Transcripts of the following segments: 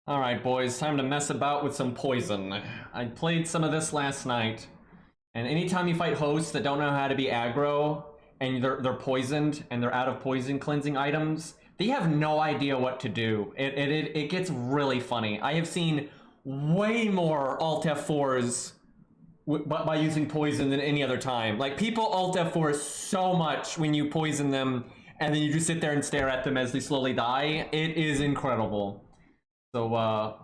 Alright boys, time to mess about with some poison. I played some of this last night, and anytime you fight hosts that don't know how to be aggro, and they're poisoned, and they're out of poison cleansing items, they have no idea what to do. It gets really funny. I have seen way more Alt F4s by using poison than any other time. Like, people Alt F4 so much when you poison them, and then you just sit there and stare at them as they slowly die. It is incredible. So,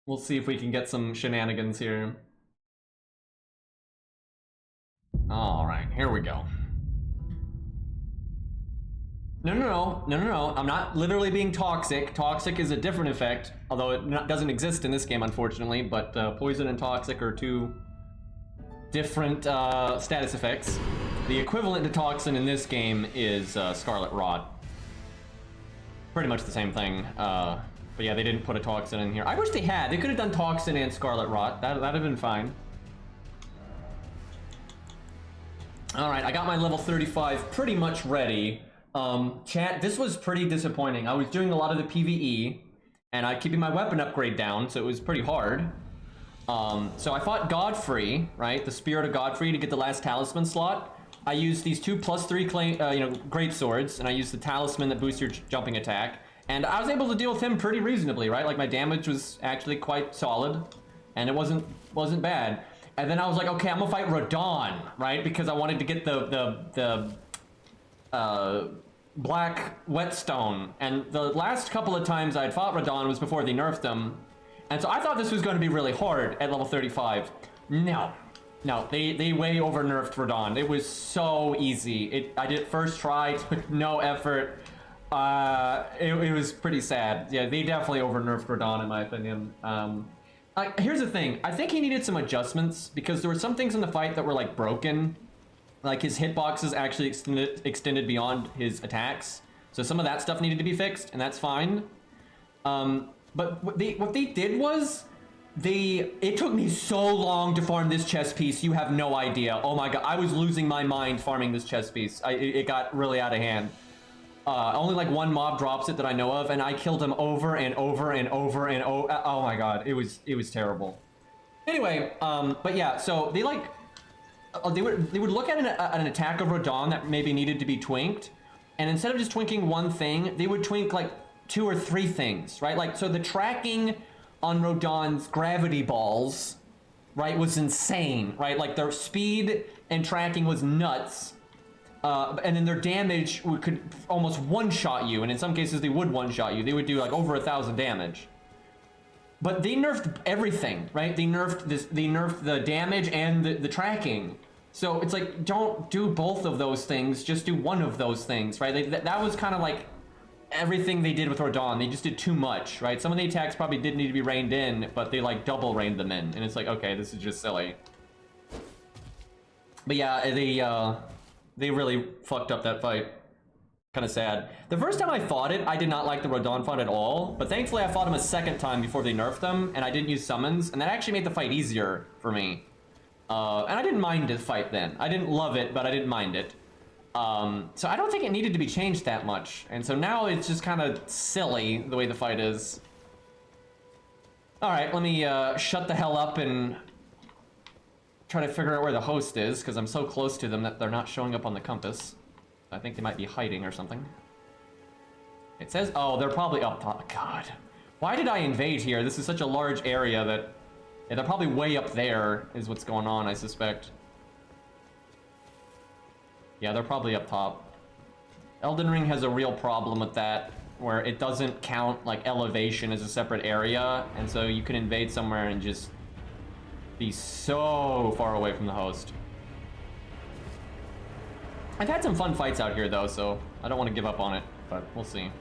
we'll see if we can get some shenanigans here. Alright, here we go. No, I'm not literally being toxic. Toxic is a different effect, although it doesn't exist in this game, unfortunately, but poison and toxic are two different status effects. The equivalent to toxin in this game is Scarlet Rot. Pretty much the same thing. But yeah, they didn't put a toxin in here. I wish they had. They could have done toxin and Scarlet Rot. That'd have been fine. Alright, I got my level 35 pretty much ready. Chat, this was pretty disappointing. I was doing a lot of the PvE, and I'm keeping my weapon upgrade down, so it was pretty hard. So I fought Godfrey, right? The Spirit of Godfrey to get the last talisman slot. I used these two +3 great swords, and I used the talisman that boosts your jumping attack. And I was able to deal with him pretty reasonably, right? Like, my damage was actually quite solid, and it wasn't bad. And then I was like, okay, I'm gonna fight Radahn, right? Because I wanted to get the black whetstone. And the last couple of times I'd fought Radahn was before they nerfed him. And so I thought this was going to be really hard at level 35. No, they way over nerfed Radahn. It was so easy. I did it first try, took no effort. It was pretty sad. Yeah, they definitely over nerfed Radahn in my opinion. Here's the thing. I think he needed some adjustments because there were some things in the fight that were like broken. Like his hitboxes actually extended beyond his attacks. So some of that stuff needed to be fixed, and that's fine. But what they did was it took me so long to farm this chess piece. You have no idea. Oh my god, I was losing my mind farming this chess piece. It got really out of hand. Only like one mob drops it that I know of, and I killed him over and over and over and over. Oh my god, it was terrible. Anyway, but yeah, so they like they would look at an attack of Radahn that maybe needed to be twinked, and instead of just twinking one thing, they would twink like 2 or 3 things, right? Like, so the tracking on Radahn's gravity balls, right, was insane, right? Like their speed and tracking was nuts. And then their damage could almost one-shot you, and in some cases they would one-shot you. They would do like over 1,000 damage. But they nerfed everything, right? They nerfed the damage and the tracking. So it's like, don't do both of those things, just do one of those things, right? That was kind of like everything they did with Radahn. They just did too much, right? Some of the attacks probably did need to be reined in, but they like double reined them in, and it's like, okay, this is just silly. But yeah, they really fucked up that fight. Kind of sad. The first time I fought it, I did not like the Radahn fight at all, but thankfully I fought him a second time before they nerfed them, and I didn't use summons, and that actually made the fight easier for me. And I didn't mind the fight then. I didn't love it, but I didn't mind it. So I don't think it needed to be changed that much, and so now it's just kind of silly the way the fight is. Alright, let me shut the hell up and try to figure out where the host is, because I'm so close to them that they're not showing up on the compass. I think they might be hiding or something. It says, oh, they're probably up top. God, why did I invade here? This is such a large area that, yeah, they're probably way up there is what's going on, I suspect. Yeah, they're probably up top. Elden Ring has a real problem with that, where it doesn't count like elevation as a separate area, and so you can invade somewhere and just be so far away from the host. I've had some fun fights out here though, so I don't want to give up on it, but we'll see.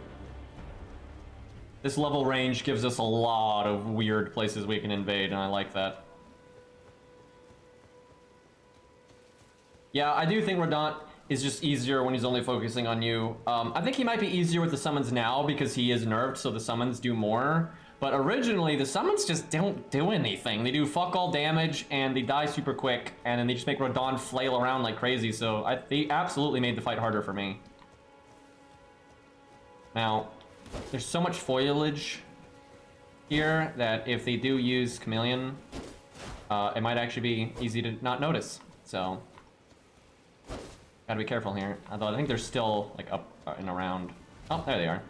This level range gives us a lot of weird places we can invade, and I like that. Yeah, I do think Radahn is just easier when he's only focusing on you. I think he might be easier with the summons now because he is nerfed, so the summons do more. But originally, the summons just don't do anything. They do fuck all damage, and they die super quick, and then they just make Radahn flail around like crazy, so they absolutely made the fight harder for me. Now, there's so much foliage here that if they do use Chameleon, it might actually be easy to not notice. So gotta be careful here. Although I think they're still like up and around. Oh, there they are.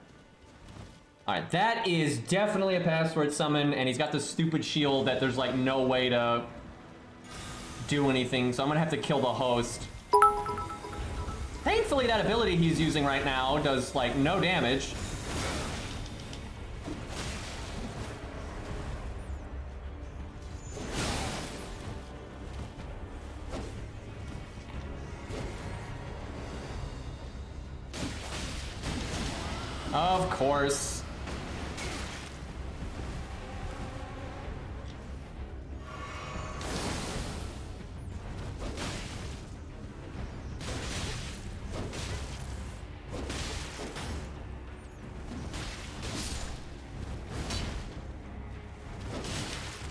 Alright, that is definitely a password summon, and he's got this stupid shield that there's like no way to do anything, so I'm gonna have to kill the host. Thankfully that ability he's using right now does like no damage. Of course.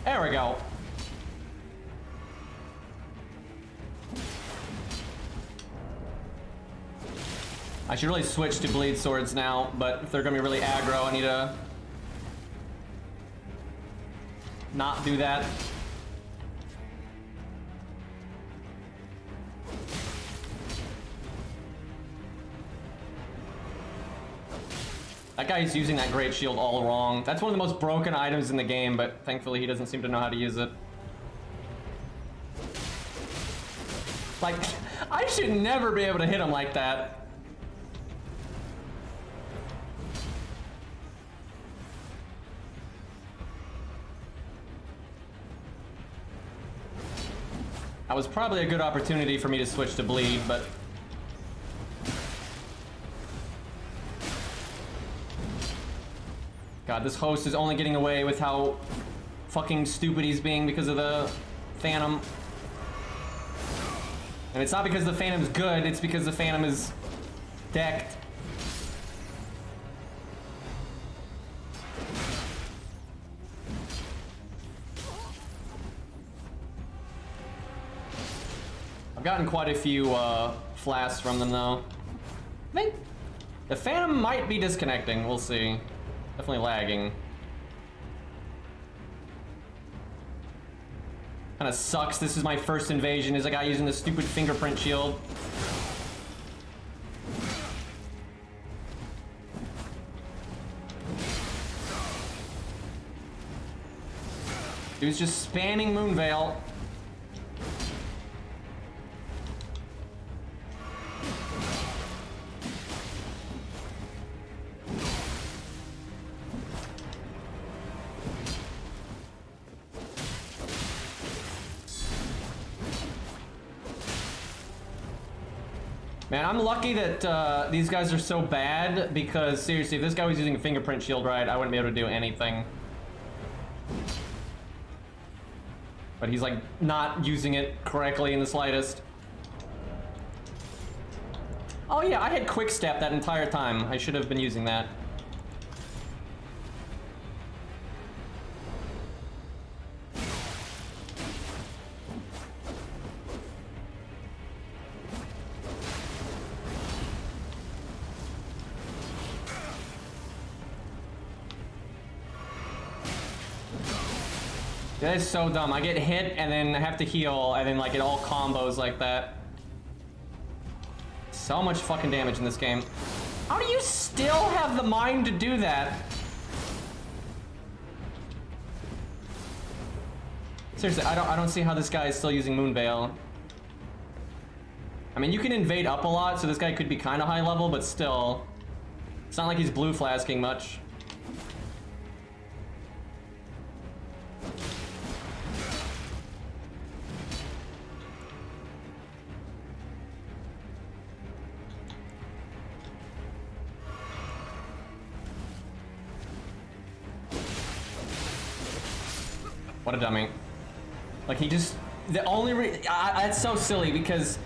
There we go. I should really switch to bleed swords now, but if they're gonna be really aggro, I need to not do that. That guy's using that great shield all wrong. That's one of the most broken items in the game, but thankfully he doesn't seem to know how to use it. Like, I should never be able to hit him like that. That was probably a good opportunity for me to switch to bleed, but God, this host is only getting away with how fucking stupid he's being because of the Phantom. And it's not because the Phantom's good, it's because the Phantom is decked. I've gotten quite a few flasks from them though. I think the Phantom might be disconnecting, we'll see. Definitely lagging. Kinda sucks, this is my first invasion, is a guy using the stupid fingerprint shield. Dude's just spamming Moonveil. Man, I'm lucky that these guys are so bad, because seriously, if this guy was using a fingerprint shield right, I wouldn't be able to do anything. But he's like not using it correctly in the slightest. Oh yeah, I had quick step that entire time. I should have been using that. That is so dumb. I get hit and then I have to heal and then like it all combos like that. So much fucking damage in this game. How do you still have the mind to do that? Seriously, I don't see how this guy is still using Moonveil. I mean, you can invade up a lot, so this guy could be kind of high level, but still. It's not like he's blue flasking much. What a dummy. Like, he just... The only that's so silly, because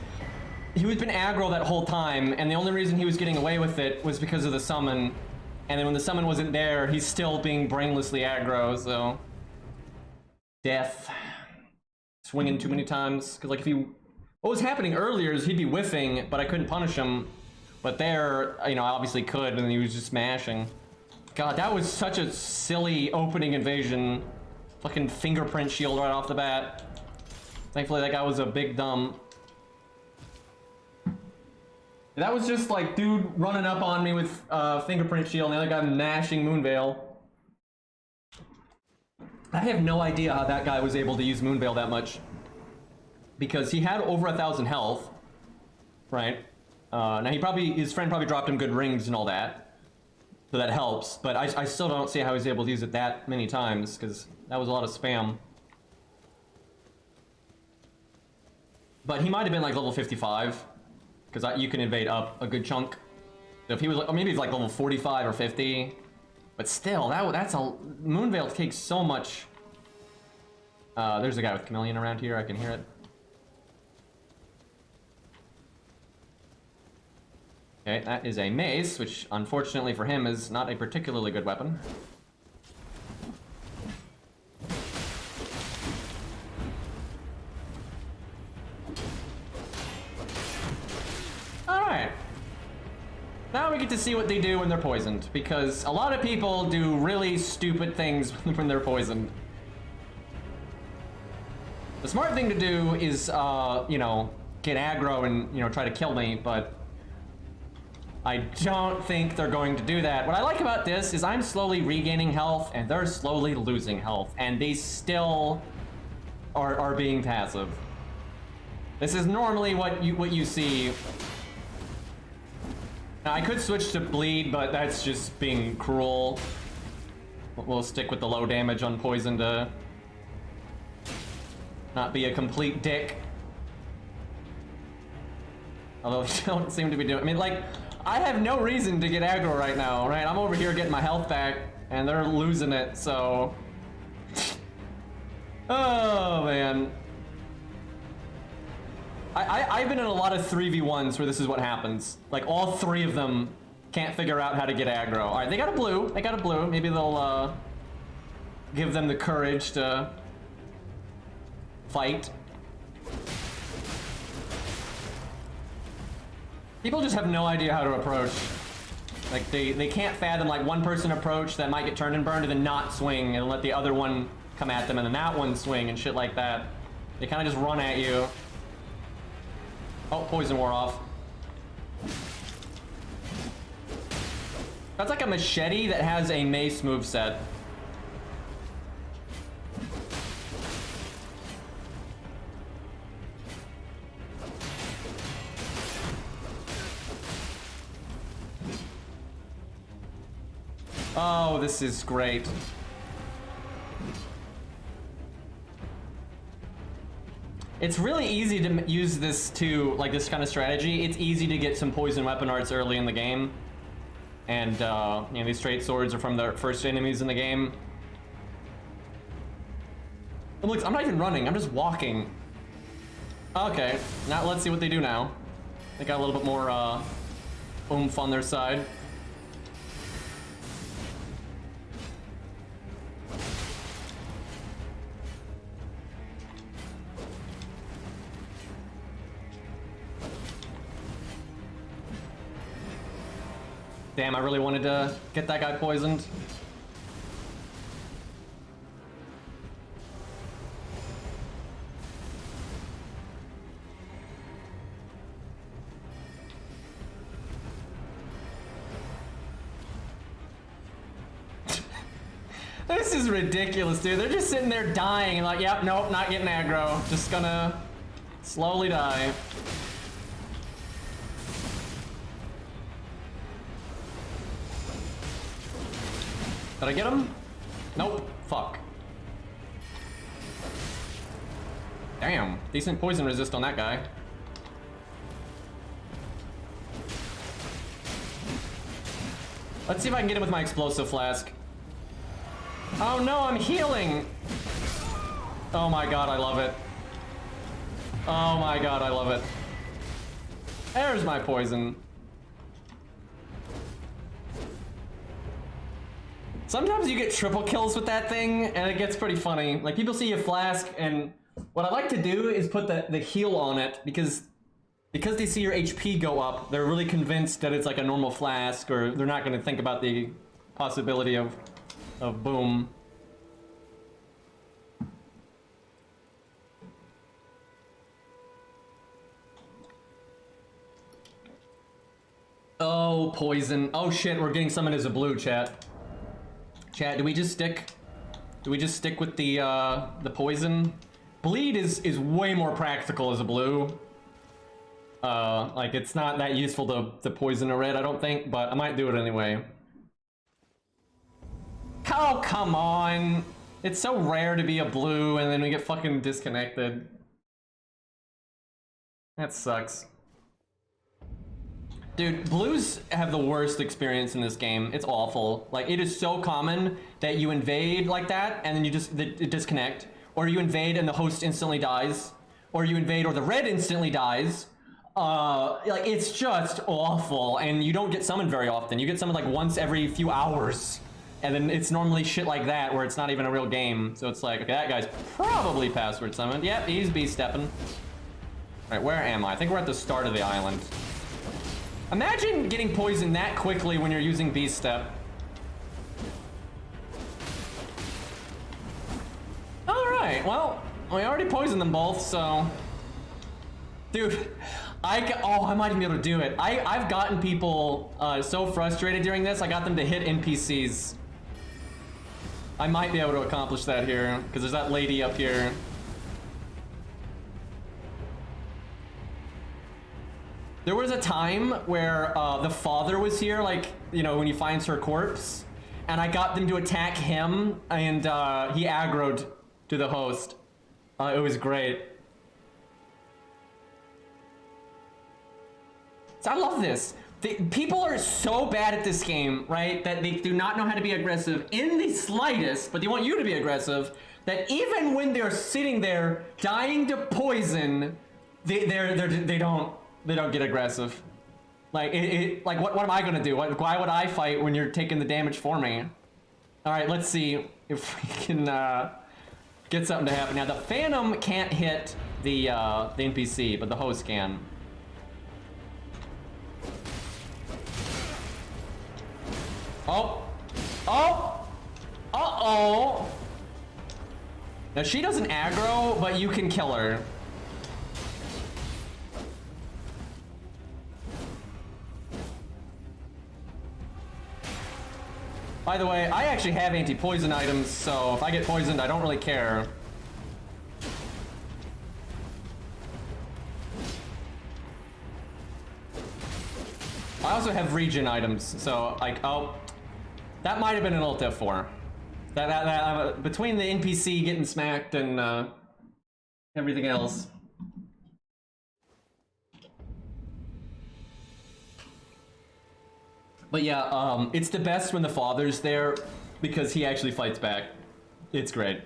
he was been aggro that whole time, and the only reason he was getting away with it was because of the summon. And then when the summon wasn't there, he's still being brainlessly aggro, so... Death. Swinging too many times. Because, like, if he... What was happening earlier is he'd be whiffing, but I couldn't punish him. But there, you know, I obviously could, and he was just smashing. God, that was such a silly opening invasion. Fucking fingerprint shield right off the bat. Thankfully that guy was a big dumb. That was just like dude running up on me with fingerprint shield and the other guy mashing Moonveil. I have no idea how that guy was able to use Moonveil that much. Because he had over 1,000 health. Right? Now his friend probably dropped him good rings and all that. So that helps, but I still don't see how he's able to use it that many times, because that was a lot of spam. But he might have been like level 55, because you can invade up a good chunk. So if he was, or maybe he's like level 45 or 50, but still, that's a Moonveil takes so much. There's a guy with Chameleon around here. I can hear it. Okay, that is a mace, which unfortunately for him is not a particularly good weapon. Alright. Now we get to see what they do when they're poisoned, because a lot of people do really stupid things when they're poisoned. The smart thing to do is, you know, get aggro and, you know, try to kill me, but I don't think they're going to do that. What I like about this is I'm slowly regaining health and they're slowly losing health, and they still are being passive. This is normally what you see. Now I could switch to bleed, but that's just being cruel. We'll stick with the low damage on poison to not be a complete dick. Although they don't seem to be doing, I mean, like, I have no reason to get aggro right now, right? I'm over here getting my health back, and they're losing it, so... Oh, man. I've been in a lot of 3v1s where this is what happens. Like, all three of them can't figure out how to get aggro. Alright, they got a blue. They got a blue. Maybe they'll, give them the courage to fight. People just have no idea how to approach. Like, they can't fathom, like, one person approach that might get turned and burned and then not swing and let the other one come at them and then that one swing and shit like that. They kind of just run at you. Oh, poison wore off. That's like a machete that has a mace moveset. Oh, this is great. It's really easy to use this to, like, this kind of strategy. It's easy to get some poison weapon arts early in the game. And, you know, these straight swords are from the first enemies in the game. And look, I'm not even running, I'm just walking. Okay, now let's see what they do now. They got a little bit more, oomph on their side. Damn, I really wanted to get that guy poisoned. This is ridiculous, dude. They're just sitting there dying and like, yep, nope, not getting aggro. Just gonna slowly die. Did I get him? Nope. Fuck. Damn. Decent poison resist on that guy. Let's see if I can get him with my explosive flask. Oh no, I'm healing! Oh my god, I love it. Oh my god, I love it. There's my poison. Sometimes you get triple kills with that thing, and it gets pretty funny. Like, people see a flask, and what I like to do is put the heal on it, because they see your HP go up, they're really convinced that it's like a normal flask, or they're not going to think about the possibility of boom. Oh, poison. Oh shit, we're getting summoned as a blue, chat. Chat, do we just stick with the poison? Bleed is way more practical as a blue. Like it's not that useful to poison a red, I don't think, but I might do it anyway. Oh, come on. It's so rare to be a blue and then we get fucking disconnected. That sucks. Dude, blues have the worst experience in this game. It's awful. Like, it is so common that you invade like that and then you just disconnect. Or you invade and the host instantly dies. Or you invade or the red instantly dies. Like, it's just awful. And you don't get summoned very often. You get summoned like once every few hours. And then it's normally shit like that where it's not even a real game. So it's like, okay, that guy's probably password summoned. Yep, he's B-stepping. Alright, where am I? I think we're at the start of the island. Imagine getting poisoned that quickly when you're using Beast Step. Alright, well, we already poisoned them both, so... Dude, I might even be able to do it. I've gotten people so frustrated during this, I got them to hit NPCs. I might be able to accomplish that here, because there's that lady up here. There was a time where the father was here, like, you know, when he finds her corpse, and I got them to attack him, and he aggroed to the host. It was great. So I love this. People are so bad at this game, right, that they do not know how to be aggressive in the slightest, but they want you to be aggressive, that even when they're sitting there dying to poison, they don't get aggressive. Like, like what am I gonna do? Why would I fight when you're taking the damage for me? All right, let's see if we can get something to happen. Now, the Phantom can't hit the NPC, but the host can. Oh! Oh! Uh-oh! Now, she doesn't aggro, but you can kill her. By the way, I actually have anti-poison items, so if I get poisoned, I don't really care. I also have regen items, so like, oh, that might have been an ult F4. That between the NPC getting smacked and everything else. But yeah, it's the best when the father's there because he actually fights back. It's great.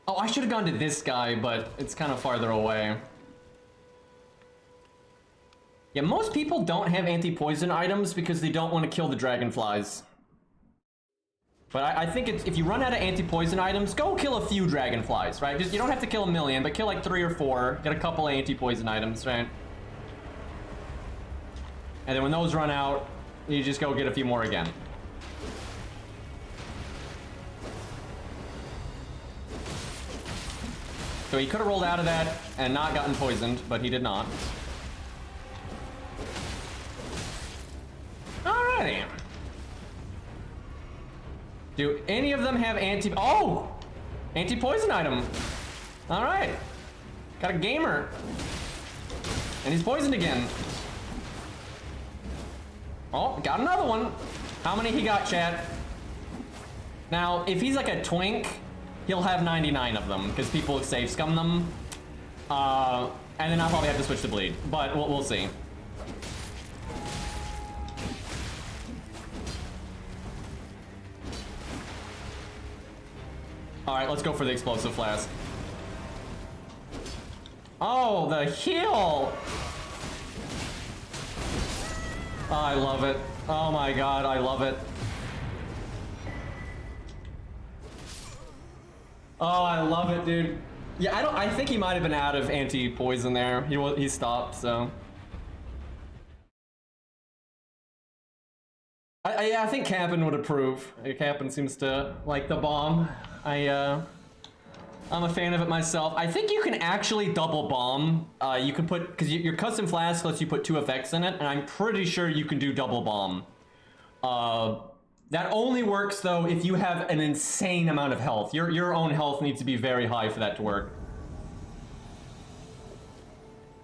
Oh, I should have gone to this guy, but it's kind of farther away. Yeah, most people don't have anti-poison items because they don't want to kill the dragonflies. But I think if you run out of anti-poison items, go kill a few dragonflies, right? Just, you don't have to kill a million, but kill like 3 or 4. Get a couple of anti-poison items, right? And then when those run out, you just go get a few more again. So he could have rolled out of that and not gotten poisoned, but he did not. Alrighty. Do any of them have anti-poison item. Alright. Got a gamer. And he's poisoned again. Oh, got another one. How many he got, chat? Now, if he's like a twink, he'll have 99 of them because people safe scum them. And then I'll probably have to switch to bleed, but we'll see. All right, let's go for the explosive flask. Oh, the heal! Oh, I love it. Oh my god, I love it. Oh, I love it, dude. Yeah, I think he might have been out of anti-poison there. He stopped, so. Yeah, I think Cap'n would approve. Cap'n seems to like the bomb. I'm a fan of it myself. I think you can actually double bomb. You can put, because your custom flask lets you put 2 effects in it, and I'm pretty sure you can do double bomb. That only works though if you have an insane amount of health. Your own health needs to be very high for that to work.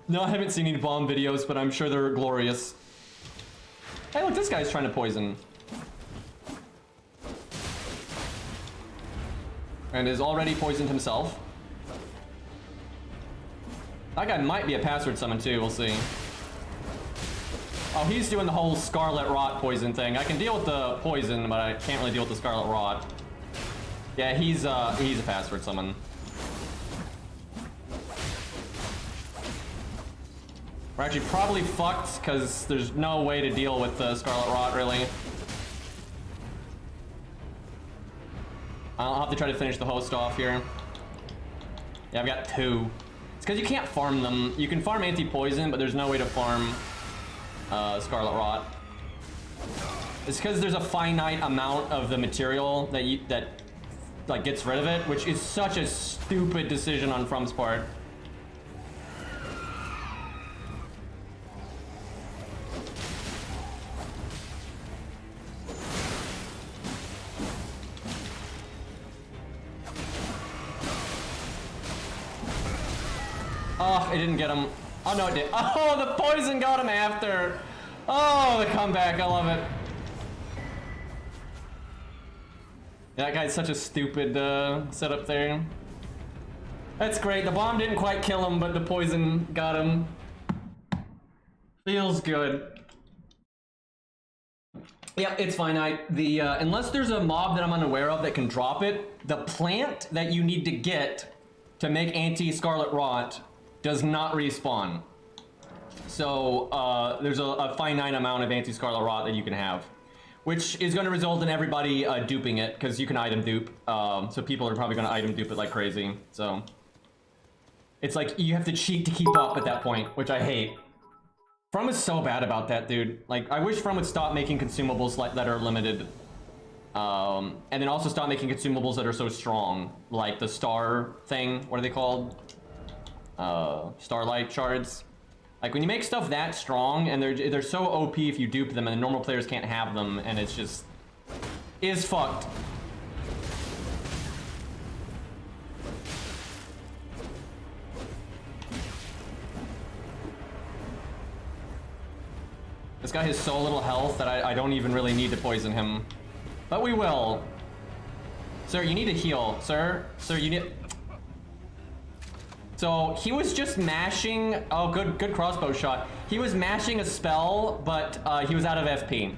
No, I haven't seen any bomb videos, but I'm sure they're glorious. Hey, look, this guy's trying to poison. And is already poisoned himself. That guy might be a password summon too, we'll see. Oh, he's doing the whole Scarlet Rot poison thing. I can deal with the poison, but I can't really deal with the Scarlet Rot. Yeah, he's a password summon. We're actually probably fucked, because there's no way to deal with the Scarlet Rot, really. I'll have to try to finish the host off here. Yeah, I've got 2. It's because you can't farm them. You can farm anti-poison, but there's no way to farm Scarlet Rot. It's because there's a finite amount of the material that like gets rid of it, which is such a stupid decision on From's part. Oh, it didn't get him. Oh, no, it did. Oh, the poison got him after. Oh, the comeback. I love it. That guy's such a stupid setup there. That's great. The bomb didn't quite kill him, but the poison got him. Feels good. Yeah, it's finite. Unless there's a mob that I'm unaware of that can drop it, the plant that you need to get to make anti-Scarlet Rot does not respawn. So there's a finite amount of anti-Scarlet Rot that you can have, which is going to result in everybody duping it, because you can item dupe. So people are probably going to item dupe it like crazy. So it's like you have to cheat to keep up at that point, which I hate. From is so bad about that, dude. Like, I wish From would stop making consumables that are limited. And then also stop making consumables that are so strong, like the star thing. What are they called? Starlight shards. Like, when you make stuff that strong and they're so OP if you dupe them, and the normal players can't have them, and it's just is fucked. This guy has so little health that I don't even really need to poison him, but we will. Sir, you need to heal, sir. Sir, you need. So he was just mashing. Oh, good crossbow shot. He was mashing a spell, but he was out of FP.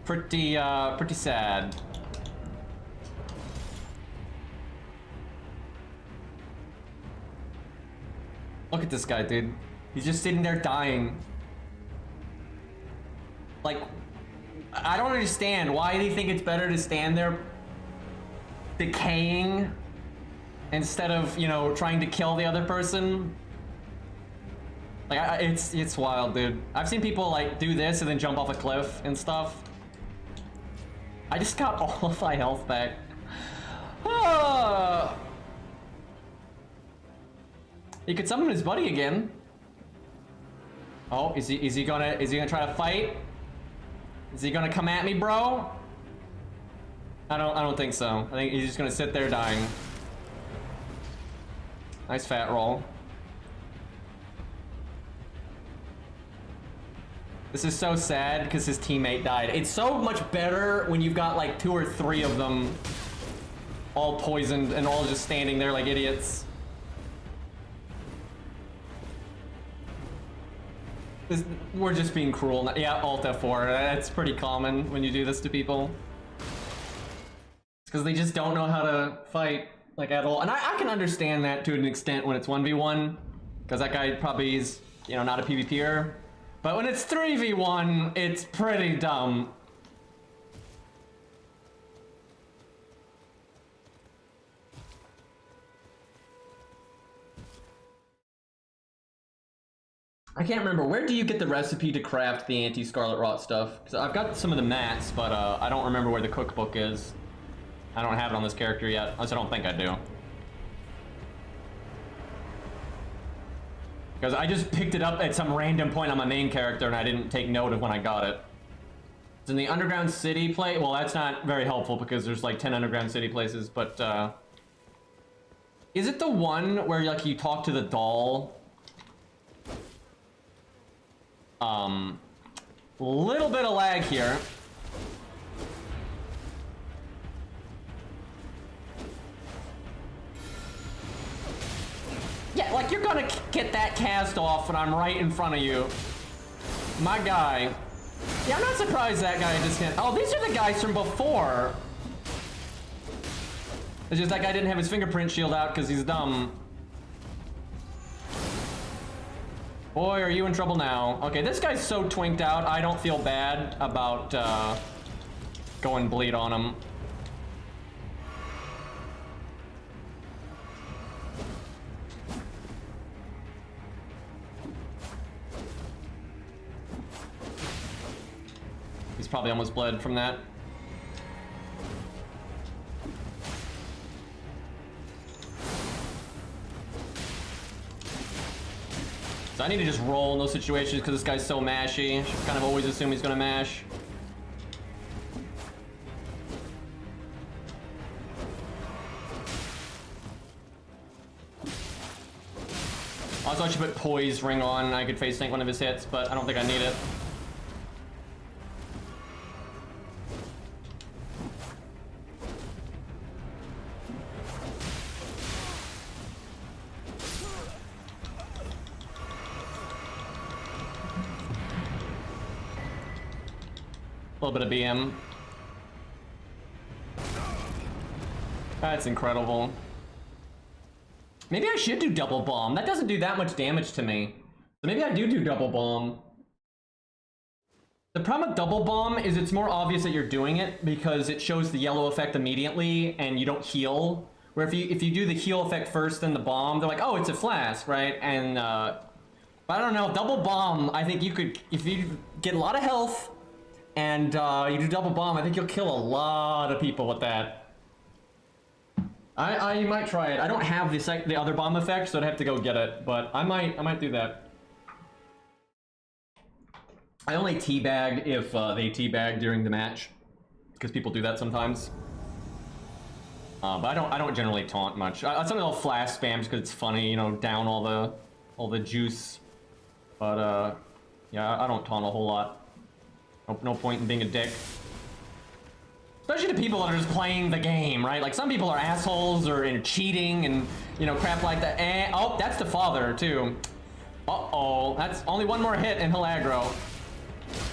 Pretty sad. Look at this guy, dude. He's just sitting there dying. Like, I don't understand. Why do you think it's better to stand there decaying instead of, you know, trying to kill the other person? Like, it's wild, dude. I've seen people, like, do this and then jump off a cliff and stuff. I just got all of my health back. Ah. He could summon his buddy again. Oh, is he gonna try to fight? Is he gonna come at me, bro? I don't think so. I think he's just gonna sit there dying. Nice fat roll. This is so sad because his teammate died. It's so much better when you've got like 2 or 3 of them all poisoned and all just standing there like idiots. We're just being cruel. Yeah, Alt F4. That's pretty common when you do this to people. It's because they just don't know how to fight, like, at all. And I can understand that to an extent when it's 1v1, because that guy probably is, you know, not a PvPer. But when it's 3v1, it's pretty dumb. I can't remember. Where do you get the recipe to craft the anti-Scarlet Rot stuff? Because I've got some of the mats, but I don't remember where the cookbook is. I don't have it on this character yet. At least I don't think I do. Because I just picked it up at some random point on my main character and I didn't take note of when I got it. It's in the underground city place. Well, that's not very helpful because there's like 10 underground city places, but is it the one where like you talk to the doll? Little bit of lag here. Yeah, like you're gonna get that cast off when I'm right in front of you. My guy. Yeah, I'm not surprised that guy just can't. Oh, these are the guys from before. It's just that guy didn't have his fingerprint shield out because he's dumb. Boy, are you in trouble now. Okay, this guy's so twinked out, I don't feel bad about going bleed on him. He's probably almost bled from that. So I need to just roll in those situations because this guy's so mashy. Kind of always assume he's gonna mash. Also, I should put Poise Ring on. I could face tank one of his hits, but I don't think I need it. A little bit of BM. That's incredible. Maybe I should do double bomb. That doesn't do that much damage to me. So maybe I do double bomb. The problem with double bomb is it's more obvious that you're doing it because it shows the yellow effect immediately and you don't heal. Where if you do the heal effect first, then the bomb, they're like, oh, it's a flask, right? And but I don't know, double bomb, I think you could, if you get a lot of health, and you do double bomb, I think you'll kill a lot of people with that. I might try it. I don't have the other bomb effect, so I'd have to go get it, but I might do that. I only teabag if they teabag during the match, because people do that sometimes. But I don't generally taunt much. Sometimes I'll flash spam just because it's funny, you know, down all the juice. But yeah, I don't taunt a whole lot. No point in being a dick. Especially to people that are just playing the game, right? Like, some people are assholes or cheating and, you know, crap like that. And, oh, that's the father, too. Uh-oh. That's only one more hit and he'll aggro.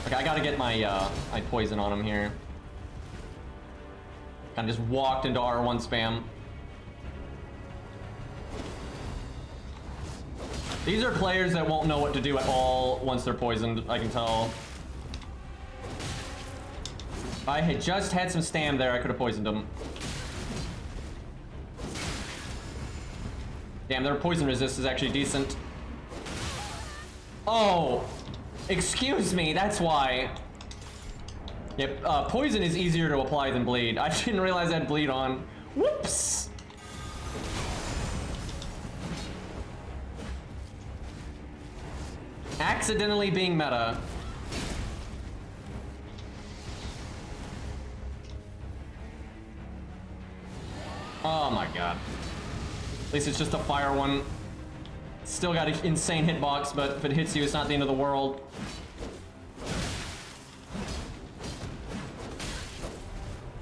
Okay, I gotta get my poison on him here. Kinda just walked into R1 spam. These are players that won't know what to do at all once they're poisoned, I can tell. If I had just had some stam there, I could have poisoned him. Damn, their poison resist is actually decent. Oh, excuse me, that's why. Yep, poison is easier to apply than bleed. I didn't realize I had bleed on. Whoops! Accidentally being meta. Oh my god. At least it's just a fire one. Still got an insane hitbox, but if it hits you, it's not the end of the world.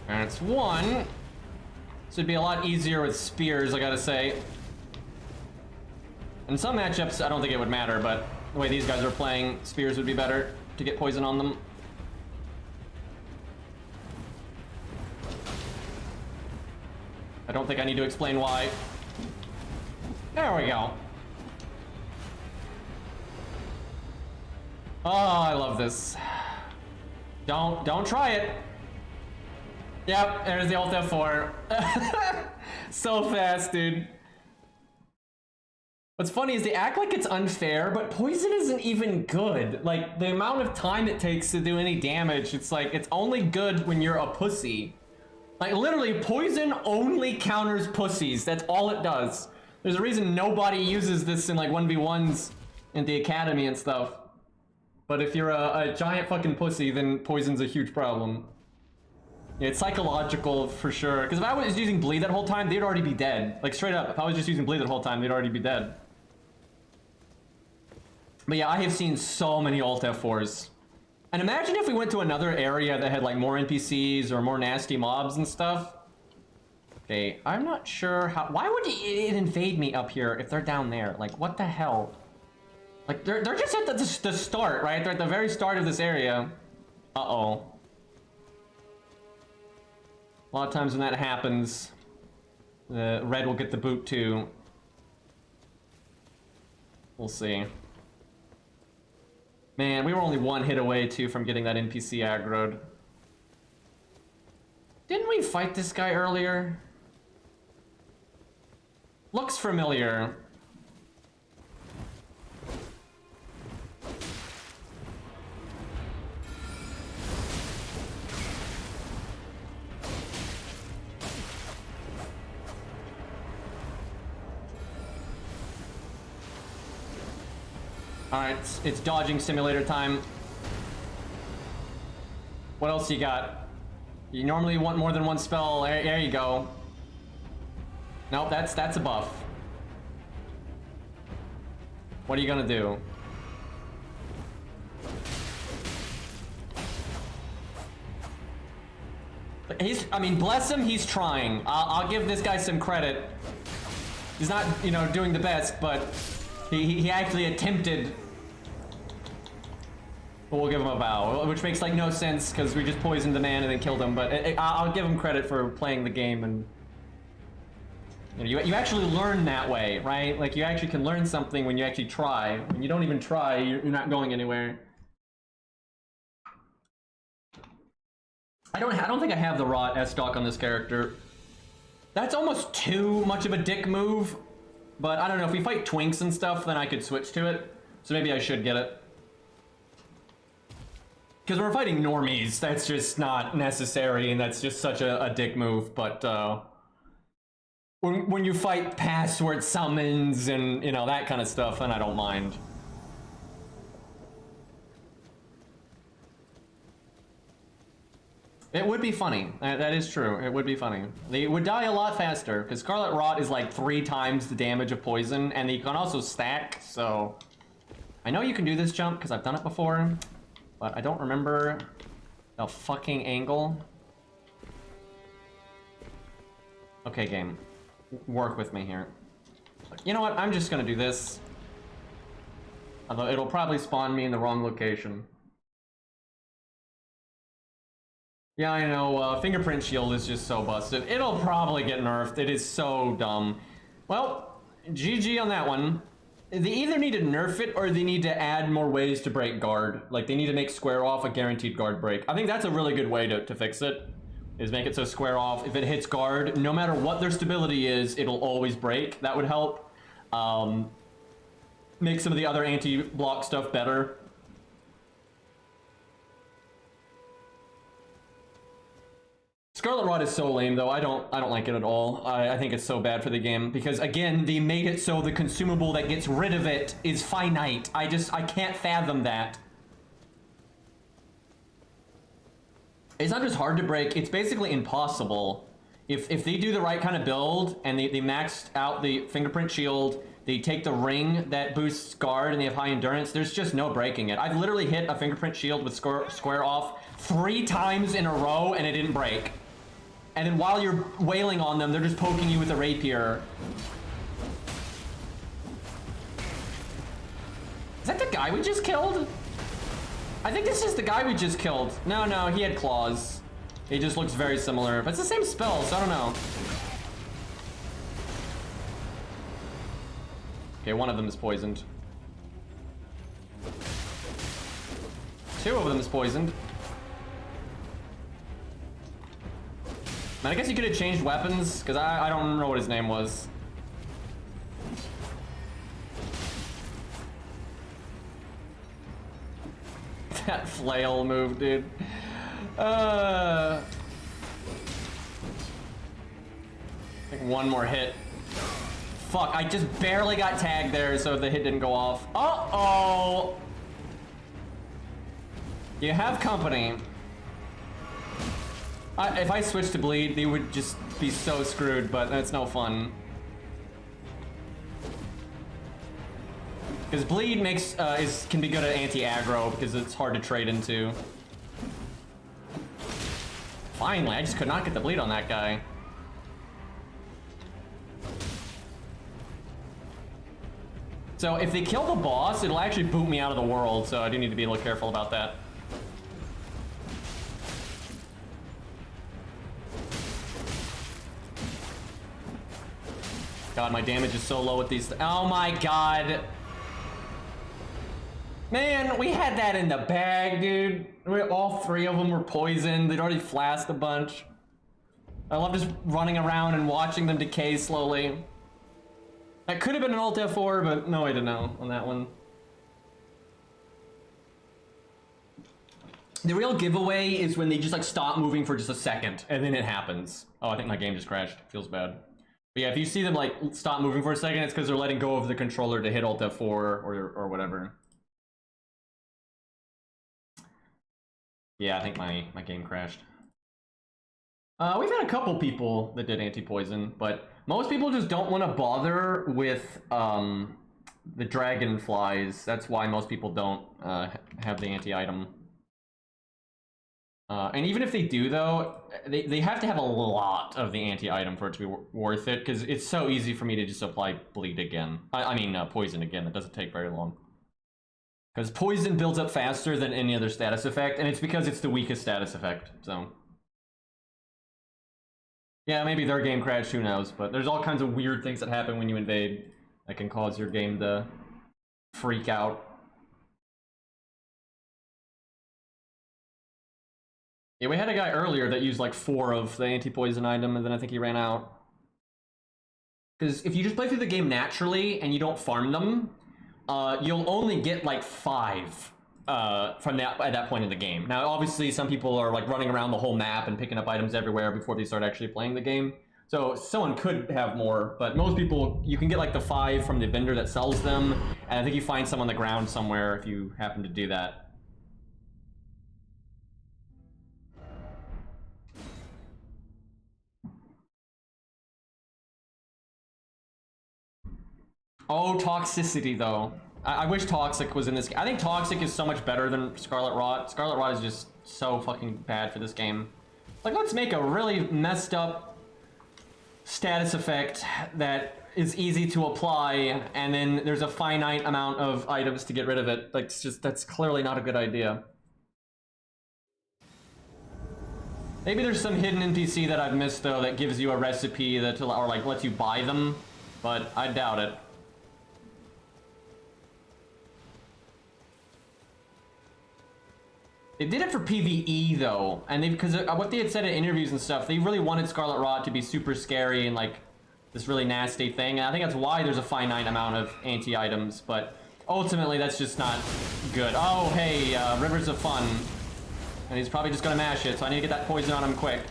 And it's one. So it'd be a lot easier with spears, I gotta say. In some matchups, I don't think it would matter, but the way these guys are playing, spears would be better to get poison on them. I don't think I need to explain why. There we go. Oh, I love this. Don't try it. Yep, there's the Alt F4. So fast, dude. What's funny is they act like it's unfair, but poison isn't even good. Like, the amount of time it takes to do any damage, it's like, it's only good when you're a pussy. Like, literally, poison only counters pussies. That's all it does. There's a reason nobody uses this in, like, 1v1s in the academy and stuff. But if you're a giant fucking pussy, then poison's a huge problem. Yeah, it's psychological for sure. Because if I was using bleed that whole time, they'd already be dead. Like, straight up, if I was just using bleed that whole time, they'd already be dead. But yeah, I have seen so many alt F4s. And imagine if we went to another area that had like more NPCs or more nasty mobs and stuff. Okay, I'm not sure how... Why would it invade me up here if they're down there? Like, what the hell? Like, they're just at the start, right? They're at the very start of this area. Uh-oh. A lot of times when that happens, red will get the boot too. We'll see. Man, we were only one hit away too from getting that NPC aggroed. Didn't we fight this guy earlier? Looks familiar. Alright, it's dodging simulator time. What else you got? You normally want more than one spell. There you go. Nope, that's a buff. What are you gonna do? I mean, bless him, he's trying. I'll give this guy some credit. He's not, you know, doing the best, but he actually attempted. But we'll give him a bow, which makes like no sense because we just poisoned the man and then killed him. But I'll give him credit for playing the game, and you know, you actually learn that way, right? Like you actually can learn something when you actually try. When you don't even try, you're not going anywhere. I don't think I have the rot S stock on this character. That's almost too much of a dick move. But I don't know, if we fight twinks and stuff, then I could switch to it. So maybe I should get it. Because we're fighting normies, that's just not necessary, and that's just such a dick move. But when you fight password summons and, you know, that kind of stuff, then I don't mind. It would be funny. That is true. It would be funny. They would die a lot faster, because Scarlet Rot is like 3 times the damage of poison, and they can also stack, so... I know you can do this jump, because I've done it before, but I don't remember the fucking angle. Okay, game. Work with me here. You know what? I'm just gonna do this. Although it'll probably spawn me in the wrong location. Yeah, I know, Fingerprint shield is just so busted. It'll probably get nerfed. It is so dumb. Well, GG on that one. They either need to nerf it or they need to add more ways to break guard. Like, they need to make square off a guaranteed guard break. I think that's a really good way to fix it. Is make it so square off, if it hits guard, no matter what their stability is, it'll always break. That would help. Make some of the other anti-block stuff better. Scarlet Rot is so lame though. I don't like it at all. I think it's so bad for the game because again, they made it so the consumable that gets rid of it is finite. I can't fathom that. It's not just hard to break, it's basically impossible. If they do the right kind of build and they maxed out the Fingerprint shield, they take the ring that boosts guard and they have high endurance, there's just no breaking it. I've literally hit a Fingerprint shield with square off 3 times in a row and it didn't break. And then while you're wailing on them, they're just poking you with a rapier. Is that the guy we just killed? I think this is the guy we just killed. No, he had claws. He just looks very similar. But it's the same spell, so I don't know. Okay, one of them is poisoned. 2 of them is poisoned. Man, I guess you could have changed weapons, because I don't remember what his name was. flail move, dude. Like one more hit. Fuck, I just barely got tagged there, so the hit didn't go off. Uh-oh! You have company. If I switched to bleed, they would just be so screwed, but that's no fun. Because bleed can be good at anti-aggro because it's hard to trade into. Finally, I just could not get the bleed on that guy. So if they kill the boss, it'll actually boot me out of the world, so I do need to be a little careful about that. God, my damage is so low with these. Oh my god. Man, we had that in the bag, dude. All three of them were poisoned. They'd already flasked a bunch. I love just running around and watching them decay slowly. That could have been an Alt F4, but no way to know on that one. The real giveaway is when they just like stop moving for just a second, and then it happens. Oh, I think my game just crashed. Feels bad. But yeah, if you see them like stop moving for a second, it's because they're letting go of the controller to hit Alt F4 or whatever. Yeah, I think my game crashed. We've had a couple people that did anti-poison, but most people just don't want to bother with the dragonflies. That's why most people don't have the anti-item. And even if they do, though, they have to have a lot of the anti-item for it to be worth it, because it's so easy for me to just apply bleed again. I mean, poison again. It doesn't take very long. Because poison builds up faster than any other status effect, and it's because it's the weakest status effect, so... Yeah, maybe their game crashed, who knows, but there's all kinds of weird things that happen when you invade that can cause your game to freak out. Yeah, we had a guy earlier that used like 4 of the anti-poison item, and then I think he ran out. Because if you just play through the game naturally and you don't farm them, you'll only get like 5 from at that point in the game. Now, obviously, some people are like running around the whole map and picking up items everywhere before they start actually playing the game. So someone could have more, but most people, you can get like the 5 from the vendor that sells them, and I think you find some on the ground somewhere if you happen to do that. Oh, toxicity though. I wish Toxic was in this game. I think Toxic is so much better than Scarlet Rot. Scarlet Rot is just so fucking bad for this game. Like, let's make a really messed up status effect that is easy to apply, and then there's a finite amount of items to get rid of it. Like, it's just, that's clearly not a good idea. Maybe there's some hidden NPC that I've missed, though, that gives you a recipe that, or like, lets you buy them, but I doubt it. They did it for PvE though, and because what they had said in interviews and stuff, they really wanted Scarlet Rot to be super scary and like this really nasty thing. And I think that's why there's a finite amount of anti-items, but ultimately that's just not good. Oh, hey, Rivers of Fun. And he's probably just gonna mash it, so I need to get that poison on him quick.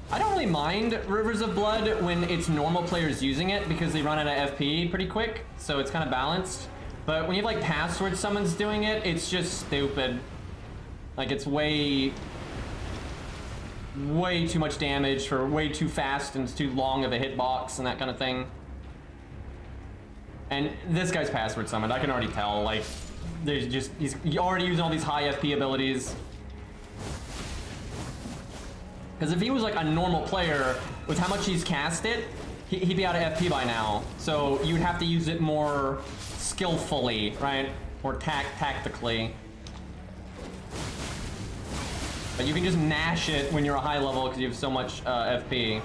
I don't really mind Rivers of Blood when it's normal players using it because they run out of FP pretty quick, so it's kind of balanced. But when you have like password summons doing it, it's just stupid. Like, it's way too much damage for way too fast and it's too long of a hitbox and that kind of thing. And this guy's password summoned, I can already tell. Like, there's just he's already using all these high FP abilities. Because if he was like a normal player, with how much he's cast it, he'd be out of FP by now. So you'd have to use it more skillfully, right? Or tactically. But you can just mash it when you're a high level because you have so much FP.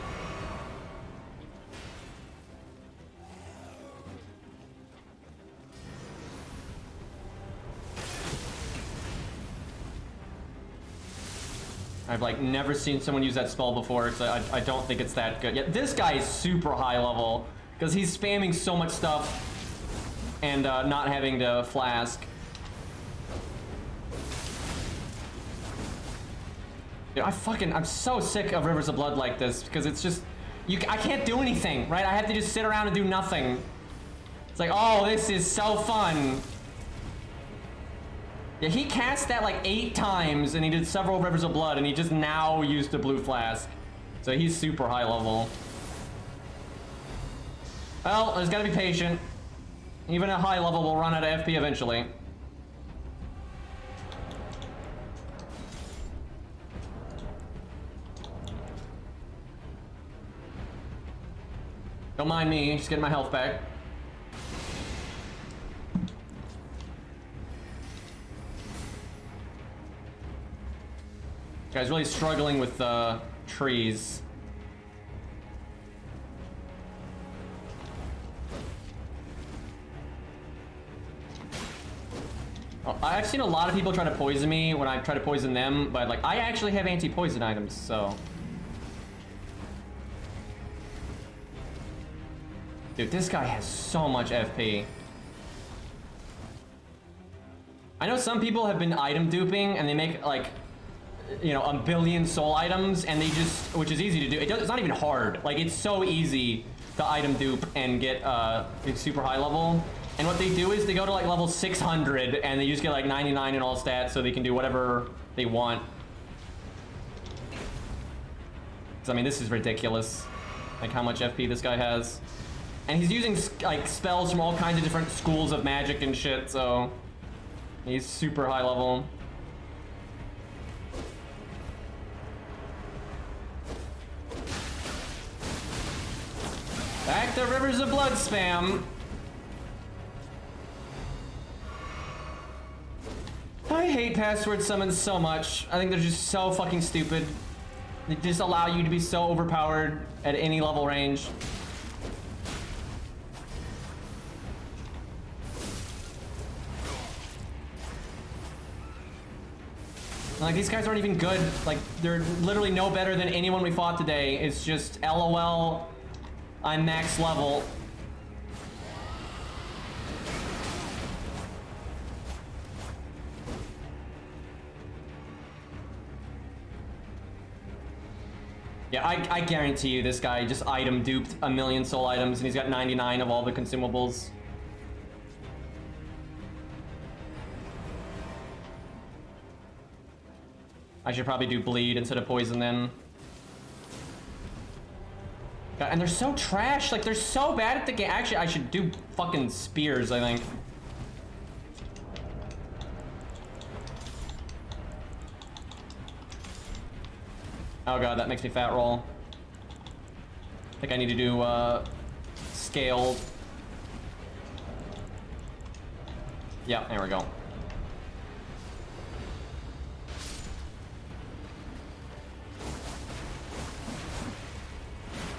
I've like never seen someone use that spell before, because I don't think it's that good. Yeah, this guy is super high level, because he's spamming so much stuff and not having to flask. Dude, I'm so sick of Rivers of Blood like this, because it's just, I can't do anything, right? I have to just sit around and do nothing. It's like, oh, this is so fun. Yeah, he cast that like 8 times, and he did several Rivers of Blood, and he just now used a blue flask. So he's super high level. Well, there's gotta be patient. Even a high level will run out of FP eventually. Don't mind me, just getting my health back. Guy's really struggling with trees. Oh, I've seen a lot of people try to poison me when I try to poison them, but like I actually have anti-poison items, so. Dude, this guy has so much FP. I know some people have been item duping and they make like, you know, a billion soul items, and they just, which is easy to do. It's not even hard. Like, it's so easy to item dupe and get super high level. And what they do is they go to like level 600 and they just get like 99 in all stats, so they can do whatever they want. 'Cause, I mean, this is ridiculous. Like how much FP this guy has. And he's using like spells from all kinds of different schools of magic and shit, so he's super high level. Back to Rivers of Blood spam. I hate password summons so much. I think they're just so fucking stupid. They just allow you to be so overpowered at any level range. Like, these guys aren't even good. Like, they're literally no better than anyone we fought today. It's just LOL. I'm max level. Yeah, I guarantee you this guy just item duped a million soul items and he's got 99 of all the consumables. I should probably do bleed instead of poison then. God, and they're so trash, like they're so bad at the game. Actually, I should do fucking spears, I think. Oh god, that makes me fat roll. I think I need to do scaled. Yeah, there we go.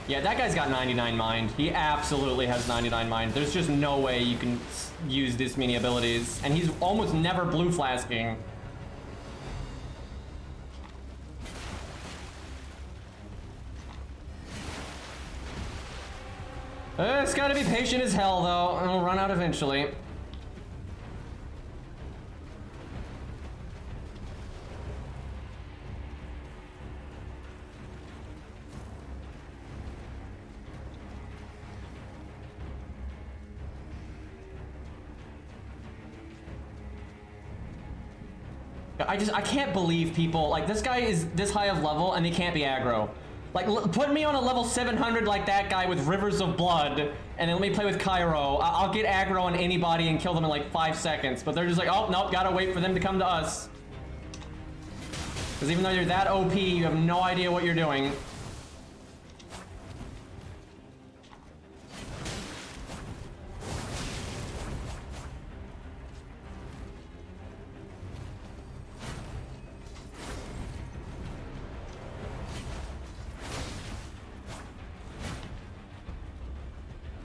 Yeah, that guy's got 99 mind. He absolutely has 99 mind. There's just no way you can use this many abilities. And he's almost never blue flasking. It's gotta be patient as hell, though. It'll run out eventually. I can't believe people, like, this guy is this high of level and they can't be aggro. Like, put me on a level 700 like that guy with Rivers of Blood, and then let me play with Cairo. I'll get aggro on anybody and kill them in like 5 seconds, but they're just like, oh, nope, gotta wait for them to come to us. Because even though you're that OP, you have no idea what you're doing.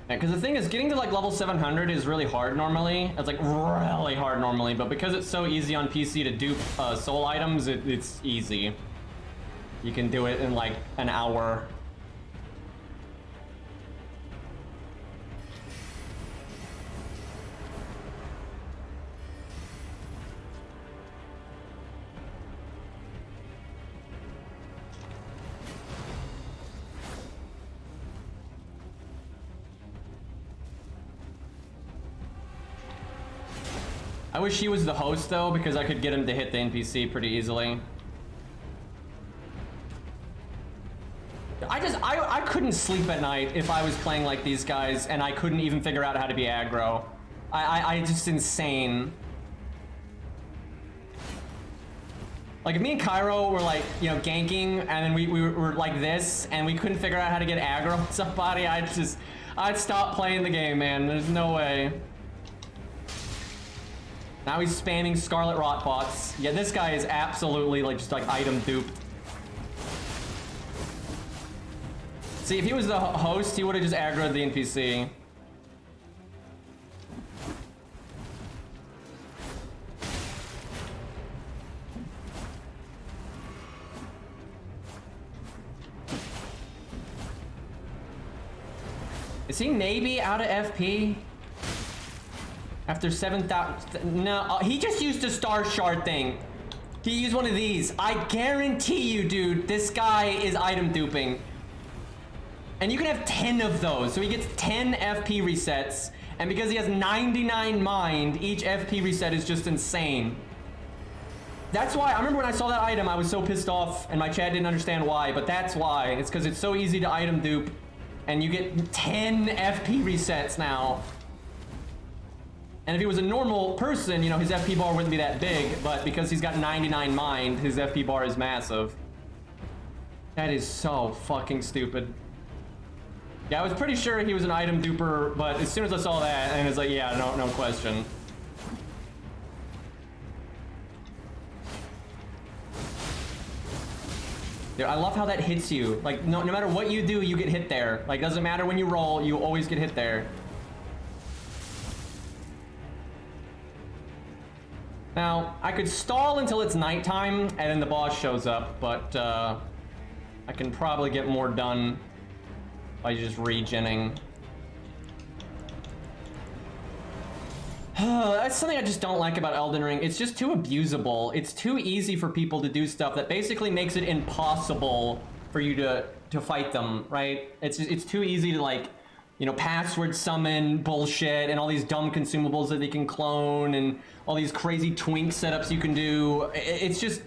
Because the thing is, getting to like level 700 is really hard normally. It's like really hard normally, but because it's so easy on PC to dupe soul items, it's easy. You can do it in like an hour. I wish he was the host though, because I could get him to hit the NPC pretty easily. I couldn't sleep at night if I was playing like these guys and I couldn't even figure out how to be aggro. I just insane. Like if me and Cairo were like, you know, ganking and then we were like this and we couldn't figure out how to get aggro on somebody, I'd stop playing the game, man. There's no way. Now he's spamming Scarlet rot bots. Yeah, this guy is absolutely like just like item duped. See, if he was the host, he would have just aggroed the NPC. Is he maybe out of FP? After 7,000, no, he just used a star shard thing. He used one of these. I guarantee you, dude, this guy is item duping. And you can have 10 of those, so he gets 10 FP resets. And because he has 99 mind, each FP reset is just insane. That's why, I remember when I saw that item, I was so pissed off, and my chat didn't understand why, but that's why. It's because it's so easy to item dupe, and you get 10 FP resets now. And if he was a normal person, you know, his FP bar wouldn't be that big, but because he's got 99 mind, his FP bar is massive. That is so fucking stupid. Yeah, I was pretty sure he was an item duper, but as soon as I saw that, and it's like, yeah, no question. Dude, I love how that hits you. Like, no matter what you do, you get hit there. Like, doesn't matter when you roll, you always get hit there. Now, I could stall until it's nighttime and then the boss shows up, but I can probably get more done by just regenning. That's something I just don't like about Elden Ring. It's just too abusable. It's too easy for people to do stuff that basically makes it impossible for you to fight them, right? It's too easy to, like, you know, password summon bullshit and all these dumb consumables that they can clone and all these crazy twink setups you can do. It's just,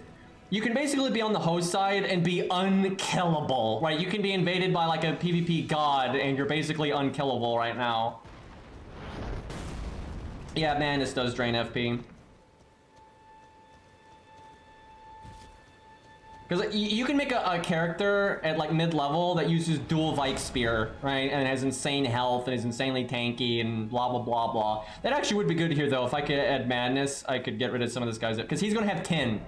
you can basically be on the host side and be unkillable, right? You can be invaded by like a PvP god and you're basically unkillable right now. Yeah, man, this does drain FP. Because you can make a character at like mid-level that uses dual Vike Spear, right? And has insane health and is insanely tanky and blah, blah, blah, blah. That actually would be good here though. If I could add Madness, I could get rid of some of this guy's, because he's going to have 10.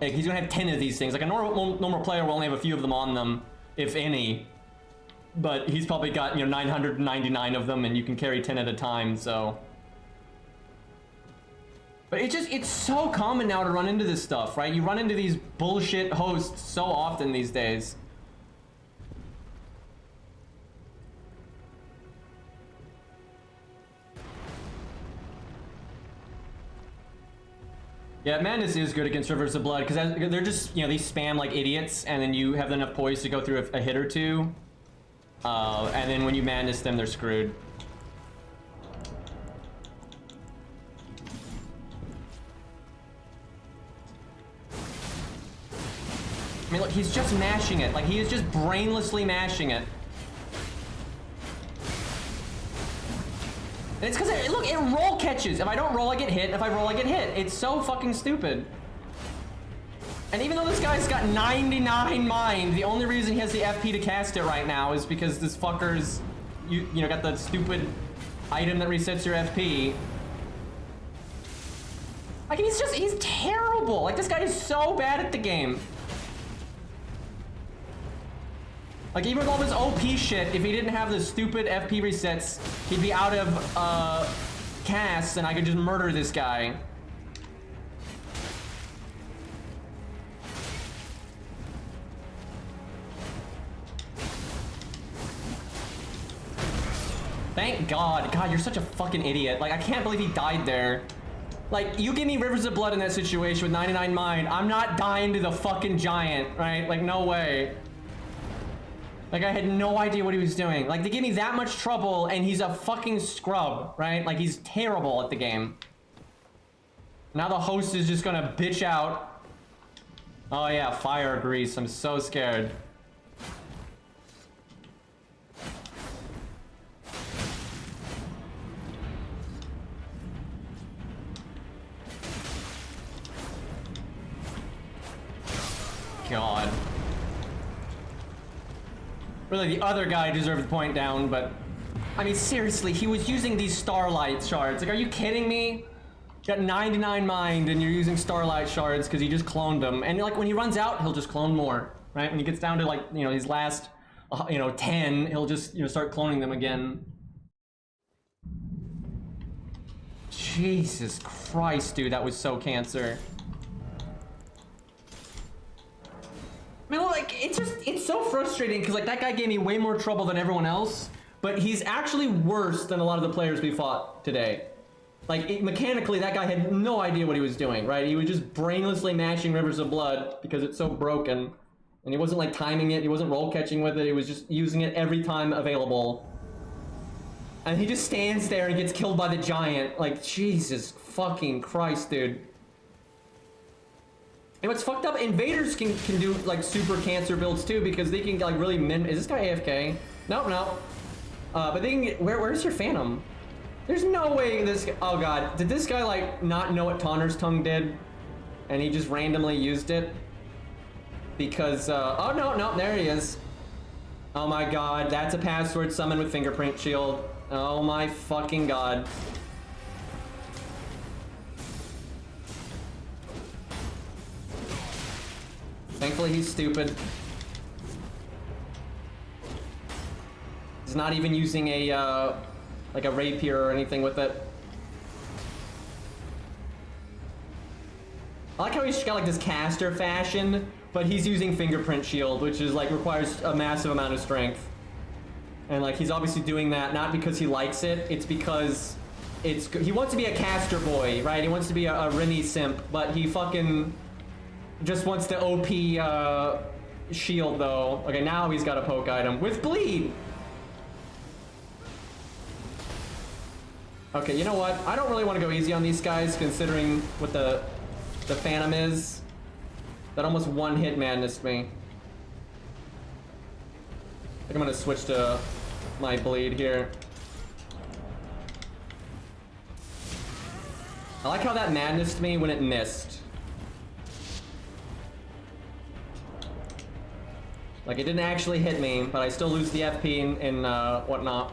Like, he's going to have 10 of these things. Like a normal player will only have a few of them on them, if any. But he's probably got, you know, 999 of them and you can carry 10 at a time, so... But it's so common now to run into this stuff, right? You run into these bullshit hosts so often these days. Yeah, Madness is good against Rivers of Blood, because they're just, you know, they spam like idiots, and then you have enough poise to go through a hit or two. And then when you Madness them, they're screwed. I mean, look, he's just mashing it. Like, he is just brainlessly mashing it. And it's because, look, it roll catches. If I don't roll, I get hit. If I roll, I get hit. It's so fucking stupid. And even though this guy's got 99 mind, the only reason he has the FP to cast it right now is because this fucker's, you know, got the stupid item that resets your FP. Like, he's terrible. Like, this guy is so bad at the game. Like, even with all this OP shit, if he didn't have the stupid FP resets, he'd be out of casts and I could just murder this guy. Thank God. God, you're such a fucking idiot. Like, I can't believe he died there. Like, you give me Rivers of Blood in that situation with 99 mind, I'm not dying to the fucking giant, right? Like, no way. Like, I had no idea what he was doing. Like, they gave me that much trouble, and he's a fucking scrub, right? Like, he's terrible at the game. Now the host is just gonna bitch out. Oh yeah, fire grease. I'm so scared. God. Really, the other guy deserved the point down, but... I mean, seriously, he was using these Starlight shards. Like, are you kidding me? You got 99 mind, and you're using Starlight shards because he just cloned them. And, like, when he runs out, he'll just clone more, right? When he gets down to, like, you know, his last, 10, he'll just, start cloning them again. Jesus Christ, dude, that was so cancer. I mean, like, it's so frustrating because, like, that guy gave me way more trouble than everyone else, but he's actually worse than a lot of the players we fought today. Like, mechanically, that guy had no idea what he was doing, right? He was just brainlessly mashing Rivers of Blood because it's so broken, and he wasn't, like, timing it, he wasn't roll catching with it, he was just using it every time available. And he just stands there and gets killed by the giant. Like, Jesus fucking Christ, dude. And what's fucked up, invaders can do, like, super cancer builds, too, because they can, like, really is this guy AFK? No. But they can get, where's your Phantom? There's no way this guy, oh god, did this guy, like, not know what Taunter's Tongue did? And he just randomly used it? Because, oh no, there he is. Oh my god, that's a password summon with Fingerprint Shield. Oh my fucking god. Thankfully, he's stupid. He's not even using a, like a rapier or anything with it. I like how he's got, like, this caster fashion, but he's using Fingerprint Shield, which is, like, requires a massive amount of strength. And, like, he's obviously doing that not because he likes it, it's because he wants to be a caster boy, right? He wants to be a Rennie simp, but he fucking just wants the OP shield, though. Okay, now he's got a poke item with bleed. Okay, you know what? I don't really want to go easy on these guys, considering what the Phantom is. That almost one-hit madnessed me. I think I'm gonna switch to my bleed here. I like how that madnessed me when it missed. Like, it didn't actually hit me, but I still lose the FP and whatnot.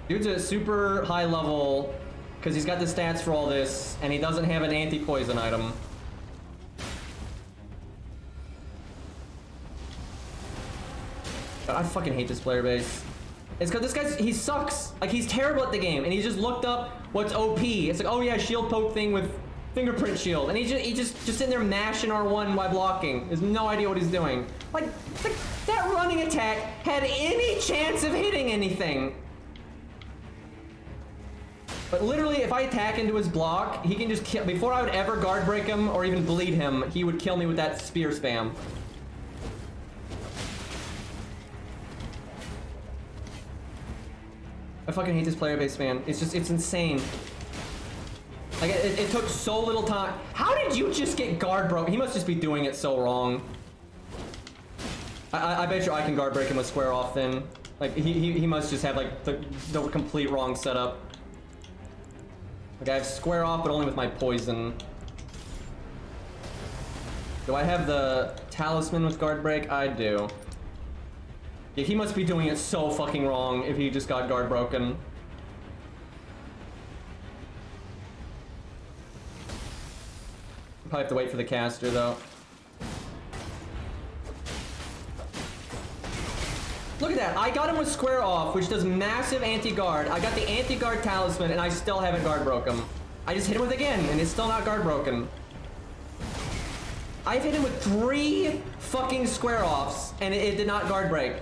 Dude's a super high level, because he's got the stats for all this, and he doesn't have an anti-poison item. God, I fucking hate this player base. It's because this he sucks. Like, he's terrible at the game, and he just looked up what's OP. It's like, oh yeah, shield poke thing with Fingerprint Shield, and he just sitting there mashing R1 while blocking. Has no idea what he's doing. Like that running attack had any chance of hitting anything. But literally, if I attack into his block, he can just kill. Before I would ever guard break him or even bleed him, he would kill me with that spear spam. I fucking hate this player base, man. It's insane. Like, it took so little time. How did you just get guard broke? He must just be doing it so wrong. I bet you I can guard break him with square off then. Like, he must just have, like, the complete wrong setup. Like, I have square off, but only with my poison. Do I have the talisman with guard break? I do. Yeah, he must be doing it so fucking wrong if he just got guard broken. Probably have to wait for the caster, though. Look at that. I got him with square off, which does massive anti-guard. I got the anti-guard talisman, and I still haven't guard broke him. I just hit him with it again, and it's still not guard broken. I've hit him with 3 fucking square offs, and it did not guard break.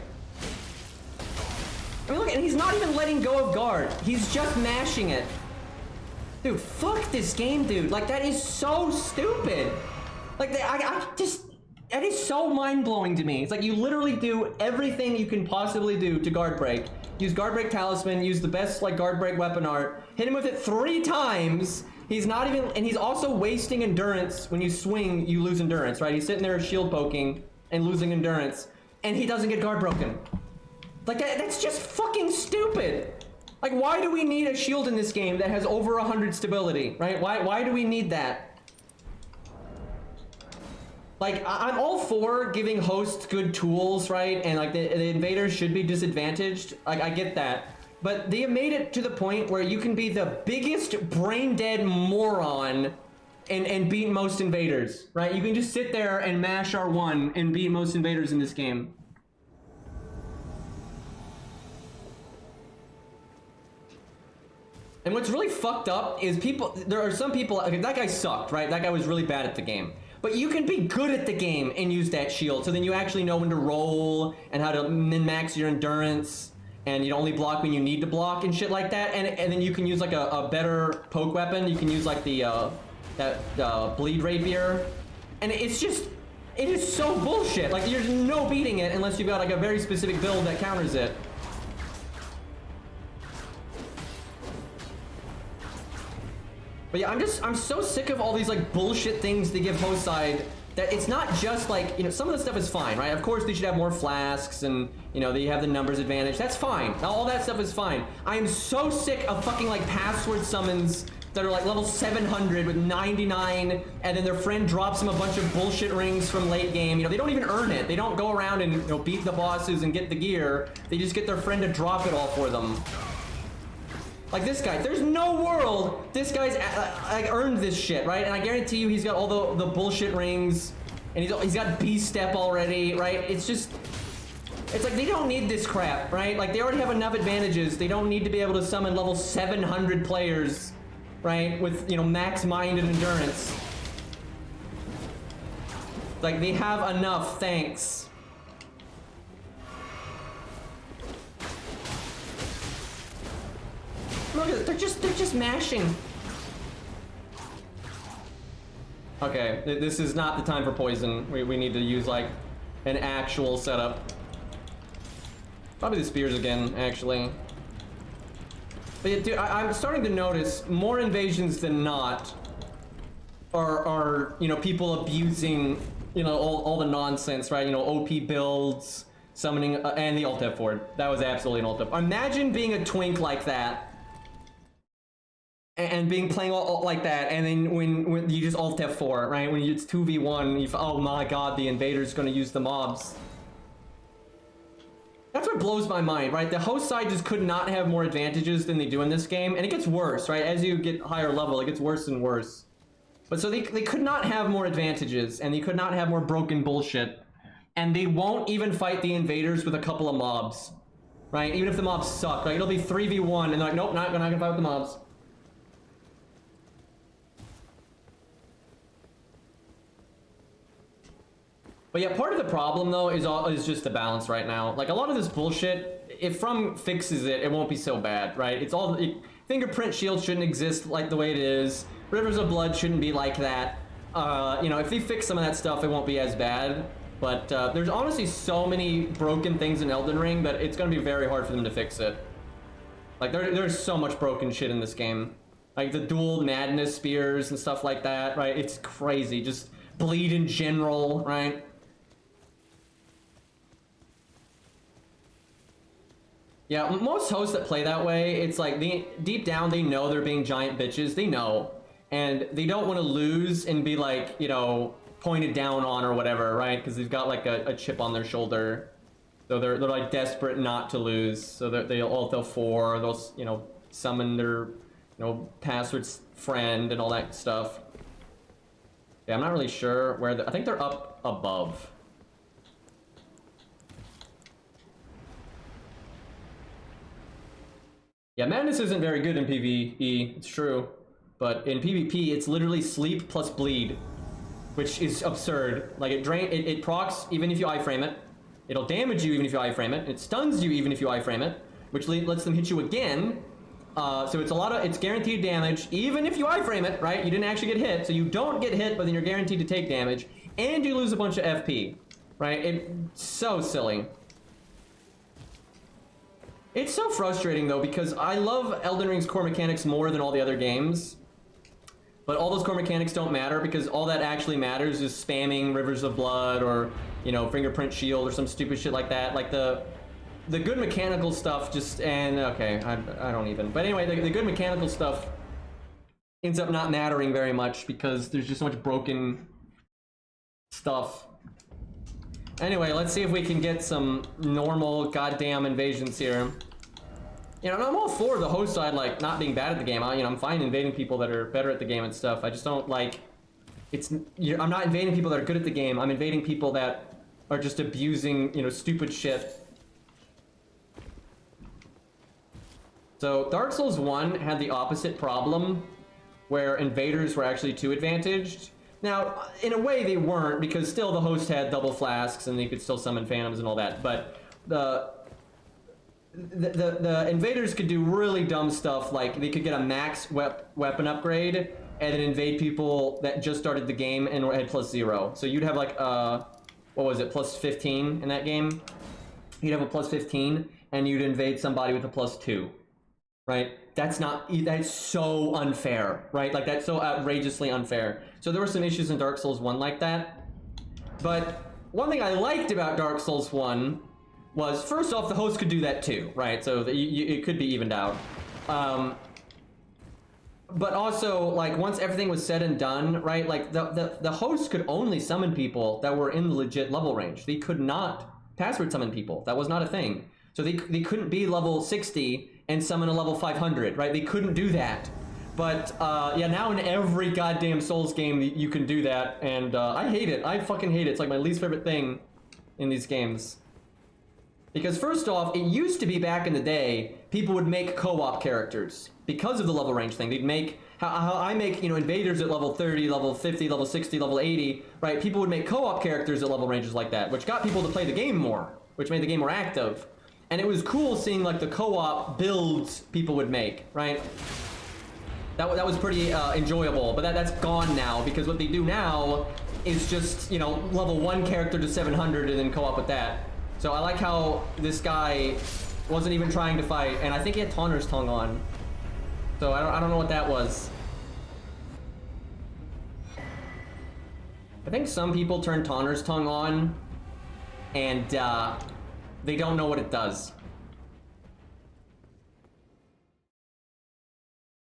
I mean, look, and he's not even letting go of guard. He's just mashing it. Dude, fuck this game, dude. Like, that is so stupid. Like, that is so mind-blowing to me. It's like you literally do everything you can possibly do to guard break. Use guard break talisman, use the best, like, guard break weapon art, hit him with it 3 times. He's not even, and he's also wasting endurance. When you swing, you lose endurance, right? He's sitting there shield poking and losing endurance, and he doesn't get guard broken. Like, that's just fucking stupid. Like, why do we need a shield in this game that has over 100 stability, right? Why do we need that? Like, I'm all for giving hosts good tools, right? And like the invaders should be disadvantaged. Like, I get that. But they have made it to the point where you can be the biggest brain dead moron and beat most invaders, right? You can just sit there and mash R1 and beat most invaders in this game. And what's really fucked up is there are some people, okay, that guy sucked, right? That guy was really bad at the game. But you can be good at the game and use that shield, so then you actually know when to roll and how to min-max your endurance, and you only block when you need to block and shit like that, and then you can use like a better poke weapon. You can use like the bleed rapier, and it's just, it is so bullshit. Like, there's no beating it unless you've got like a very specific build that counters it. But yeah, I'm so sick of all these like bullshit things they give host side, that it's not just like, you know, some of the stuff is fine, right? Of course they should have more flasks and, you know, they have the numbers advantage. That's fine. All that stuff is fine. I am so sick of fucking like password summons that are like level 700 with 99, and then their friend drops them a bunch of bullshit rings from late game. You know, they don't even earn it. They don't go around and, you know, beat the bosses and get the gear. They just get their friend to drop it all for them. Like this guy, there's no world this guy's like earned this shit, right? And I guarantee you he's got all the bullshit rings, and he's got B step already, right? It's just, it's like they don't need this crap, right? Like they already have enough advantages. They don't need to be able to summon level 700 players, right? With, you know, max mind and endurance. Like they have enough, thanks. Look at it, they're just mashing. Okay, this is not the time for poison. We need to use like an actual setup. Probably the spears again, actually. But yeah, dude, I'm starting to notice more invasions than not are you know, people abusing, you know, all the nonsense, right? You know, OP builds, summoning, and the alt F4. That was absolutely an alt F. Imagine being a twink like that. And being playing all like that, and then when you just alt F4, right? When it's 2v1, oh my god, the invader's gonna use the mobs. That's what blows my mind, right? The host side just could not have more advantages than they do in this game, and it gets worse, right? As you get higher level, it gets worse and worse. But so they could not have more advantages, and they could not have more broken bullshit. And they won't even fight the invaders with a couple of mobs, right? Even if the mobs suck, like it'll be 3v1, and they're like, nope, not gonna fight with the mobs. But yeah, part of the problem though is just the balance right now. Like a lot of this bullshit, if From fixes it, it won't be so bad, right? It's all Fingerprint shield shouldn't exist like the way it is. Rivers of Blood shouldn't be like that. You know, if they fix some of that stuff, it won't be as bad. But there's honestly so many broken things in Elden Ring that it's gonna be very hard for them to fix it. Like there's so much broken shit in this game. Like the dual madness spears and stuff like that, right? It's crazy. Just bleed in general, right? Yeah, most hosts that play that way, it's like deep down they know they're being giant bitches. They know, and they don't want to lose and be like, you know, pointed down on or whatever, right? Because they've got like a chip on their shoulder, so they're like desperate not to lose. So they'll alt L4, they'll, you know, summon their, you know, password friend and all that stuff. Yeah, I'm not really sure where I think they're up above. Yeah, Madness isn't very good in PvE, it's true. But in PvP, it's literally sleep plus bleed, which is absurd. Like it procs even if you iframe it. It'll damage you even if you iframe it. It stuns you even if you iframe it. which lets them hit you again. So it's guaranteed damage, even if you iframe it, right? You didn't actually get hit, so you don't get hit, but then you're guaranteed to take damage, and you lose a bunch of FP, right? It's so silly. It's so frustrating, though, because I love Elden Ring's core mechanics more than all the other games. But all those core mechanics don't matter, because all that actually matters is spamming Rivers of Blood or, you know, Fingerprint Shield or some stupid shit like that. Like, the good mechanical stuff just... And, okay, I don't even... But anyway, the good mechanical stuff ends up not mattering very much, because there's just so much broken stuff. Anyway, let's see if we can get some normal goddamn invasions here. You know, and I'm all for the host side, like, not being bad at the game. I'm fine invading people that are better at the game and stuff. I just don't, like... I'm not invading people that are good at the game. I'm invading people that are just abusing, you know, stupid shit. So, Dark Souls 1 had the opposite problem, where invaders were actually too advantaged. Now, in a way they weren't, because still the host had double flasks and they could still summon phantoms and all that, but the invaders could do really dumb stuff, like they could get a max weapon upgrade and then invade people that just started the game and had +0. So you'd have like what was it, +15 in that game? You'd have a +15 and you'd invade somebody with a +2, right? That's so unfair, right? Like, that's so outrageously unfair. So there were some issues in Dark Souls 1 like that. But one thing I liked about Dark Souls 1 was, first off, the host could do that too, right? So it could be evened out. But also, like, once everything was said and done, right? Like, the host could only summon people that were in the legit level range. They could not password summon people. That was not a thing. So they couldn't be level 60 and summon a level 500, right? They couldn't do that. But, yeah, now in every goddamn Souls game, you can do that, and I hate it. I fucking hate it. It's like my least favorite thing in these games. Because first off, it used to be back in the day, people would make co-op characters because of the level range thing. They'd make, how I make, you know, invaders at level 30, level 50, level 60, level 80, right? People would make co-op characters at level ranges like that, which got people to play the game more, which made the game more active. And it was cool seeing, like, the co-op builds people would make, right? That was pretty enjoyable, but that's gone now, because what they do now is just, you know, level 1 character to 700 and then co-op with that. So I like how this guy wasn't even trying to fight, and I think he had Taunter's Tongue on. So I don't know what that was. I think some people turn Taunter's Tongue on, and they don't know what it does.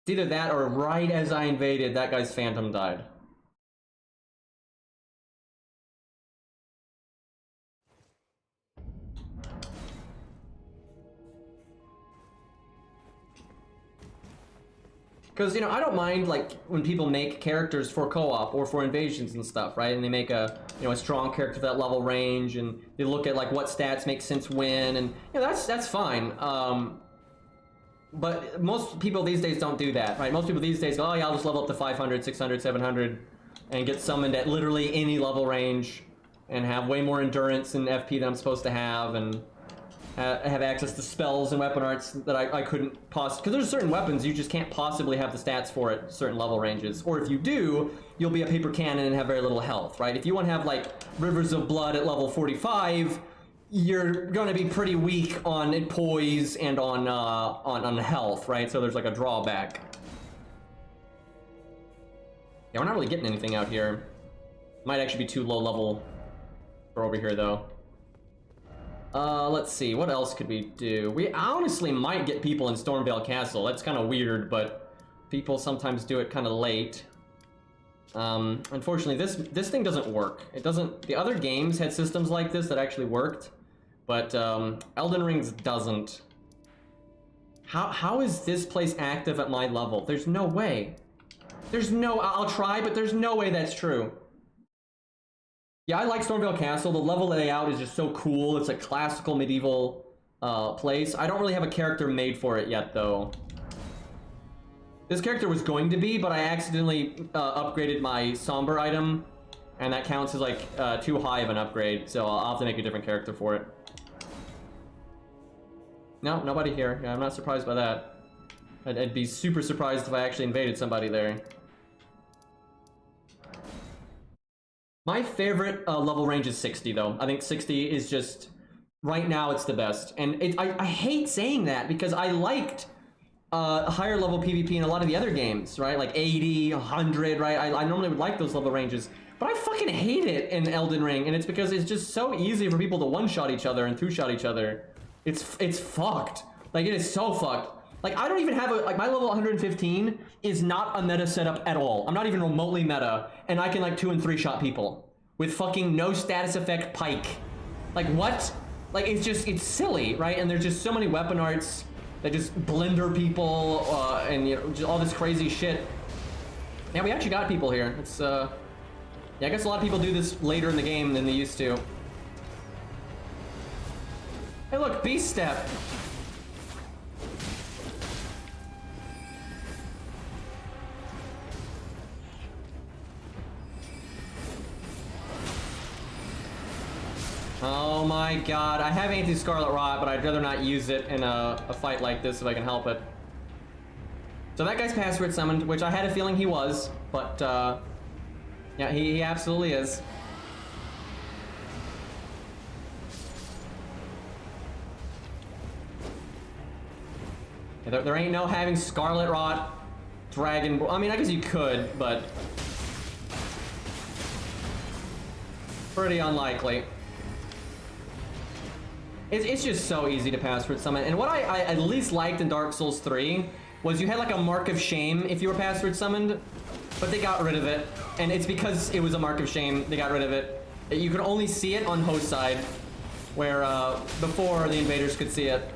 It's either that or right as I invaded, that guy's phantom died. Because, you know, I don't mind, like, when people make characters for co-op or for invasions and stuff, right? And they make a, you know, a strong character for that level range, and they look at, like, what stats make sense when, and, you know, that's fine. But most people these days don't do that, right? Most people these days go, oh yeah, I'll just level up to 500, 600, 700, and get summoned at literally any level range, and have way more endurance and FP than I'm supposed to have, and have access to spells and weapon arts that I couldn't possibly... Because there's certain weapons you just can't possibly have the stats for at certain level ranges. Or if you do, you'll be a paper cannon and have very little health, right? If you want to have, like, Rivers of Blood at level 45, you're going to be pretty weak on poise and on health, right? So there's, like, a drawback. Yeah, we're not really getting anything out here. Might actually be too low level for over here, though. Let's see, what else could we do? We honestly might get people in Stormvale Castle. That's kind of weird, but people sometimes do it kind of late. Unfortunately, this thing doesn't work. It doesn't... The other games had systems like this that actually worked, but Elden Ring's doesn't. How is this place active at my level? There's no way. There's no... I'll try, but there's no way that's true. Yeah, I like Stormvale Castle. The level layout is just so cool. It's a classical medieval place. I don't really have a character made for it yet, though. This character was going to be, but I accidentally upgraded my Somber item, and that counts as, like, too high of an upgrade, so I'll have to make a different character for it. No, nobody here. Yeah, I'm not surprised by that. I'd be super surprised if I actually invaded somebody there. My favorite level range is 60, though. I think 60 is just... Right now, it's the best. And I hate saying that, because I liked higher level PvP in a lot of the other games, right? Like 80, 100, right? I normally would like those level ranges. But I fucking hate it in Elden Ring, and it's because it's just so easy for people to one-shot each other and two-shot each other. It's fucked. Like, it is so fucked. Like, I don't even have a... Like, my level 115 is not a meta setup at all. I'm not even remotely meta, and I can, like, 2- and 3-shot people. With fucking no status effect pike. Like, what? Like, it's just... It's silly, right? And there's just so many weapon arts that just blender people, and, you know, just all this crazy shit. Yeah, we actually got people here. It's, Yeah, I guess a lot of people do this later in the game than they used to. Hey, look, Beast Step. Oh my god, I have anti-Scarlet Rot, but I'd rather not use it in a fight like this if I can help it. So that guy's password summoned, which I had a feeling he was, but yeah, he absolutely is. There ain't no having Scarlet Rot, Dragon... I mean, I guess you could, but... Pretty unlikely. It's just so easy to password summon. And what I at least liked in Dark Souls 3 was you had like a mark of shame if you were password summoned, but they got rid of it. And it's because it was a mark of shame, they got rid of it. You could only see it on host side, where before the invaders could see it.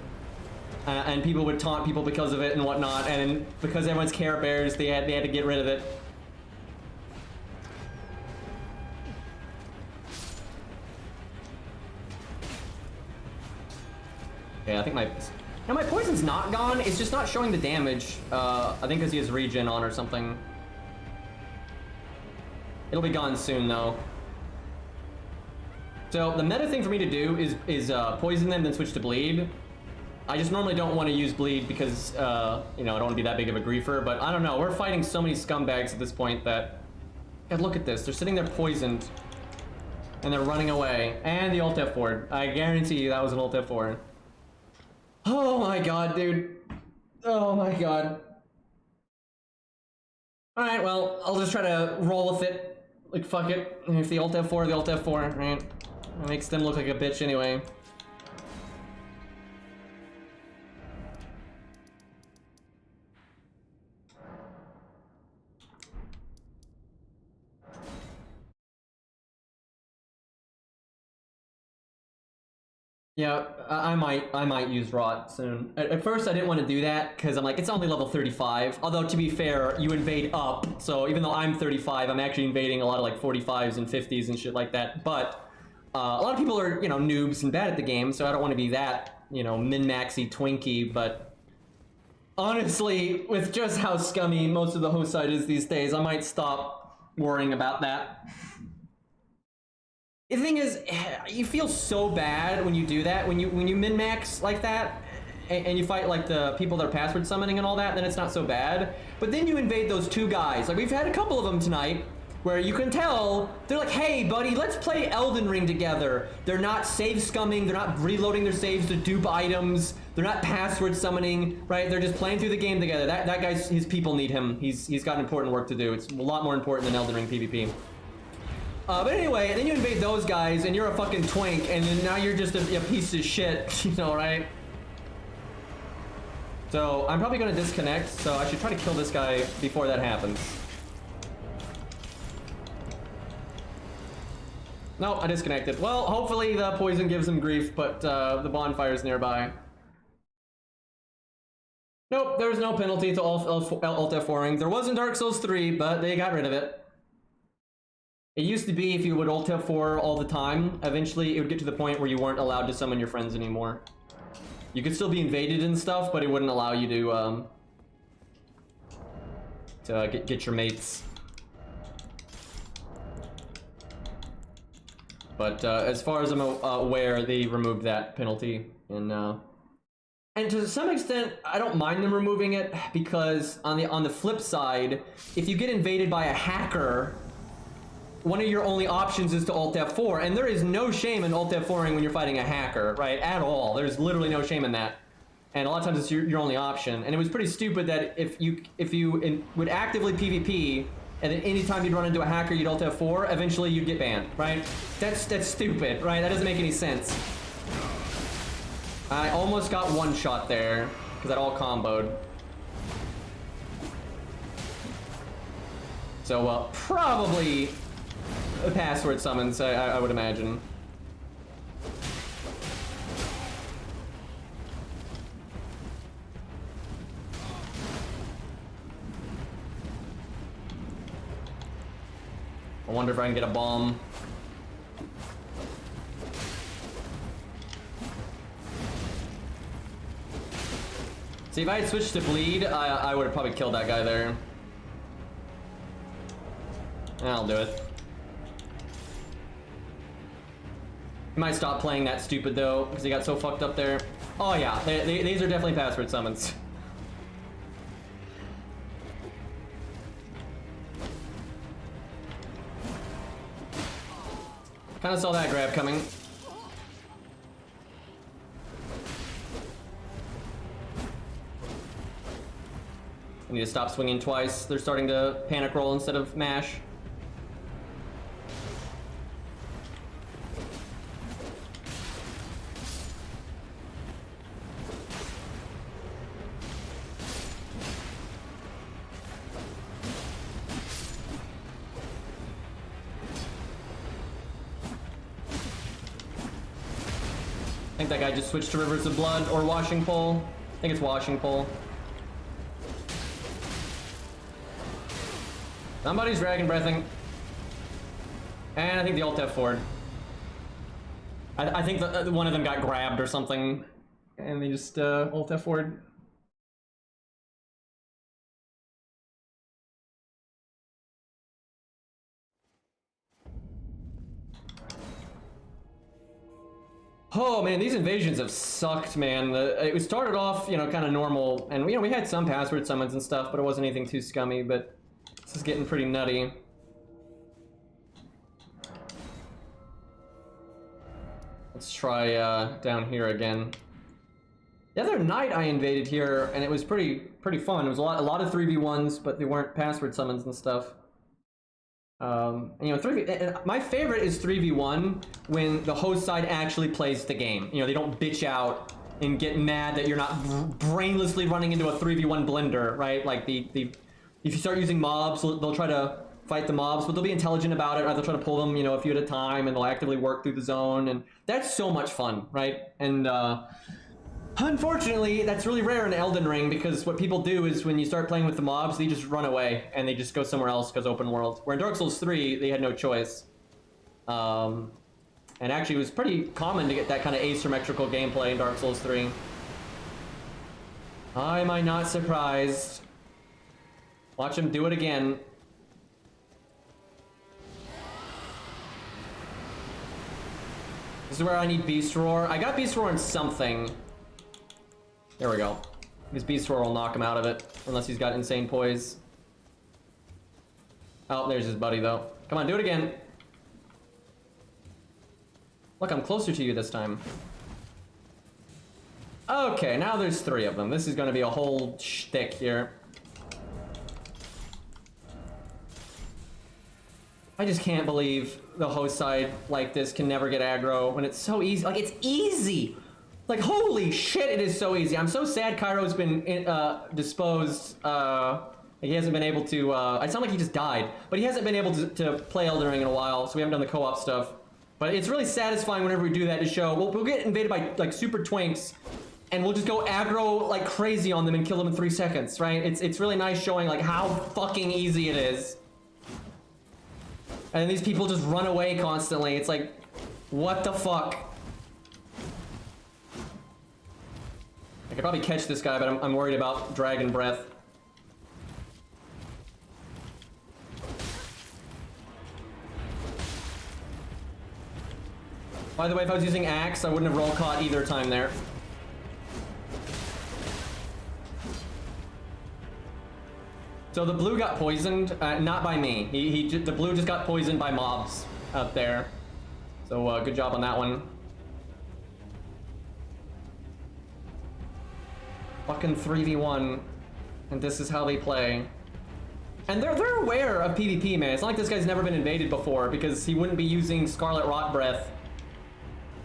And people would taunt people because of it and whatnot, and because everyone's Care Bears, they had to get rid of it. Yeah, I think my poison's not gone. It's just not showing the damage. I think because he has regen on or something. It'll be gone soon though. So the meta thing for me to do is poison them, then switch to bleed. I just normally don't want to use bleed because you know, I don't want to be that big of a griefer. But I don't know. We're fighting so many scumbags at this point that. God, look at this. They're sitting there poisoned, and they're running away. And the Alt F4. I guarantee you that was an Alt F4. Oh my god, dude. Oh my god. Alright, well, I'll just try to roll with it. Like, fuck it. If the Alt F4, the Alt F4, right? It makes them look like a bitch anyway. Yeah, I might use Rot soon. At first I didn't want to do that because I'm like, it's only level 35. Although to be fair, you invade up, so even though I'm 35, I'm actually invading a lot of like 45s and 50s and shit like that. But a lot of people are, you know, noobs and bad at the game, so I don't want to be that, you know, min-maxy Twinkie. But honestly, with just how scummy most of the host site is these days, I might stop worrying about that. The thing is, you feel so bad when you do that, when you min-max like that, and you fight like the people that are password summoning and all that, then it's not so bad. But then you invade those two guys. Like, we've had a couple of them tonight, where you can tell, they're like, hey buddy, let's play Elden Ring together. They're not save scumming, they're not reloading their saves to dupe items, they're not password summoning, right? They're just playing through the game together. That guy's, his people need him. He's got important work to do. It's a lot more important than Elden Ring PvP. But anyway, then you invade those guys, and you're a fucking twink, and then now you're just a piece of shit, you know, right? So, I'm probably gonna disconnect, so I should try to kill this guy before that happens. No, I disconnected. Well, hopefully the poison gives him grief, but the bonfire's nearby. Nope, there's no penalty to Alt F4ing. There was in Dark Souls 3, but they got rid of it. It used to be if you would Alt F4 all the time, eventually it would get to the point where you weren't allowed to summon your friends anymore. You could still be invaded and stuff, but it wouldn't allow you to get your mates. But as far as I'm aware, they removed that penalty in And to some extent, I don't mind them removing it because on the flip side, if you get invaded by a hacker, one of your only options is to Alt F4, and there is no shame in Alt F4ing when you're fighting a hacker, right? At all. There's literally no shame in that. And a lot of times it's your only option. And it was pretty stupid that if you would actively PvP, and then anytime you'd run into a hacker, you'd Alt F4, eventually you'd get banned, right? That's stupid, right? That doesn't make any sense. I almost got one shot there, because that all comboed. So, probably a password summons, I would imagine. I wonder if I can get a bomb. See, if I had switched to bleed, I would have probably killed that guy there. I'll do it. He might stop playing that stupid though, because he got so fucked up there. Oh yeah, these are definitely password summons. Kind of saw that grab coming. I need to stop swinging twice. They're starting to panic roll instead of mash. I think that guy just switched to Rivers of Blood or Washing Pole. I think it's Washing Pole. Somebody's dragon breathing. And I think the Alt F forward. I think one of them got grabbed or something. And they just Alt F forward. Oh man, these invasions have sucked, man. It started off, you know, kind of normal, and you know, we had some password summons and stuff, but it wasn't anything too scummy. But this is getting pretty nutty. Let's try down here again. The other night I invaded here, and it was pretty fun. It was a lot of 3v1s, but they weren't password summons and stuff. You know, my favorite is 3v1 when the host side actually plays the game. You know, they don't bitch out and get mad that you're not brainlessly running into a 3v1 blender, right? Like if you start using mobs, they'll try to fight the mobs, but they'll be intelligent about it, or they'll try to pull them, you know, a few at a time, and they'll actively work through the zone, and that's so much fun, right? And unfortunately, that's really rare in Elden Ring, because what people do is when you start playing with the mobs, they just run away and they just go somewhere else because open world. Where in Dark Souls 3, they had no choice. And actually, it was pretty common to get that kind of asymmetrical gameplay in Dark Souls 3. Am I not surprised? Watch him do it again. This is where I need Beast Roar. I got Beast Roar in something. There we go. His Beast Roar will knock him out of it, unless he's got insane poise. Oh, there's his buddy, though. Come on, do it again. Look, I'm closer to you this time. Okay, now there's 3 of them. This is going to be a whole shtick here. I just can't believe the host side like this can never get aggro when it's so easy. Like, it's easy! Like, holy shit, it is so easy. I'm so sad Cairo's been disposed. He hasn't been able to, I sound like he just died, but he hasn't been able to play Elden Ring in a while, so we haven't done the co-op stuff. But it's really satisfying whenever we do that to show, we'll get invaded by, like, super twinks, and we'll just go aggro like crazy on them and kill them in 3 seconds, right? It's really nice showing, like, how fucking easy it is. And these people just run away constantly. It's like, what the fuck? I could probably catch this guy, but I'm worried about Dragon Breath. By the way, if I was using Axe, I wouldn't have roll caught either time there. So the blue got poisoned, not by me. The blue just got poisoned by mobs out there. So good job on that one. Fucking 3v1, and this is how they play. And they're aware of PvP, man. It's not like this guy's never been invaded before, because he wouldn't be using Scarlet Rot Breath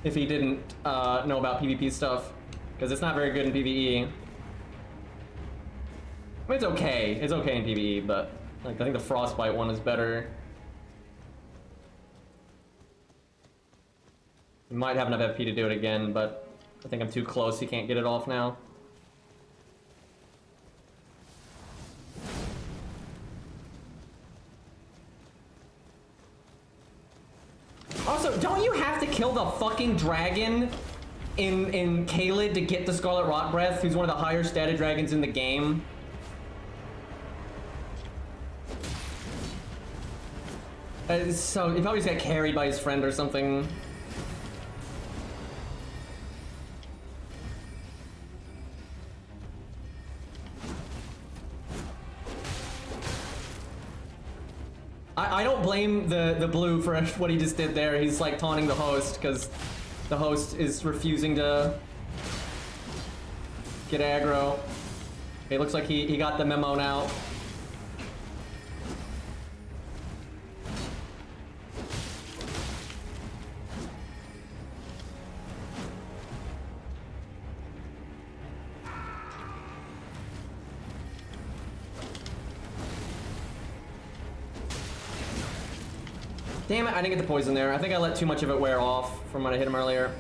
if he didn't know about PvP stuff, because it's not very good in PvE. I mean, it's okay. It's okay in PvE, but like I think the Frostbite one is better. We might have enough FP to do it again, but I think I'm too close. He can't get it off now. Also, don't you have to kill the fucking dragon in Caelid to get the Scarlet Rot Breath, who's one of the higher statted dragons in the game? So he probably just got carried by his friend or something. I don't blame the blue for what he just did there. He's like taunting the host because the host is refusing to get aggro. Okay, looks like he got the memo now. Damn it, I didn't get the poison there. I think I let too much of it wear off from when I hit him earlier.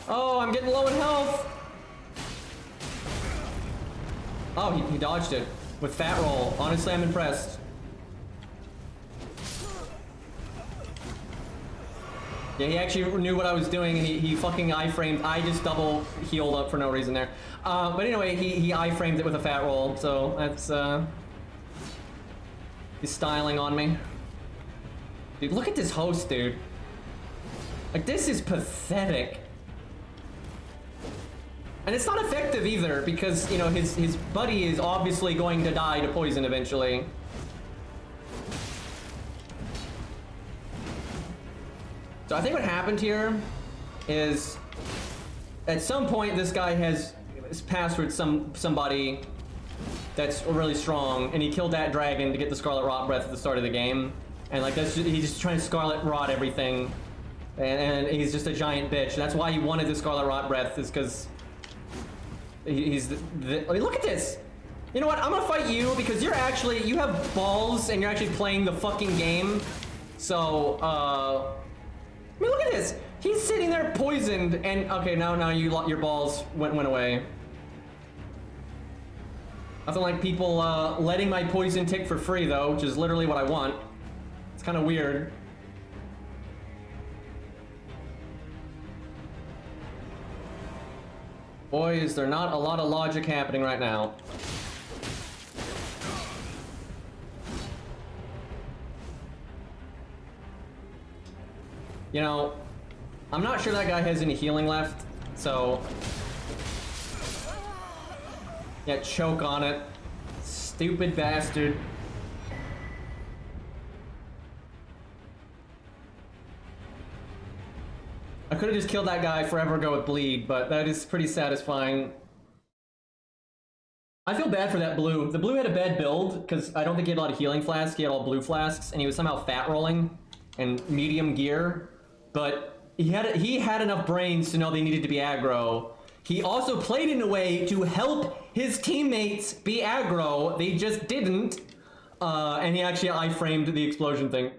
Oh, I'm getting low in health! Oh, he dodged it with Fat Roll. Honestly, I'm impressed. Yeah, he actually knew what I was doing, and he fucking iframed. I just double healed up for no reason there. But anyway, he iframed it with a Fat Roll, so that's, he's styling on me. Dude, look at this host, dude. Like, this is pathetic. And it's not effective either, because, you know, his buddy is obviously going to die to poison eventually. So I think what happened here is, at some point this guy has password somebody that's really strong, and he killed that dragon to get the Scarlet Rot Breath at the start of the game, and like he's just trying to Scarlet Rot everything, and he's just a giant bitch. That's why he wanted the Scarlet Rot Breath, is because he's I mean, look at this. You know what? I'm gonna fight you because you have balls and you're actually playing the fucking game. So I mean, look at this. He's sitting there poisoned, and okay, now your balls went away. Nothing like people letting my poison tick for free though, which is literally what I want. It's kind of weird. Boy, is there not a lot of logic happening right now. You know, I'm not sure that guy has any healing left, so... Yeah, choke on it. Stupid bastard. I could have just killed that guy forever ago with bleed, but that is pretty satisfying. I feel bad for that blue. The blue had a bad build, because I don't think he had a lot of healing flasks. He had all blue flasks, and he was somehow fat rolling and medium gear. But he had enough brains to know they needed to be aggro. He also played in a way to help his teammates be aggro. They just didn't. And he actually iframed the explosion thing.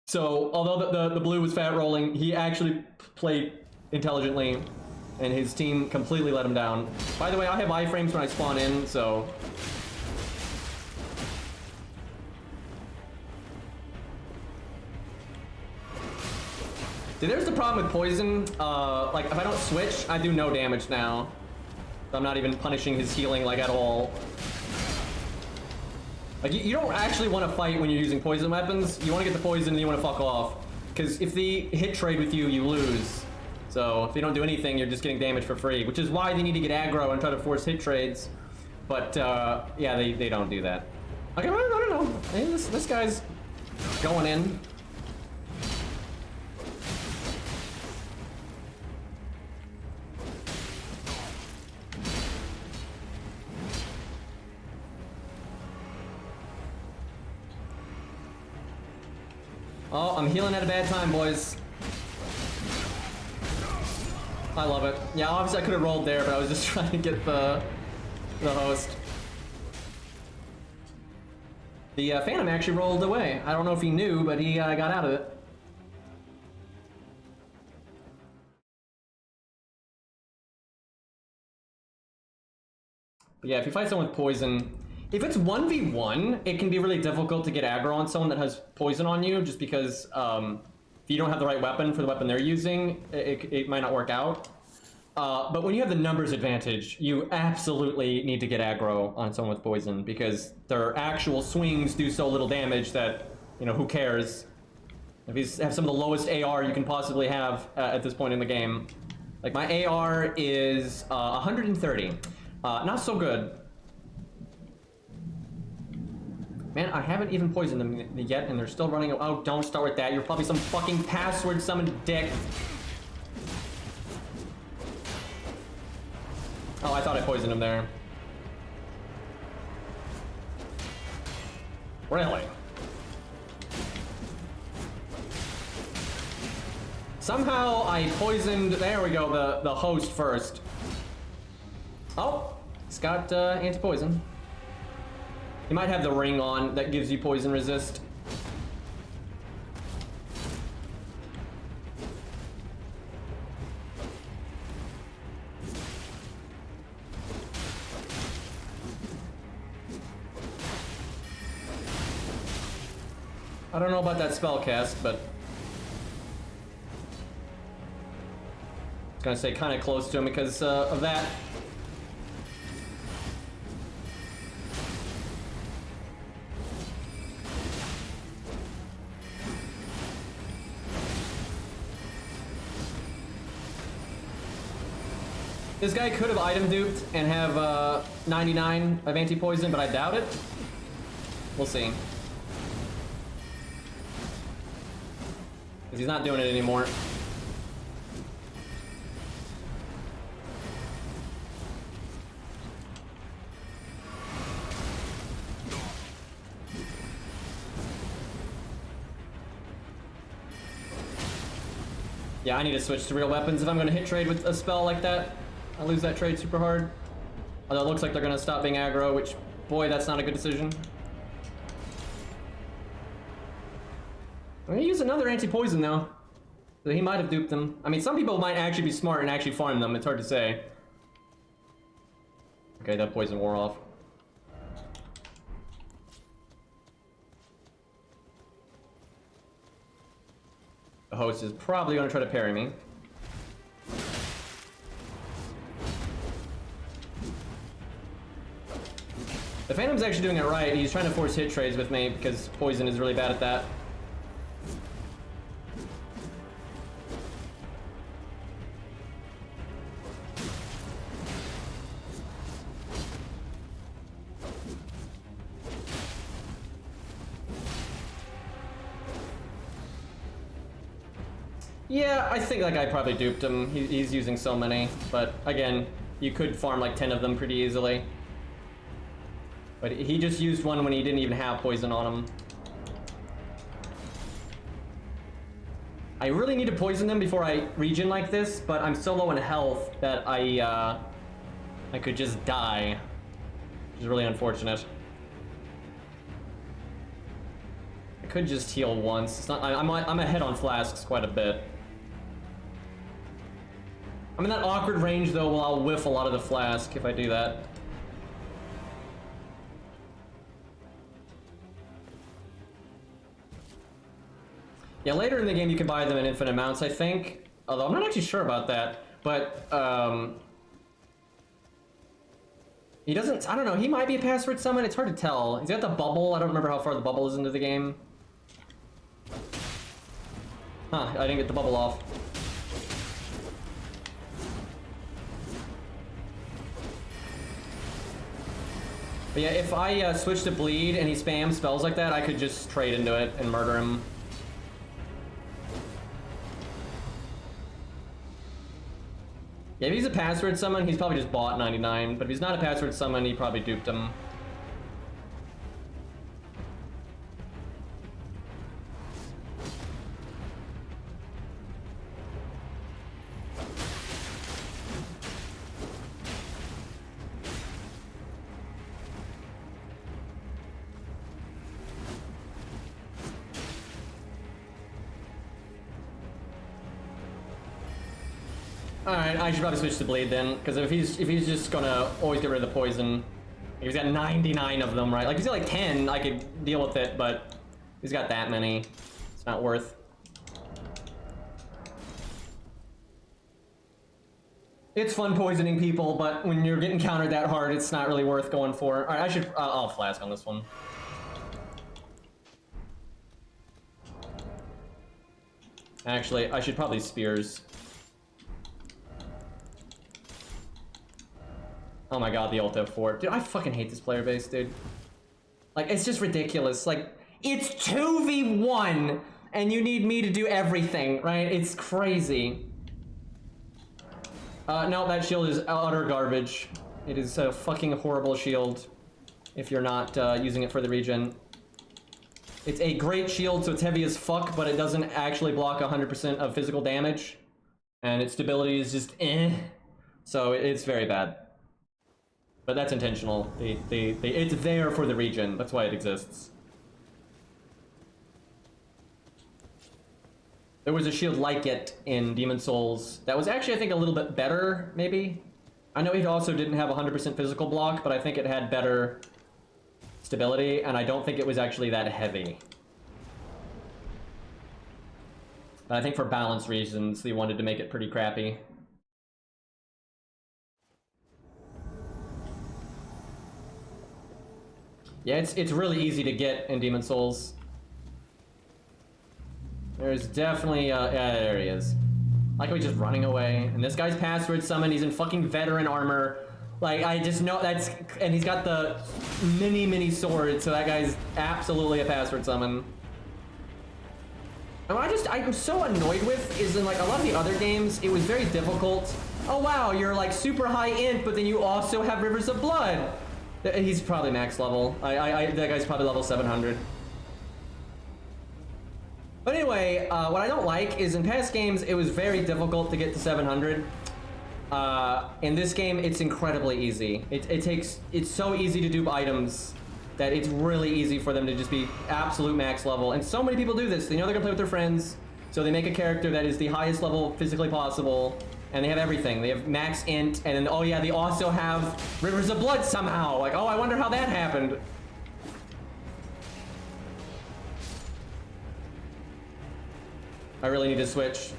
So, although the blue was fat rolling, he actually played intelligently, and his team completely let him down. By the way, I have iframes when I spawn in, so... See, there's the problem with poison. Like, if I don't switch, I do no damage now. So I'm not even punishing his healing, like, at all. Like, you don't actually want to fight when you're using poison weapons. You want to get the poison and you want to fuck off. Because if they hit trade with you, you lose. So if you don't do anything, you're just getting damage for free, which is why they need to get aggro and try to force hit trades. But yeah, they don't do that. Okay, I don't know. Hey, this guy's going in. Oh, I'm healing at a bad time, boys. I love it. Yeah, obviously I could have rolled there, but I was just trying to get the host. The Phantom actually rolled away. I don't know if he knew, but he got out of it. But yeah, if you fight someone with poison, if it's 1v1, it can be really difficult to get aggro on someone that has poison on you, just because if you don't have the right weapon for the weapon they're using, it might not work out. But when you have the numbers advantage, you absolutely need to get aggro on someone with poison, because their actual swings do so little damage that, you know, who cares? If you have some of the lowest AR you can possibly have at this point in the game. Like, my AR is 130. Not so good. Man, I haven't even poisoned them yet, and they're still running. Oh, don't start with that. You're probably some fucking password summoned dick. Oh, I thought I poisoned him there. Really? Somehow I poisoned, there we go, the host first. Oh, it's got anti-poison. You might have the ring on that gives you poison resist. I don't know about that spell cast, but I was gonna say kind of close to him because of that. This guy could have item duped and have 99 of anti-poison, but I doubt it. We'll see. Because he's not doing it anymore. Yeah, I need to switch to real weapons if I'm going to hit trade with a spell like that. I lose that trade super hard. Although it looks like they're going to stop being aggro, which, boy, that's not a good decision. I'm going to use another anti-poison, though. So he might have duped them. I mean, some people might actually be smart and actually farm them. It's hard to say. Okay, that poison wore off. The host is probably going to try to parry me. The Phantom's actually doing it right. He's trying to force hit trades with me because poison is really bad at that. Yeah, I think that guy probably duped him. He's using so many, but again, you could farm like 10 of them pretty easily. But he just used one when he didn't even have poison on him. I really need to poison them before I regen like this, but I'm so low in health that I could just die, which is really unfortunate. I could just heal once. It's not. I'm ahead on flasks quite a bit. I'm in that awkward range though, where I'll whiff a lot of the flask if I do that. Yeah, later in the game you can buy them in infinite amounts, I think. Although I'm not actually sure about that. But, he doesn't, I don't know, he might be a password summon, it's hard to tell. He's got the bubble, I don't remember how far the bubble is into the game. Huh, I didn't get the bubble off. But yeah, if I switch to bleed and he spams spells like that, I could just trade into it and murder him. Yeah, if he's a password summon, he's probably just bought 99. But if he's not a password summon, he probably duped him. Alright, I should probably switch to bleed then, because if he's just gonna always get rid of the poison, he's got 99 of them, right? Like, if he's got like 10, I could deal with it, but he's got that many. It's not worth. It's fun poisoning people, but when you're getting countered that hard, it's not really worth going for. Alright, I should, I'll flask on this one. Actually, I should probably spears. Oh my god, the ult F4. Dude, I fucking hate this player base, dude. Like, it's just ridiculous. Like, it's 2v1, and you need me to do everything, right? It's crazy. No, that shield is utter garbage. It is a fucking horrible shield if you're not using it for the regen. It's a great shield, so it's heavy as fuck, but it doesn't actually block 100% of physical damage. And its stability is just eh. So it's very bad. But that's intentional. It's there for the regen. That's why it exists. There was a shield like it in Demon Souls that was actually, I think, a little bit better, maybe? I know it also didn't have 100% physical block, but I think it had better stability, and I don't think it was actually that heavy. But I think for balance reasons, they wanted to make it pretty crappy. Yeah, it's really easy to get in Demon Souls. There's definitely, yeah, there he is. Like how he's just running away. And this guy's password summon, he's in fucking veteran armor. Like, I just know that's, and he's got the mini sword, so that guy's absolutely a password summon. And what I'm so annoyed with is in like a lot of the other games, it was very difficult. Oh wow, you're like super high int, but then you also have Rivers of Blood. He's probably max level. That guy's probably level 700. But anyway, what I don't like is in past games, it was very difficult to get to 700. In this game, it's incredibly easy. It's so easy to dupe items that it's really easy for them to just be absolute max level. And so many people do this. They know they're gonna play with their friends, so they make a character that is the highest level physically possible. And they have everything. They have max int, and then, oh yeah, they also have Rivers of Blood somehow. Like, oh, I wonder how that happened. I really need to switch.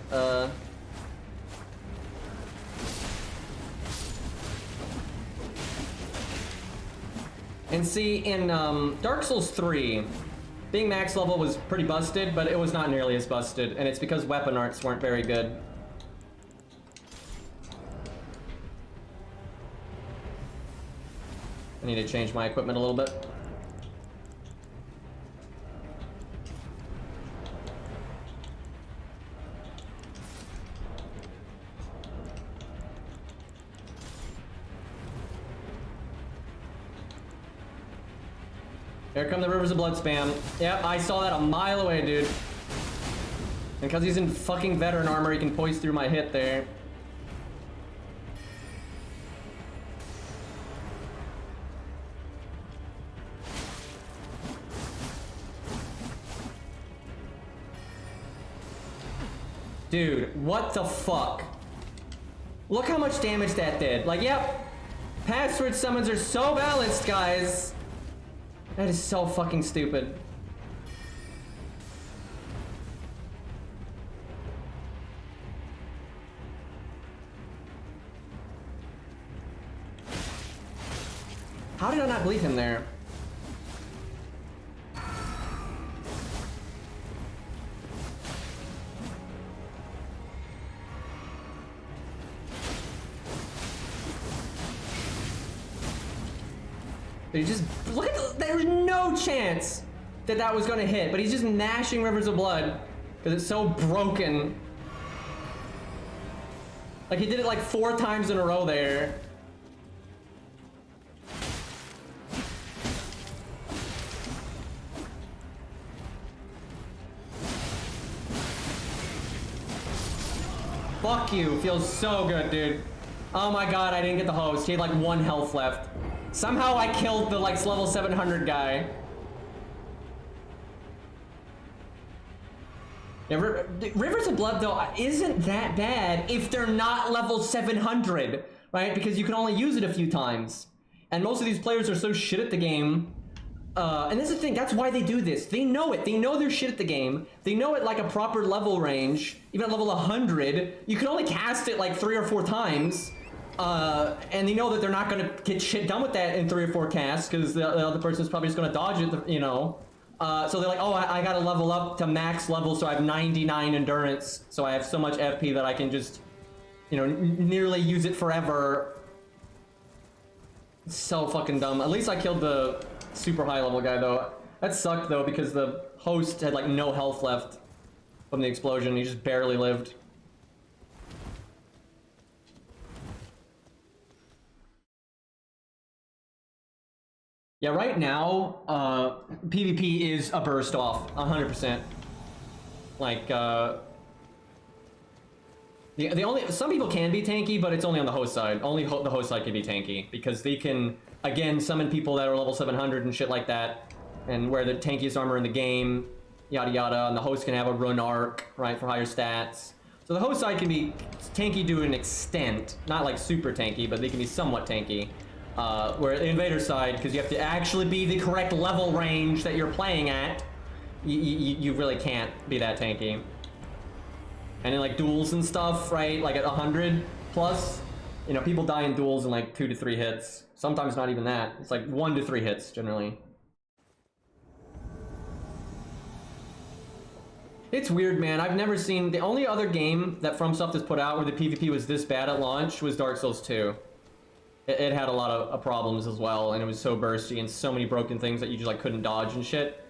And see, in Dark Souls 3, being max level was pretty busted, but it was not nearly as busted, and it's because weapon arts weren't very good. I need to change my equipment a little bit. Here come the Rivers of Blood spam. Yep, I saw that a mile away, dude. And because he's in fucking veteran armor, he can poise through my hit there. Dude, what the fuck? Look how much damage that did. Like, yep. Password summons are so balanced, guys. That is so fucking stupid. How did I not bleed him there? He just look at there's no chance that that was gonna hit, but he's just mashing Rivers of Blood because it's so broken. Like he did it like 4 times in a row there. Fuck you, feels so good, dude. Oh my god, I didn't get the host. He had like 1 health left. Somehow I killed the like level 700 guy. Yeah, Rivers of Blood though isn't that bad if they're not level 700, right? Because you can only use it a few times. And most of these players are so shit at the game. And this is the thing, that's why they do this. They know it. They know they're shit at the game. They know it like a proper level range. Even at level 100, you can only cast it like 3 or 4 times. And they know that they're not gonna get shit done with that in 3 or 4 casts because the other person's probably just gonna dodge it, you know. So they're like, oh, I gotta level up to max level so I have 99 endurance. So I have so much FP that I can just, you know, nearly use it forever. It's so fucking dumb. At least I killed the super high level guy though. That sucked though because the host had like no health left from the explosion. He just barely lived. Yeah, right now, PvP is a burst off, 100%. Like, the only, some people can be tanky, but it's only on the host side. Only the host side can be tanky, because they can, again, summon people that are level 700 and shit like that, and wear the tankiest armor in the game, yada yada, and the host can have a rune arc, right, for higher stats. So the host side can be tanky to an extent, not like super tanky, but they can be somewhat tanky. Where the invader side, because you have to actually be the correct level range that you're playing at, you really can't be that tanky. And in like duels and stuff, right, like at 100 plus, you know, people die in duels in like 2 to 3 hits. Sometimes not even that. It's like 1 to 3 hits generally. It's weird, man. I've never seen, the only other game that FromSoft has put out where the PvP was this bad at launch was Dark Souls 2. It had a lot of problems as well, and it was so bursty and so many broken things that you just like couldn't dodge and shit.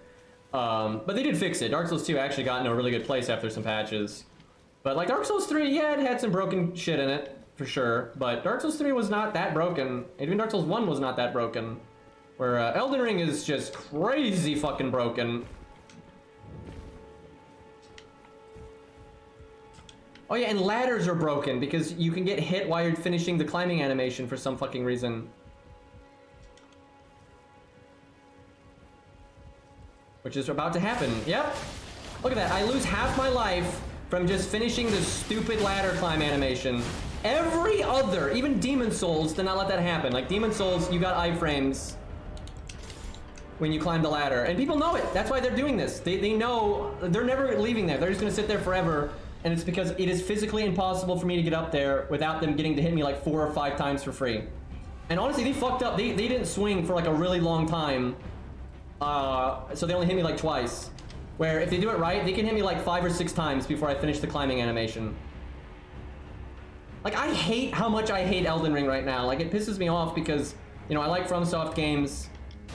But they did fix it. Dark Souls 2 actually got in a really good place after some patches. But like Dark Souls 3, yeah, it had some broken shit in it, for sure. But Dark Souls 3 was not that broken. Even Dark Souls 1 was not that broken. Where Elden Ring is just crazy fucking broken. Oh yeah, and ladders are broken because you can get hit while you're finishing the climbing animation for some fucking reason. Which is about to happen. Yep. Look at that. I lose half my life from just finishing the stupid ladder climb animation. Every other, even Demon Souls, did not let that happen. Like Demon Souls, you got iframes when you climb the ladder. And people know it. That's why they're doing this. They know they're never leaving there. They're just gonna sit there forever. And it's because it is physically impossible for me to get up there without them getting to hit me like 4 or 5 times for free. And honestly, they fucked up. They didn't swing for like a really long time. So they only hit me like twice. Where if they do it right, they can hit me like 5 or 6 times before I finish the climbing animation. Like I hate how much I hate Elden Ring right now. Like it pisses me off because, you know, I like FromSoft games.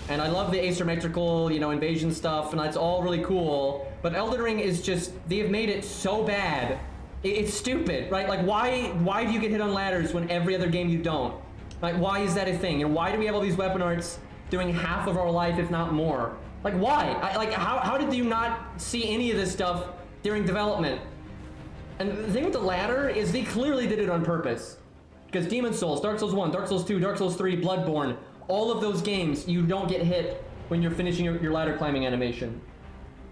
And I love the asymmetrical, you know, invasion stuff, and that's all really cool. But Elden Ring is just, they have made it so bad. It's stupid, right? Like, why do you get hit on ladders when every other game you don't? Like, why is that a thing? And why do we have all these weapon arts doing half of our life, if not more? Like, why? Like, how did you not see any of this stuff during development? And the thing with the ladder is they clearly did it on purpose. Because Demon Souls, Dark Souls 1, Dark Souls 2, Dark Souls 3, Bloodborne, all of those games, you don't get hit when you're finishing your ladder climbing animation,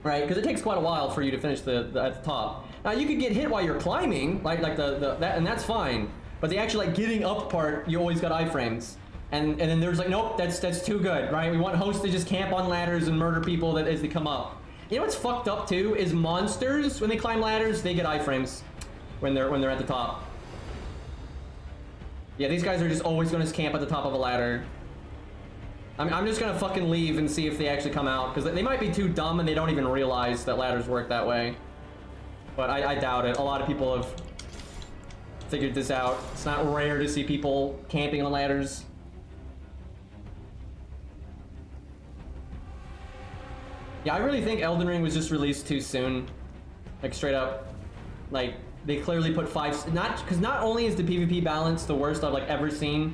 right? Because it takes quite a while for you to finish at the top. Now you could get hit while you're climbing, like and that's fine. But the actual like getting up part, you always got iframes, and then there's like, nope, that's too good, right? We want hosts to just camp on ladders and murder people as they come up. You know what's fucked up too is monsters when they climb ladders, they get iframes when they're at the top. Yeah, these guys are just always going to camp at the top of a ladder. I'm just gonna fucking leave and see if they actually come out, because they might be too dumb and they don't even realize that ladders work that way. But I doubt it. A lot of people have figured this out. It's not rare to see people camping on ladders. Yeah, I really think Elden Ring was just released too soon. Like, straight up. Like, they clearly put because not only is the PvP balance the worst I've, like, ever seen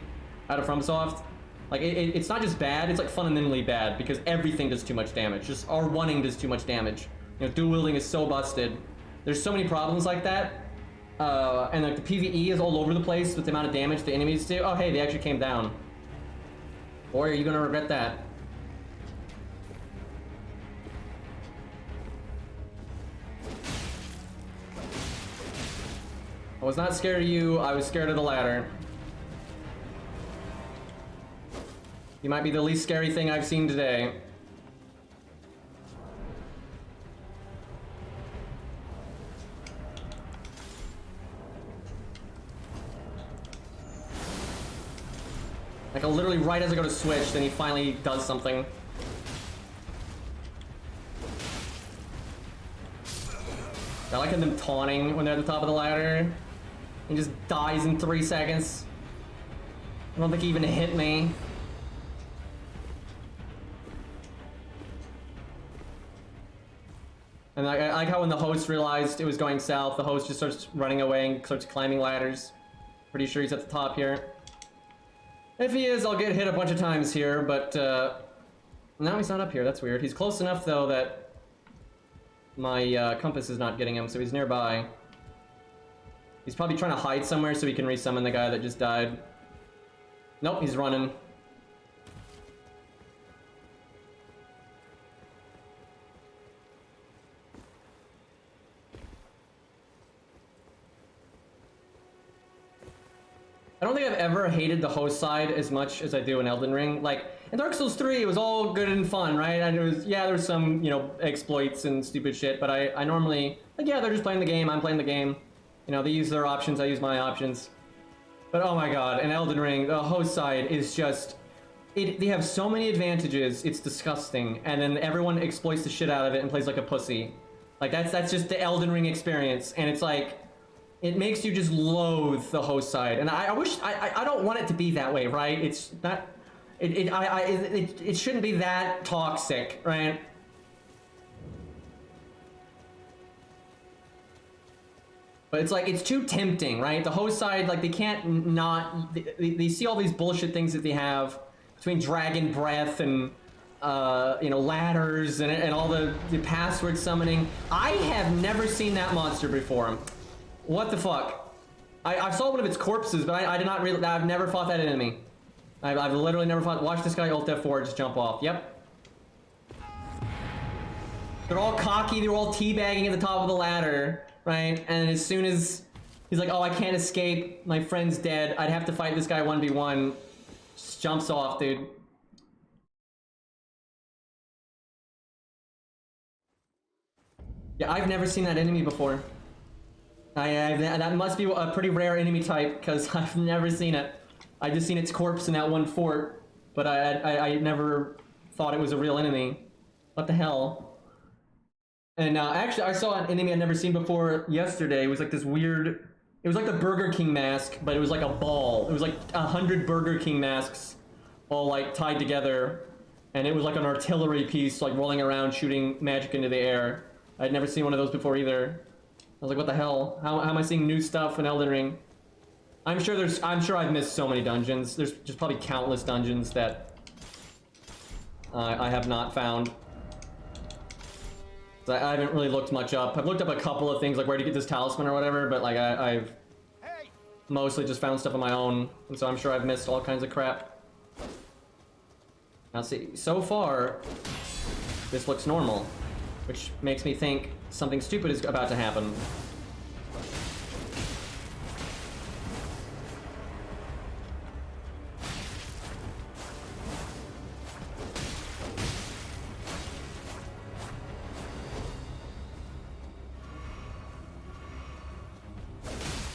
out of FromSoft, like, it's not just bad, it's, like, fundamentally bad, because everything does too much damage. Just R1ing does too much damage. You know, dual wielding is so busted. There's so many problems like that. And, like, the PvE is all over the place with the amount of damage the enemies do. Oh, hey, they actually came down. Boy, are you gonna regret that. I was not scared of you, I was scared of the ladder. You might be the least scary thing I've seen today. Like, literally right as I go to switch, then he finally does something. I like them taunting when they're at the top of the ladder. He just dies in 3 seconds. I don't think he even hit me. And I like how when the host realized it was going south, the host just starts running away and starts climbing ladders. Pretty sure he's at the top here. If he is, I'll get hit a bunch of times here, but now he's not up here. That's weird. He's close enough, though, that my compass is not getting him, so he's nearby. He's probably trying to hide somewhere so he can resummon the guy that just died. Nope, he's running. I don't think I've ever hated the host side as much as I do in Elden Ring. Like, in Dark Souls 3, it was all good and fun, right? And it was, yeah, there was some, you know, exploits and stupid shit, but I normally, like, yeah, they're just playing the game, I'm playing the game. You know, they use their options, I use my options. But oh my god, in Elden Ring, the host side is just... they have so many advantages, it's disgusting. And then everyone exploits the shit out of it and plays like a pussy. Like, that's just the Elden Ring experience. And it's like... it makes you just loathe the host side. And I wish... I don't want it to be that way, right? It's not... It shouldn't be that toxic, right? But it's like, it's too tempting, right? The host side, like, they can't not... They see all these bullshit things that they have between dragon breath and, you know, ladders and all the password summoning. I have never seen that monster before. What the fuck? I saw one of its corpses, but I did not really... I've never fought that enemy. I've literally never fought... Watch this guy ult F4, just jump off. Yep. They're all cocky, they're all teabagging at the top of the ladder. Right, and as soon as he's like, oh, I can't escape, my friend's dead, I'd have to fight this guy 1v1. Just jumps off, dude. Yeah, I've never seen that enemy before. That must be a pretty rare enemy type, because I've never seen it. I just seen its corpse in that one fort, but I never thought it was a real enemy. What the hell? And actually, I saw an enemy I'd never seen before yesterday. It was like this weird... It was like the Burger King mask, but it was like a ball. It was like 100 Burger King masks all like tied together. And it was like an artillery piece, like rolling around, shooting magic into the air. I'd never seen one of those before either. I was like, what the hell? How am I seeing new stuff in Elden Ring? I'm sure I've missed so many dungeons. There's just probably countless dungeons that I have not found. I haven't really looked much up. I've looked up a couple of things, like where to get this talisman or whatever, but like I've mostly just found stuff on my own, and so I'm sure I've missed all kinds of crap. Now see, so far, this looks normal, which makes me think something stupid is about to happen.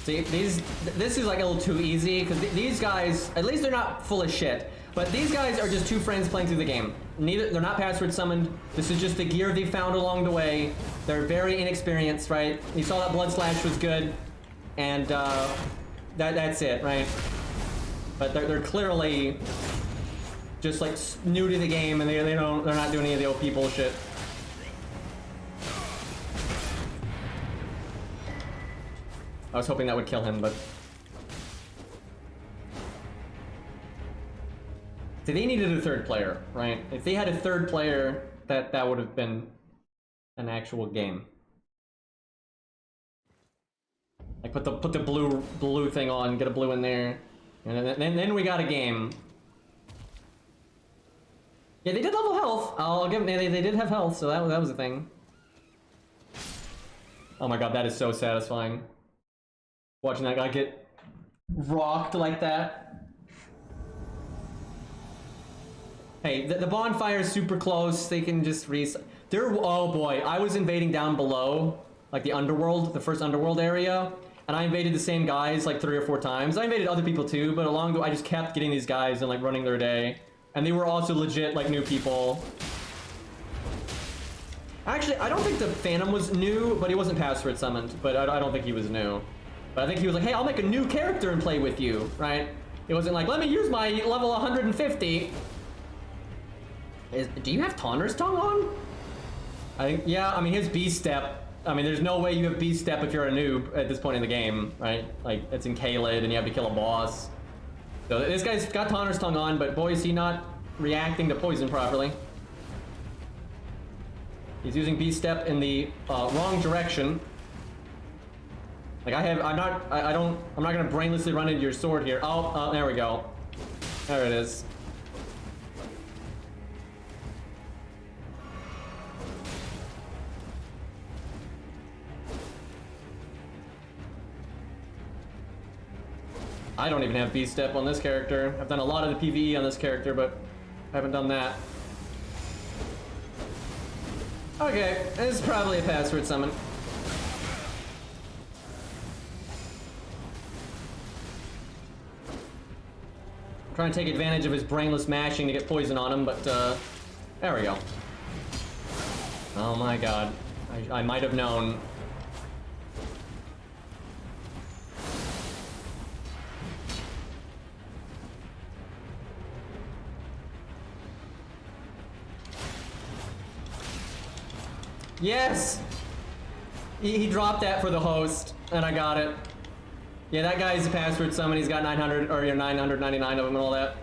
See, this is like a little too easy, because these guys, at least they're not full of shit, but these guys are just two friends playing through the game. They're not password summoned. This is just the gear they found along the way. They're very inexperienced, right? You saw that Blood Slash was good, and that's it, right? But they're clearly just like new to the game, and they're not doing any of the OP bullshit. I was hoping that would kill him, but... See, they needed a third player, right? If they had a third player, that would have been an actual game. Like put the blue thing on, get a blue in there, and then we got a game. Yeah, they did level health. I'll give them. They did have health, so that was a thing. Oh my god, that is so satisfying. Watching that guy get rocked like that. Hey, the bonfire is super close. They can just oh boy, I was invading down below, like the underworld, the first underworld area, and I invaded the same guys like 3 or 4 times. I invaded other people too, but along the way I just kept getting these guys and like running their day. And they were also legit like new people. Actually, I don't think the Phantom was new, but he wasn't password summoned, but I don't think he was new. But I think he was like, hey, I'll make a new character and play with you, right? It wasn't like, let me use my level 150. Do you have Taunter's Tongue on? I think, yeah, I mean, his B-step. I mean, there's no way you have B-step if you're a noob at this point in the game, right? Like, it's in Kaled and you have to kill a boss. So this guy's got Taunter's Tongue on, but boy, is he not reacting to poison properly. He's using B-step in the wrong direction. Like I'm not gonna brainlessly run into your sword here. Oh, there we go. There it is. I don't even have B-step on this character. I've done a lot of the PvE on this character, but I haven't done that. Okay, this is probably a password summon. I'm trying to take advantage of his brainless mashing to get poison on him, but there we go. Oh my god. I might have known. Yes! He dropped that for the host, and I got it. Yeah, that guy's a password summon. He's got 900, or 999 of them and all that.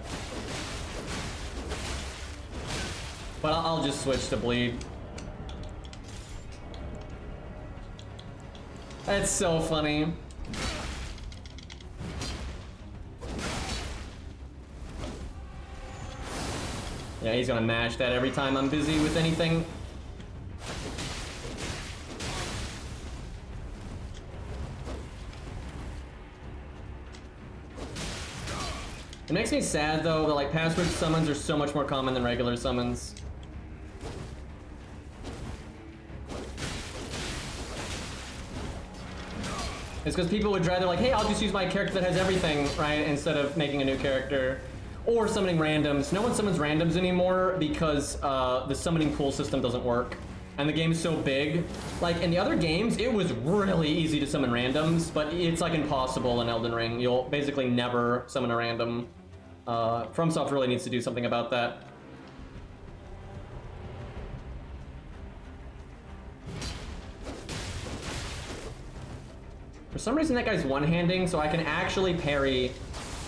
But I'll just switch to bleed. That's so funny. Yeah, he's gonna mash that every time I'm busy with anything. It makes me sad though that like password summons are so much more common than regular summons. It's because people would rather like, hey, I'll just use my character that has everything, right? Instead of making a new character. Or summoning randoms. No one summons randoms anymore because the summoning pool system doesn't work. And the game's so big. Like in the other games, it was really easy to summon randoms, but it's like impossible in Elden Ring. You'll basically never summon a random. FromSoft really needs to do something about that. For some reason that guy's one-handing, so I can actually parry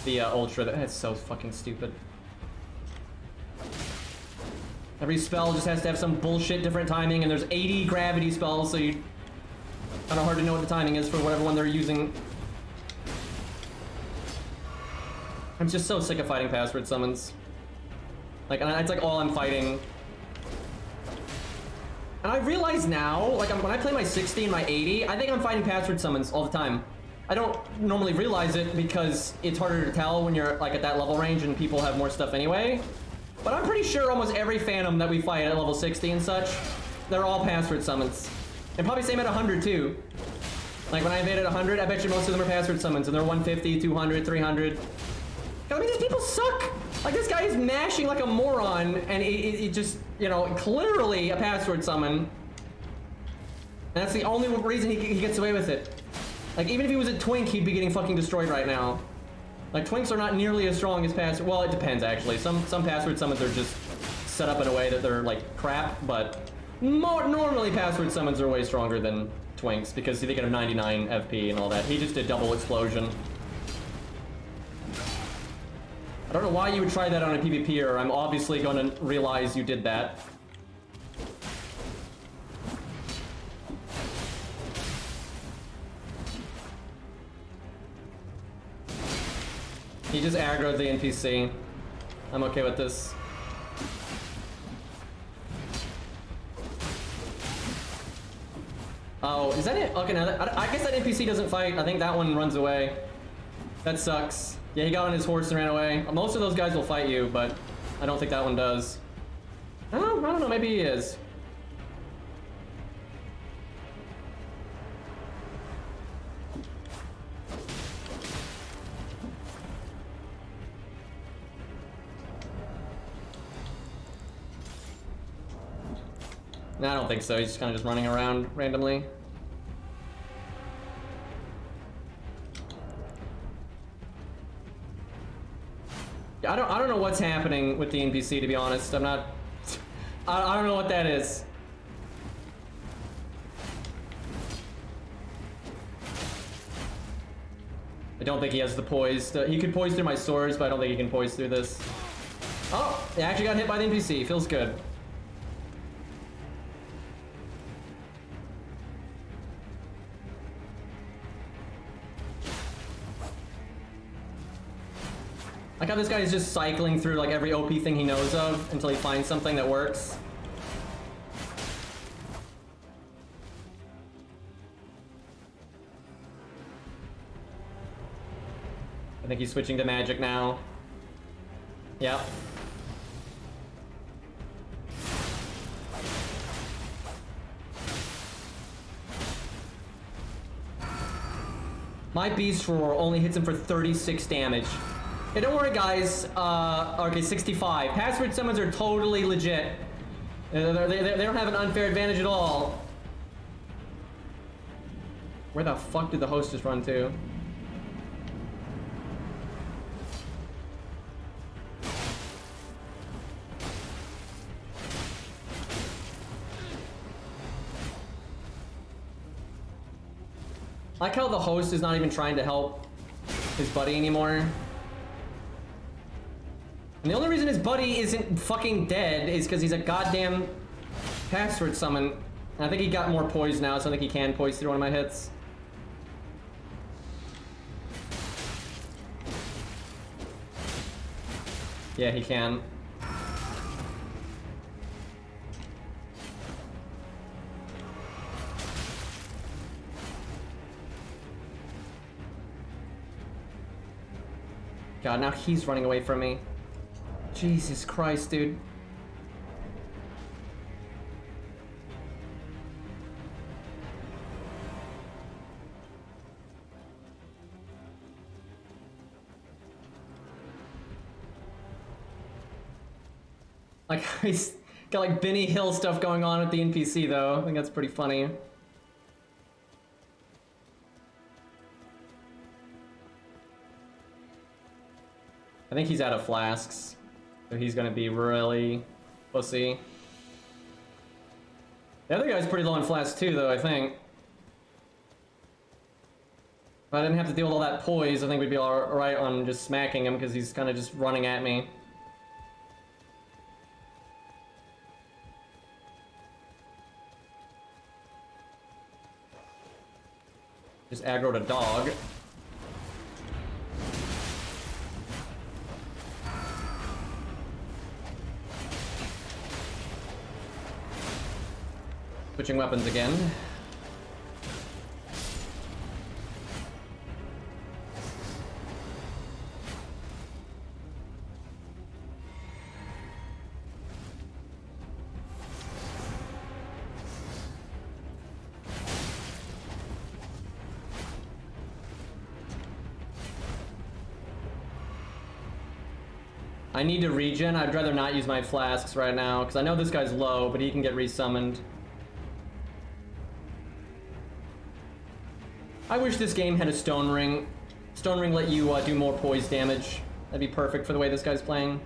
the Ultra. That's so fucking stupid. Every spell just has to have some bullshit different timing, and there's 80 gravity spells, so you kind of hard to know what the timing is for whatever one they're using. I'm just so sick of fighting password summons. Like, and it's like all I'm fighting. And I realize now, like when I play my 60 and my 80, I think I'm fighting password summons all the time. I don't normally realize it because it's harder to tell when you're like at that level range and people have more stuff anyway. But I'm pretty sure almost every Phantom that we fight at level 60 and such, they're all password summons. And probably same at 100 too. Like when I invaded 100, I bet you most of them are password summons and they're 150, 200, 300. I mean, these people suck! Like, this guy is mashing like a moron, and he just, you know, clearly a password summon. And that's the only reason he gets away with it. Like, even if he was a Twink, he'd be getting fucking destroyed right now. Like, Twinks are not nearly as strong as password... Well, it depends, actually. Some password summons are just set up in a way that they're, like, crap, but... normally, password summons are way stronger than twinks because they get a 99 FP and all that. He just did double explosion. I don't know why you would try that on a PvPer. I'm obviously going to realize you did that. He just aggroed the NPC. I'm okay with this. Oh, is that it? Okay, now I guess that NPC doesn't fight. I think that one runs away. That sucks. Yeah, he got on his horse and ran away. Most of those guys will fight you, but I don't think that one does. Oh, I don't know. Maybe he is. No, I don't think so. He's just kind of just running around randomly. I don't know what's happening with the NPC, to be honest. I'm not... I don't know what that is. I don't think he has the poise. He could poise through my swords, but I don't think he can poise through this. Oh, he actually got hit by the NPC. Feels good. Like how this guy is just cycling through like every OP thing he knows of until he finds something that works. I think he's switching to magic now. Yep. My Beast Roar only hits him for 36 damage. Hey, don't worry, guys. Okay, 65. Password summons are totally legit. They don't have an unfair advantage at all. Where the fuck did the host just run to? I like how the host is not even trying to help his buddy anymore. And the only reason his buddy isn't fucking dead is because he's a goddamn password summon. And I think he got more poise now, so I think he can poise through one of my hits. Yeah, he can. God, now he's running away from me. Jesus Christ, dude. Like, he's got like Benny Hill stuff going on with the NPC though. I think that's pretty funny. I think he's out of flasks, so he's gonna be really pussy. The other guy's pretty low on flasks too, though, I think. If I didn't have to deal with all that poise, I think we'd be alright on just smacking him, because he's kind of just running at me. Just aggroed a dog. Switching weapons again. I need to regen. I'd rather not use my flasks right now, because I know this guy's low, but he can get resummoned. I wish this game had a stone ring. Stone ring let you do more poise damage. That'd be perfect for the way this guy's playing.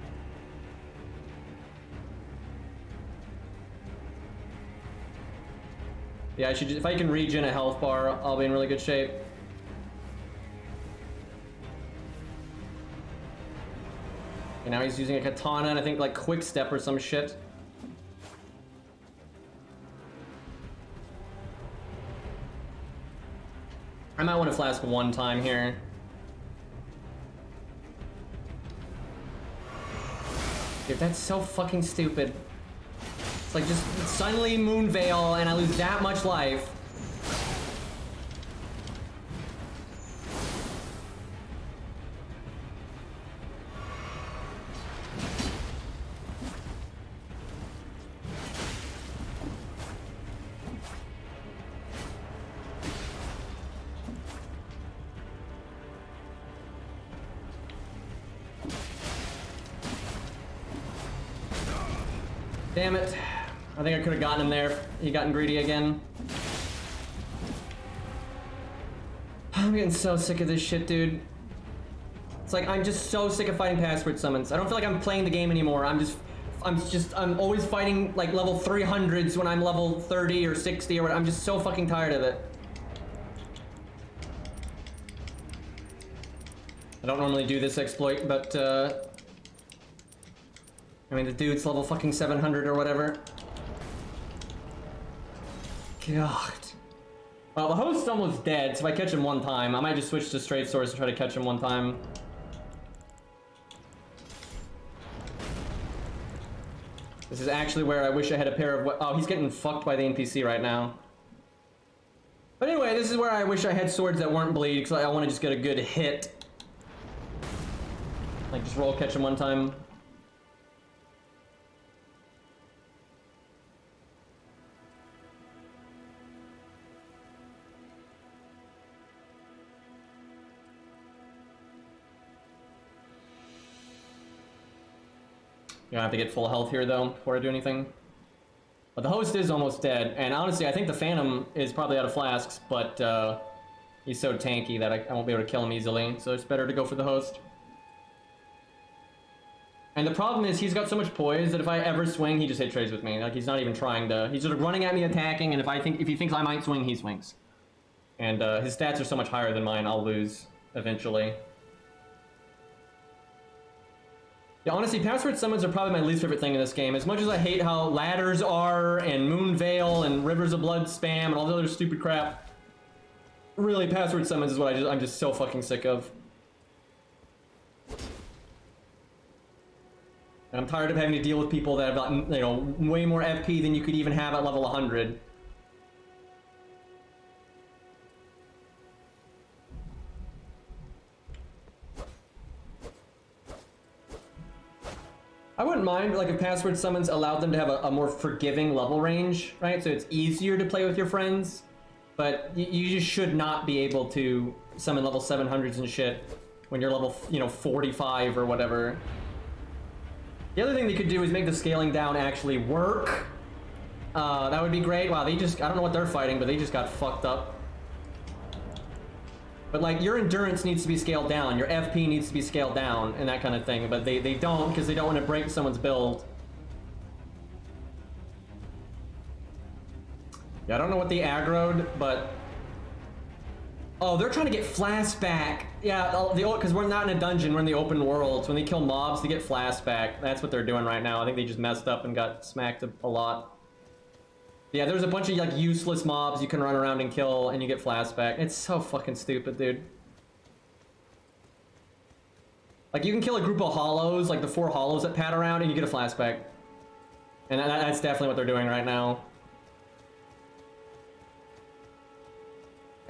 Yeah, I should just, if I can regen a health bar, I'll be in really good shape. And now he's using a katana and I think like quick step or some shit. I might want to flask one time here. Dude, that's so fucking stupid. It's like just suddenly moon veil and I lose that much life. Damn it. I think I could have gotten him there. He gotten greedy again. I'm getting so sick of this shit, dude. It's like, I'm just so sick of fighting password summons. I don't feel like I'm playing the game anymore. I'm always fighting like level 300s when I'm level 30 or 60 or whatever. I'm just so fucking tired of it. I don't normally do this exploit, but I mean, the dude's level fucking 700 or whatever. God. Well, the host's almost dead, so if I catch him one time, I might just switch to straight swords to try to catch him one time. This is actually where I wish I had a pair of... Oh, he's getting fucked by the NPC right now. But anyway, this is where I wish I had swords that weren't bleed, because I want to just get a good hit. Like, just roll catch him one time. I have to get full health here though before I do anything. But the host is almost dead, and honestly I think the Phantom is probably out of flasks, but he's so tanky that I won't be able to kill him easily, so it's better to go for the host. And the problem is he's got so much poise that if I ever swing, he just hit trades with me. Like, he's not even trying to. He's just running at me attacking, and if he thinks I might swing, he swings. And his stats are so much higher than mine, I'll lose eventually. Yeah, honestly, password summons are probably my least favorite thing in this game. As much as I hate how ladders are, and Moon Veil, and Rivers of Blood spam, and all the other stupid crap, really, password summons is what I'm just so fucking sick of. And I'm tired of having to deal with people that have gotten, you know, way more FP than you could even have at level 100. I wouldn't mind, like, if password summons allowed them to have a more forgiving level range, right? So it's easier to play with your friends, but you just should not be able to summon level 700s and shit when you're level, you know, 45 or whatever. The other thing they could do is make the scaling down actually work. That would be great. Wow, I don't know what they're fighting, but they just got fucked up. But like, your endurance needs to be scaled down, your FP needs to be scaled down, and that kind of thing, but they don't, because they don't want to break someone's build. Yeah, I don't know what they aggroed, but... Oh, they're trying to get Flask back. Yeah, because we're not in a dungeon, we're in the open world, so when they kill mobs, they get Flask back. That's what they're doing right now. I think they just messed up and got smacked a lot. Yeah, there's a bunch of like useless mobs you can run around and kill, and you get Flask back. It's so fucking stupid, dude. Like, you can kill a group of hollows, like the 4 hollows that pad around, and you get a Flask back. And that's definitely what they're doing right now.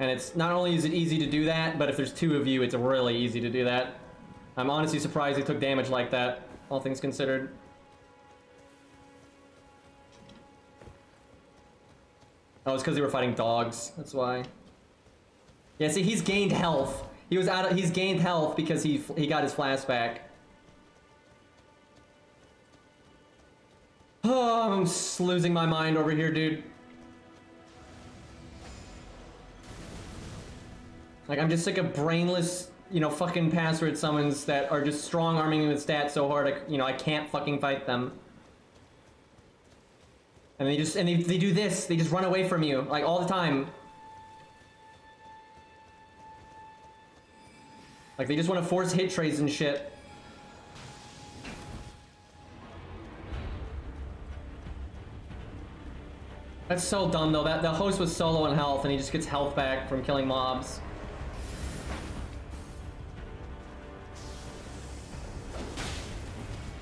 And it's not only is it easy to do that, but if there's 2 of you, it's really easy to do that. I'm honestly surprised they took damage like that, all things considered. Oh, it's because they were fighting dogs. That's why. Yeah, see, he's gained health. He's gained health because he got his Flask back. Oh, I'm just losing my mind over here, dude. Like, I'm just sick of brainless, you know, fucking password summons that are just strong-arming me with stats so hard, I can't fucking fight them. And they do this. They just run away from you like all the time. Like they just want to force hit trades and shit. That's so dumb though. That the host was so low on health and he just gets health back from killing mobs.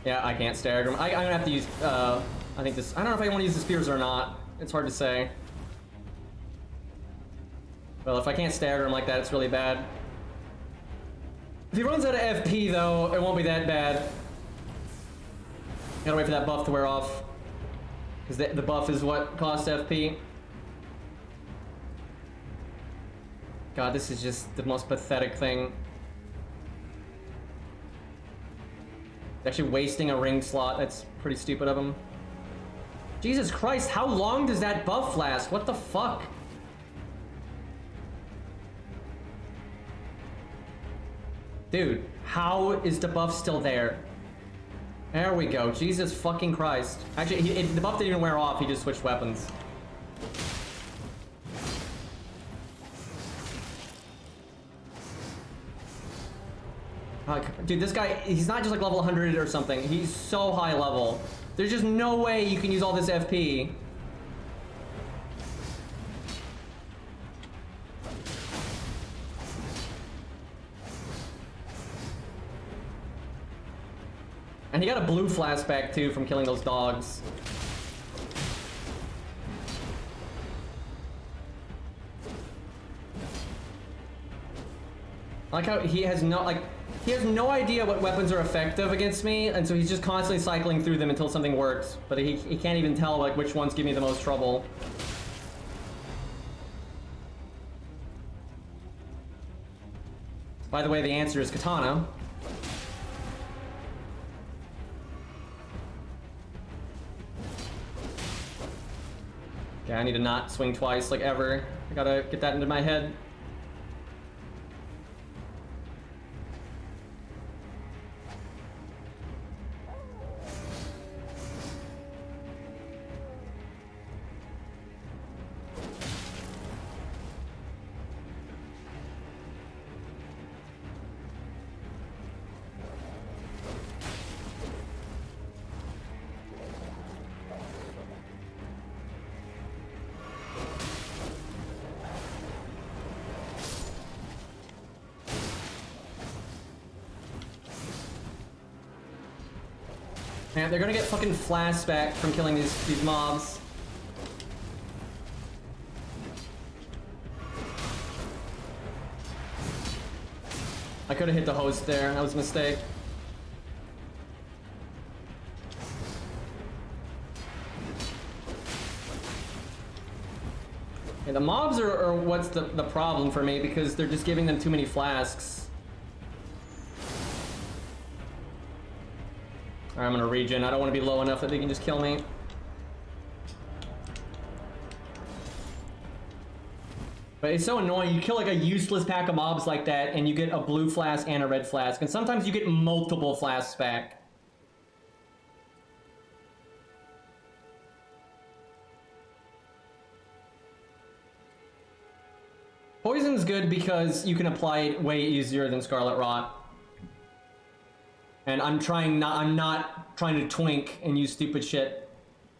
Yeah, I can't stagger him. I'm gonna have to use, I think this, I don't know if I want to use the spears or not. It's hard to say. Well, if I can't stagger him like that, it's really bad. If he runs out of FP though, it won't be that bad. Gotta wait for that buff to wear off. Because the buff is what costs FP. God, this is just the most pathetic thing. Actually wasting a ring slot, that's pretty stupid of him. Jesus Christ, how long does that buff last? What the fuck? Dude, how is the buff still there? There we go, Jesus fucking Christ. Actually, the buff didn't even wear off, he just switched weapons. Dude, this guy, he's not just like level 100 or something. He's so high level. There's just no way you can use all this FP. And he got a blue flask back too from killing those dogs. I like how he has no idea what weapons are effective against me, and so he's just constantly cycling through them until something works. But he can't even tell like which ones give me the most trouble. By the way, the answer is katana. Okay, I need to not swing twice like ever. I gotta get that into my head. Man, they're gonna get fucking Flask back from killing these mobs. I could have hit the host there. That was a mistake. Yeah, the mobs are what's the problem for me because they're just giving them too many flasks. Alright, I'm gonna regen. I don't want to be low enough that they can just kill me. But it's so annoying. You kill like a useless pack of mobs like that and you get a blue flask and a red flask. And sometimes you get multiple flasks back. Poison's good because you can apply it way easier than Scarlet Rot. And I'm not trying to twink and use stupid shit.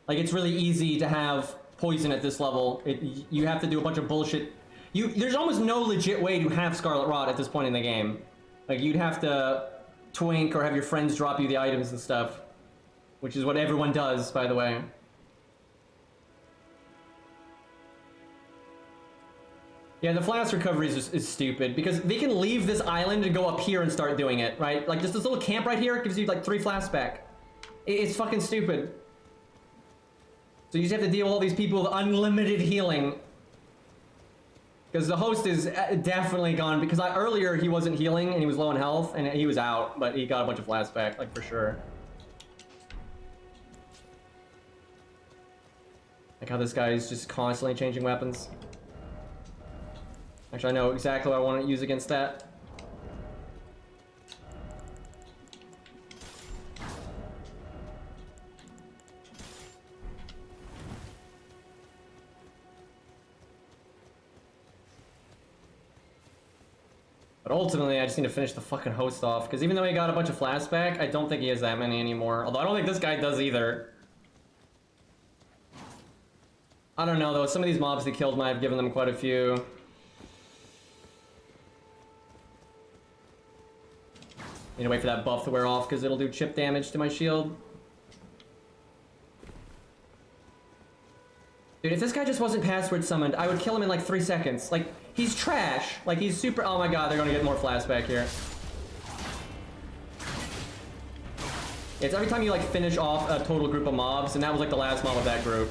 Like, it's really easy to have poison at this level. You have to do a bunch of bullshit. There's almost no legit way to have Scarlet Rot at this point in the game. Like, you'd have to twink or have your friends drop you the items and stuff. Which is what everyone does, by the way. Yeah, the flask recovery is stupid because they can leave this island and go up here and start doing it, right? Like just this little camp right here gives you like 3 flasks back. It's fucking stupid. So you just have to deal with all these people with unlimited healing. Because the host is definitely gone because earlier he wasn't healing and he was low on health and he was out, but he got a bunch of flasks back, like for sure. Like how this guy is just constantly changing weapons. Actually, I know exactly what I want to use against that. But ultimately, I just need to finish the fucking host off, because even though he got a bunch of flasks back, I don't think he has that many anymore. Although I don't think this guy does either. I don't know though, some of these mobs he killed might have given them quite a few. Need to wait for that buff to wear off, because it'll do chip damage to my shield. Dude, if this guy just wasn't password summoned, I would kill him in like 3 seconds. Like, he's trash. Like, he's super... Oh my god, they're gonna get more flasks back here. It's every time you, like, finish off a total group of mobs, and that was, like, the last mob of that group.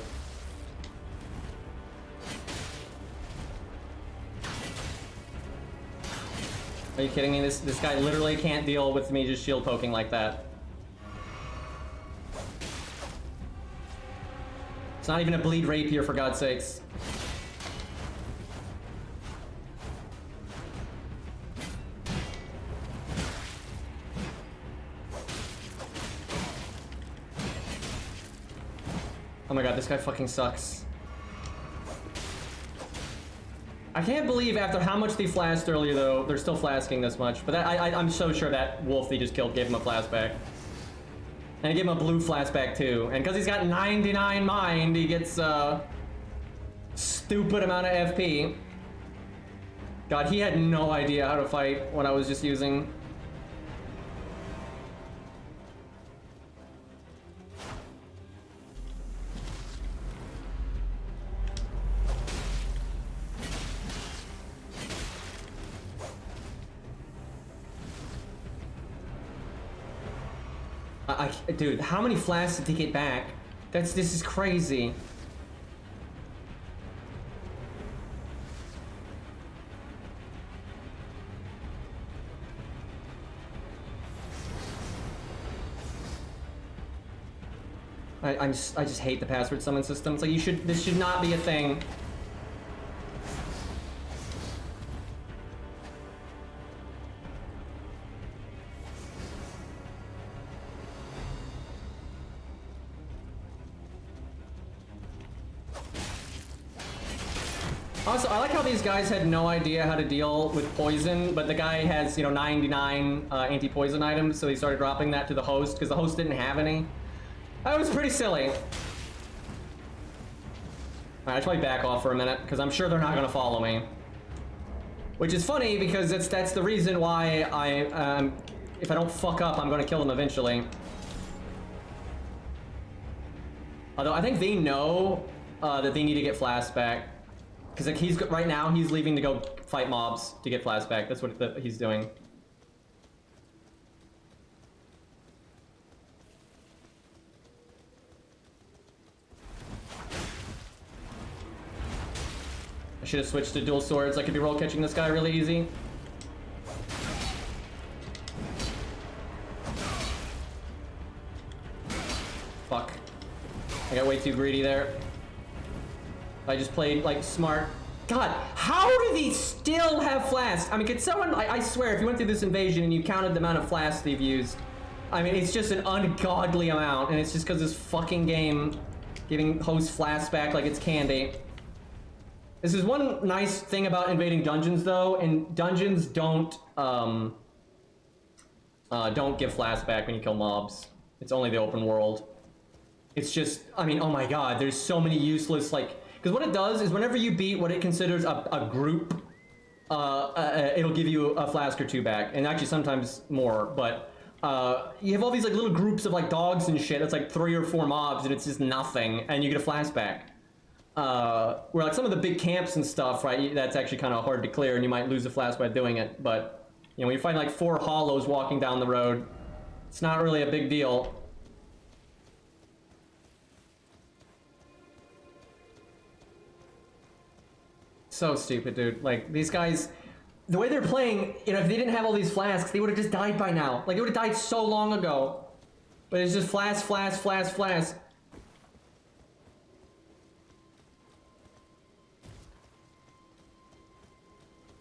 Are you kidding me? This guy literally can't deal with me just shield poking like that. It's not even a bleed rapier, for God's sakes. Oh my god, this guy fucking sucks. I can't believe after how much they flasked earlier, though, they're still flasking this much. But that, I'm so sure that wolf they just killed gave him a flask back. And he gave him a blue flask back, too. And because he's got 99 mind, he gets a stupid amount of FP. God, he had no idea how to fight when I was just using... Dude, how many flasks did he get back? This is crazy. I just hate the password summon system. It's like this should not be a thing. Also, I like how these guys had no idea how to deal with poison, but the guy has, 99 anti-poison items, so he started dropping that to the host, because the host didn't have any. That was pretty silly. Alright, I should probably back off for a minute, because I'm sure they're not going to follow me. Which is funny, because that's the reason why if I don't fuck up, I'm going to kill them eventually. Although, I think they know that they need to get flasks back. Because like right now he's leaving to go fight mobs to get flasks back. That's what he's doing. I should have switched to dual swords. I could be roll catching this guy really easy. Fuck. I got way too greedy there. I just played, like, smart. God, how do these still have flasks? I mean, could someone, I swear, if you went through this invasion and you counted the amount of flasks they've used, I mean, it's just an ungodly amount, and it's just because this fucking game giving hosts flasks back like it's candy. This is one nice thing about invading dungeons, though, and dungeons don't give flasks back when you kill mobs. It's only the open world. It's just, I mean, oh my god, there's so many useless, like, because what it does is whenever you beat what it considers a group, it'll give you a flask or two back, and actually sometimes more, but you have all these like little groups of like dogs and shit, it's like 3 or 4 mobs, and it's just nothing, and you get a flask back. Where like some of the big camps and stuff, right, that's actually kind of hard to clear, and you might lose a flask by doing it, but, you know, when you find like 4 hollows walking down the road, it's not really a big deal. So stupid, dude. Like, these guys, the way they're playing, you know, if they didn't have all these flasks, they would have just died by now. Like, they would have died so long ago. But it's just flask, flask, flask, flask.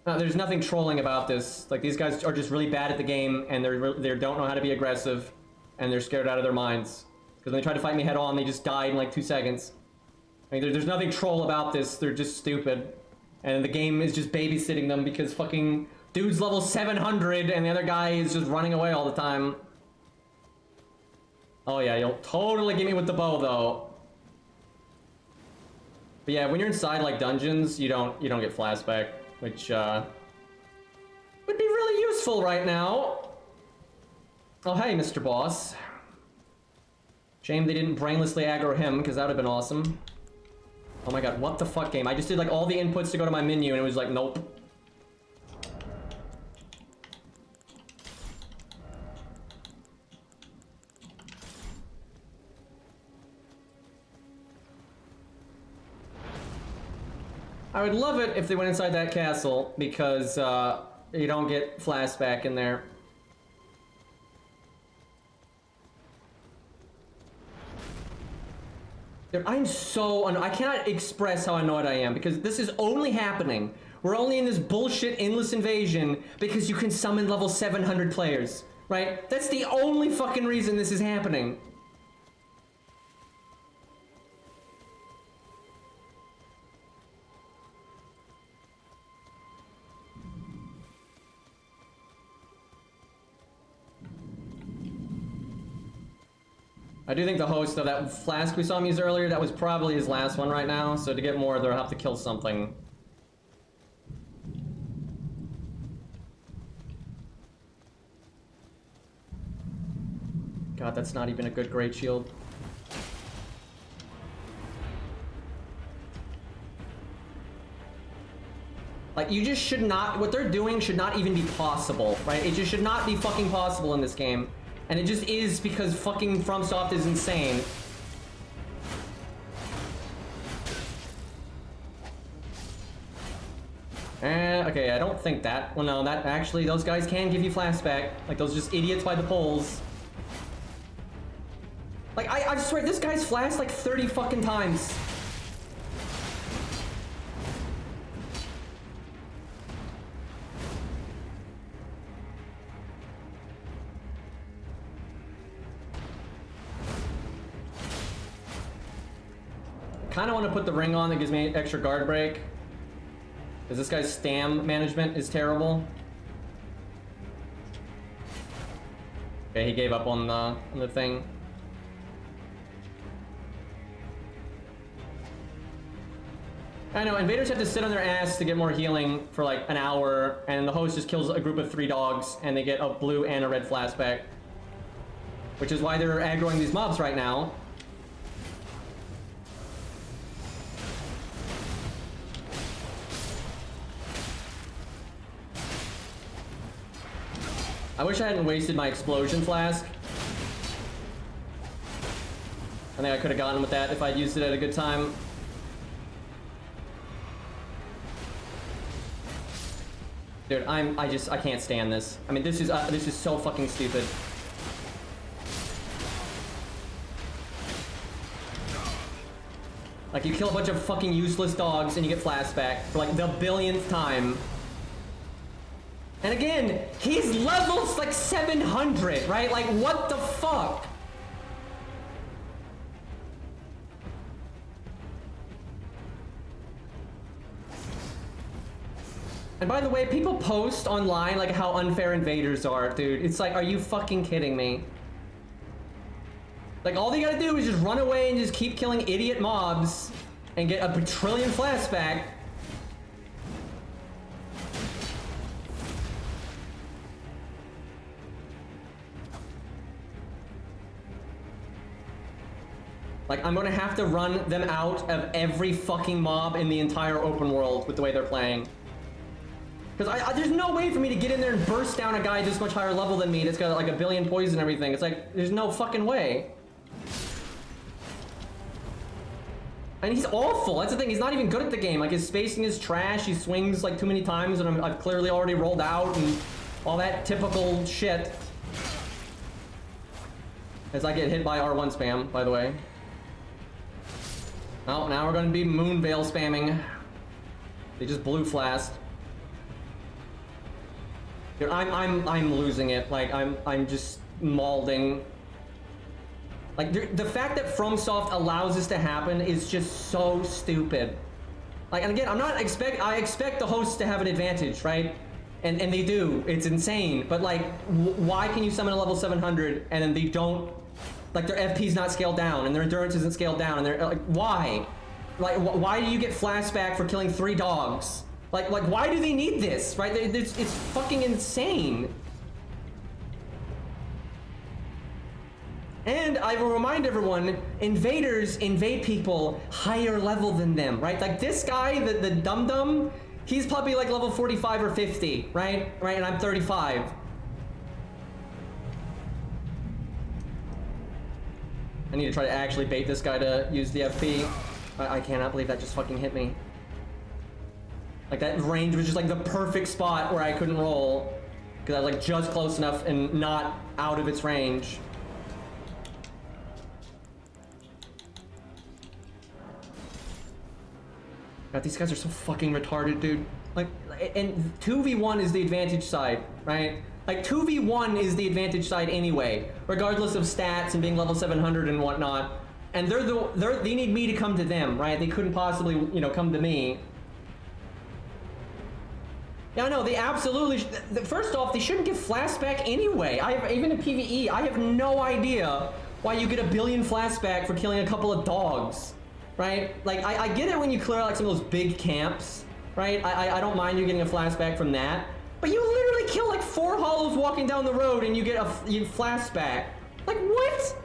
There's nothing trolling about this. Like, these guys are just really bad at the game, and they don't know how to be aggressive, and they're scared out of their minds. Because when they tried to fight me head on, they just died in like 2 seconds. I mean, there's nothing troll about this. They're just stupid. And the game is just babysitting them because fucking dude's level 700 and the other guy is just running away all the time. Oh yeah, you'll totally get me with the bow though. But yeah, when you're inside like dungeons, you don't get flashback, which would be really useful right now. Oh hey, Mr. Boss. Shame they didn't brainlessly aggro him, because that would have been awesome. Oh my god, what the fuck game? I just did like all the inputs to go to my menu and it was like, nope. I would love it if they went inside that castle, because you don't get flashback in there. Dude, I'm so I cannot express how annoyed I am, because this is only happening. We're only in this bullshit endless invasion because you can summon level 700 players, right? That's the only fucking reason this is happening. I do think the host of that Flask we saw him use earlier, that was probably his last one right now, so to get more, they'll have to kill something. God, that's not even a good great shield. Like, you just should not, what they're doing should not even be possible, right? It just should not be fucking possible in this game. And it just is because fucking FromSoft is insane. Okay, I don't think that. Well, no, that actually, those guys can give you flashback. Like, those just idiots by the poles. Like, I swear, this guy's flashed like 30 fucking times. Kind of want to put the ring on that gives me extra guard break, because this guy's stam management is terrible. Okay, he gave up on the thing. I know, invaders have to sit on their ass to get more healing for like an hour, and the host just kills a group of 3 dogs, and they get a blue and a red flashback. Which is why they're aggroing these mobs right now. I wish I hadn't wasted my explosion flask. I think I could have gotten with that if I'd used it at a good time. Dude, I can't stand this. I mean, this is so fucking stupid. Like, you kill a bunch of fucking useless dogs and you get flashback for like the billionth time. And again, he's levels like 700, right? Like, what the fuck? And by the way, people post online like how unfair invaders are, dude. It's like, are you fucking kidding me? Like, all they gotta do is just run away and just keep killing idiot mobs and get a trillion flashback. Like, I'm gonna have to run them out of every fucking mob in the entire open world with the way they're playing. Because there's no way for me to get in there and burst down a guy this much higher level than me that's got like a billion poison and everything. It's like, there's no fucking way. And he's awful. That's the thing. He's not even good at the game. Like, his spacing is trash. He swings like too many times and I've clearly already rolled out and all that typical shit. As I get hit by R1 spam, by the way. Oh, now we're gonna be Moonveil spamming. They just blue Flask. Dude, I'm losing it. Like, I'm just mauling. Like, the fact that FromSoft allows this to happen is just so stupid. Like, and again, I expect the hosts to have an advantage, right? And they do. It's insane. But like, why can you summon a level 700 and then they don't, like their FP's not scaled down and their endurance isn't scaled down and they're like, why? Like, why do you get flashback for killing 3 dogs? Like why do they need this, right? It's fucking insane. And I will remind everyone, invaders invade people higher level than them, right? Like this guy, the dum-dum, he's probably like level 45 or 50, right? Right, and I'm 35. I need to try to actually bait this guy to use the FP. I cannot believe that just fucking hit me. Like that range was just like the perfect spot where I couldn't roll. Because I was like just close enough and not out of its range. God, these guys are so fucking retarded, dude. Like, and 2v1 is the advantage side, right? Like 2v1 is the advantage side anyway, regardless of stats and being level 700 and whatnot. And they need me to come to them, right? They couldn't possibly, you know, come to me. Yeah, no, they absolutely. First off, they shouldn't give flashback anyway. Even in PvE, I have no idea why you get a billion flashback for killing a couple of dogs, right? Like I get it when you clear like some of those big camps, right? I don't mind you getting a flashback from that. But you literally kill like 4 hollows walking down the road and you get a flashback. Like what?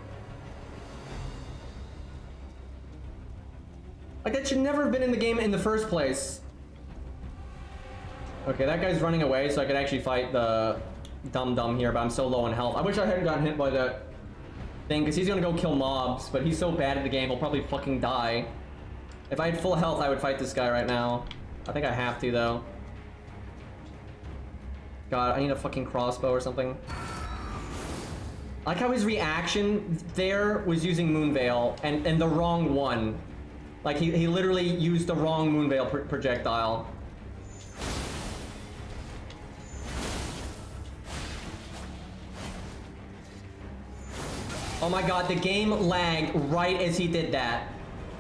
Like that should never have been in the game in the first place. Okay, that guy's running away so I could actually fight the dum-dum here, but I'm so low on health. I wish I hadn't gotten hit by that thing because he's gonna go kill mobs, but he's so bad at the game he'll probably fucking die. If I had full health I would fight this guy right now. I think I have to though. God, I need a fucking crossbow or something. I like how his reaction there was using Moonveil and the wrong one. Like he literally used the wrong Moonveil projectile. Oh my god, the game lagged right as he did that.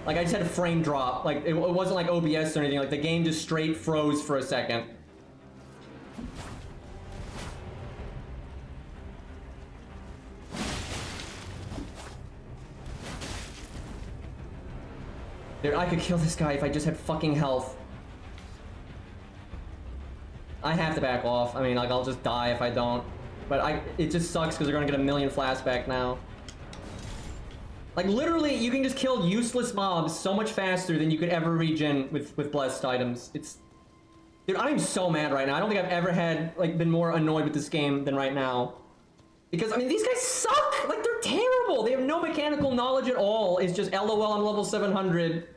Like I just had a frame drop. Like it wasn't like OBS or anything. Like the game just straight froze for a second. Dude, I could kill this guy if I just had fucking health. I have to back off. I mean, like, I'll just die if I don't. But it just sucks because they're gonna get a million flashback now. Like, literally, you can just kill useless mobs so much faster than you could ever regen with blessed items. It's... Dude, I'm so mad right now. I don't think I've ever had, like, been more annoyed with this game than right now. Because, I mean, these guys suck! Like, they're terrible! They have no mechanical knowledge at all. It's just, LOL, I'm level 700.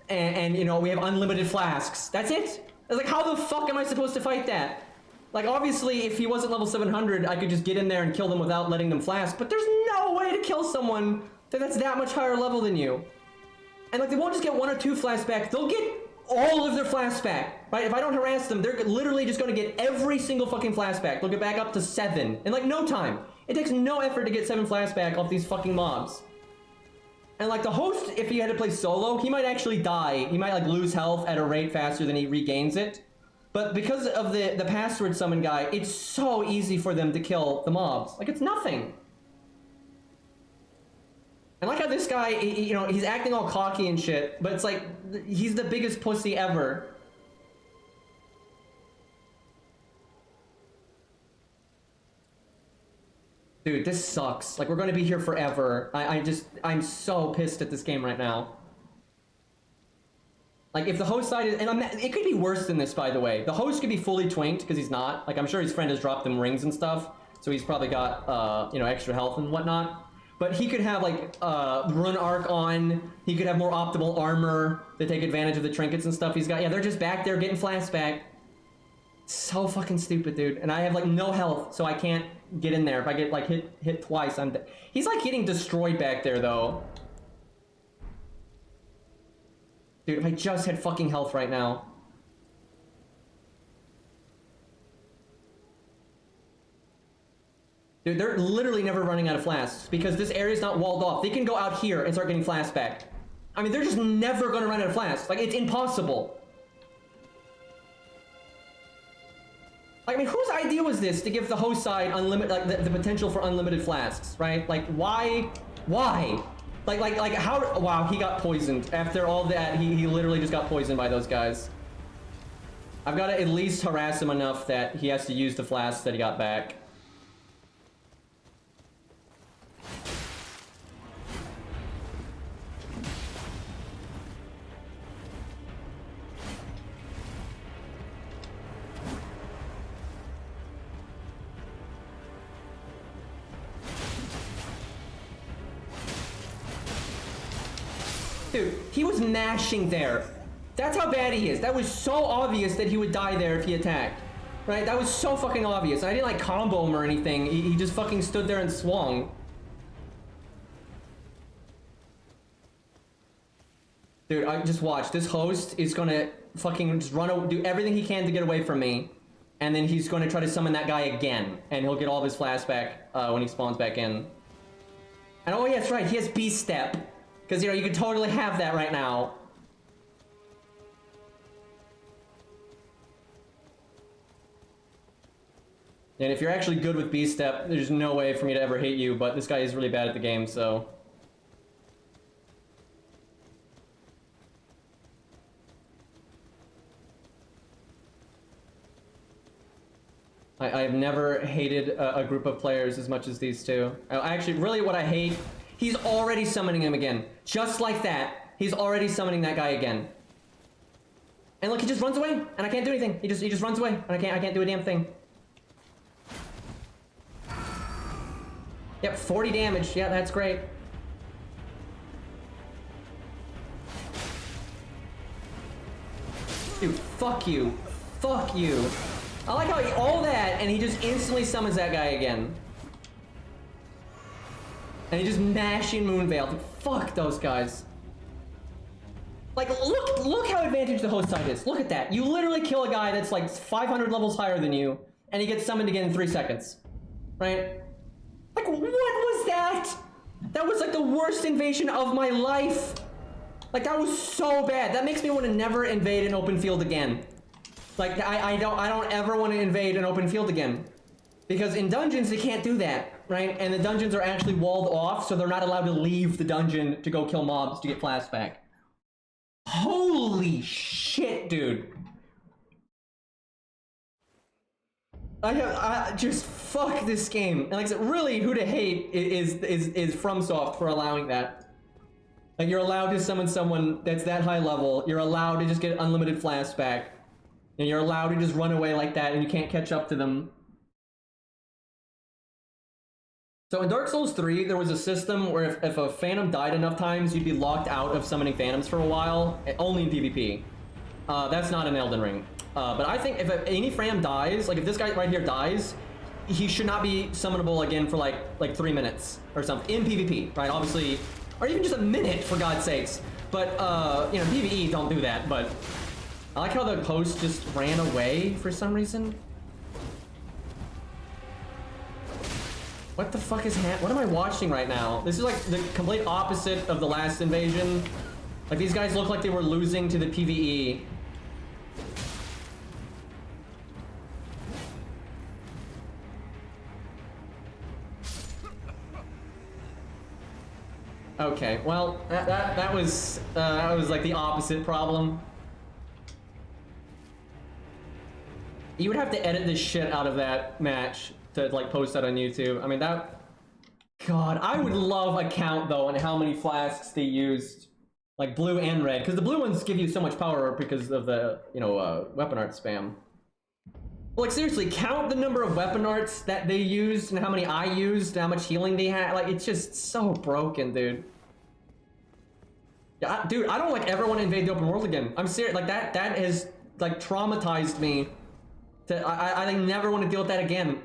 And, you know, we have unlimited flasks. That's it. It's like, how the fuck am I supposed to fight that? Like, obviously, if he wasn't level 700, I could just get in there and kill them without letting them flask. But there's no way to kill someone that's that much higher level than you. And, like, they won't just get 1 or 2 flasks back. They'll get all of their flasks back, right? If I don't harass them, they're literally just going to get every single fucking flask back. They'll get back up to 7 in, like, no time. It takes no effort to get 7 flasks back off these fucking mobs. And like the host, if he had to play solo, he might actually die. He might like lose health at a rate faster than he regains it. But because of the password summon guy, it's so easy for them to kill the mobs. Like it's nothing. And like how this guy, you know, he's acting all cocky and shit, but it's like, he's the biggest pussy ever. Dude, this sucks. Like, we're gonna be here forever. I'm so pissed at this game right now. Like, if the host side is, and it could be worse than this, by the way. The host could be fully twinked, because he's not. Like, I'm sure his friend has dropped him rings and stuff, so he's probably got, you know, extra health and whatnot. But he could have, like, rune arc on. He could have more optimal armor to take advantage of the trinkets and stuff he's got. Yeah, they're just back there getting flashback. So fucking stupid, dude. And I have, like, no health, so I can't get in there. If I get, like, hit twice, I'm dead. He's, like, getting destroyed back there, though. Dude, if I just had fucking health right now. Dude, they're literally never running out of flasks because this area's not walled off. They can go out here and start getting flashback. I mean, they're just never gonna run out of flasks. Like, it's impossible. I mean, whose idea was this to give the host side unlimited, like the potential for unlimited flasks, right? Like, why? Why? Like how? Wow, he got poisoned. After all that, he literally just got poisoned by those guys. I've got to at least harass him enough that he has to use the flasks that he got back. Dude, he was mashing there. That's how bad he is. That was so obvious that he would die there if he attacked. Right? That was so fucking obvious. I didn't like combo him or anything. He just fucking stood there and swung. Dude, I just watch. This host is gonna fucking just do everything he can to get away from me. And then he's gonna try to summon that guy again. And he'll get all of his flasks back when he spawns back in. And oh yeah, that's right. He has Beast Step. Because, you know, you could totally have that right now. And if you're actually good with Beast Step, there's no way for me to ever hate you, but this guy is really bad at the game, so... I've never hated a group of players as much as these two. Actually, really what I hate... He's already summoning him again. Just like that. He's already summoning that guy again. And look, he just runs away, and I can't do anything. He just runs away, and I can't do a damn thing. Yep, 40 damage. Yeah, that's great. Dude, fuck you. Fuck you. I like how all that, and he just instantly summons that guy again. And he's just mashing Moonveil. Dude, fuck those guys. Like, look how advantaged the host side is. Look at that. You literally kill a guy that's like 500 levels higher than you, and he gets summoned again in 3 seconds. Right? Like, what was that? That was like the worst invasion of my life. Like, that was so bad. That makes me want to never invade an open field again. Like, I don't ever want to invade an open field again. Because in dungeons, they can't do that, right? And the dungeons are actually walled off, so they're not allowed to leave the dungeon to go kill mobs to get flasks back. Holy shit, dude. I just fuck this game. And like I said, really, who to hate is FromSoft for allowing that. Like, you're allowed to summon someone that's that high level. You're allowed to just get unlimited flasks back. And you're allowed to just run away like that, and you can't catch up to them. So in Dark Souls 3, there was a system where if a phantom died enough times, you'd be locked out of summoning phantoms for a while, only in PvP. That's not in Elden Ring. But I think if any phantom dies, like if this guy right here dies, he should not be summonable again for like 3 minutes or something in PvP, right? Obviously, or even just a minute for God's sakes. But you know, PvE don't do that. But I like how the host just ran away for some reason. What the fuck is what am I watching right now? This is like the complete opposite of the last invasion. Like, these guys look like they were losing to the PvE. Okay, well, that was like the opposite problem. You would have to edit the shit out of that match to like post that on YouTube. I mean, that... God, I would love a count though on how many flasks they used. Like blue and red, because the blue ones give you so much power because of the, you know, weapon art spam. Like, seriously, count the number of weapon arts that they used and how many I used and how much healing they had. Like, it's just so broken, dude. Yeah, dude, I don't like ever want to invade the open world again. I'm serious. Like, that has like traumatized me. I like never want to deal with that again.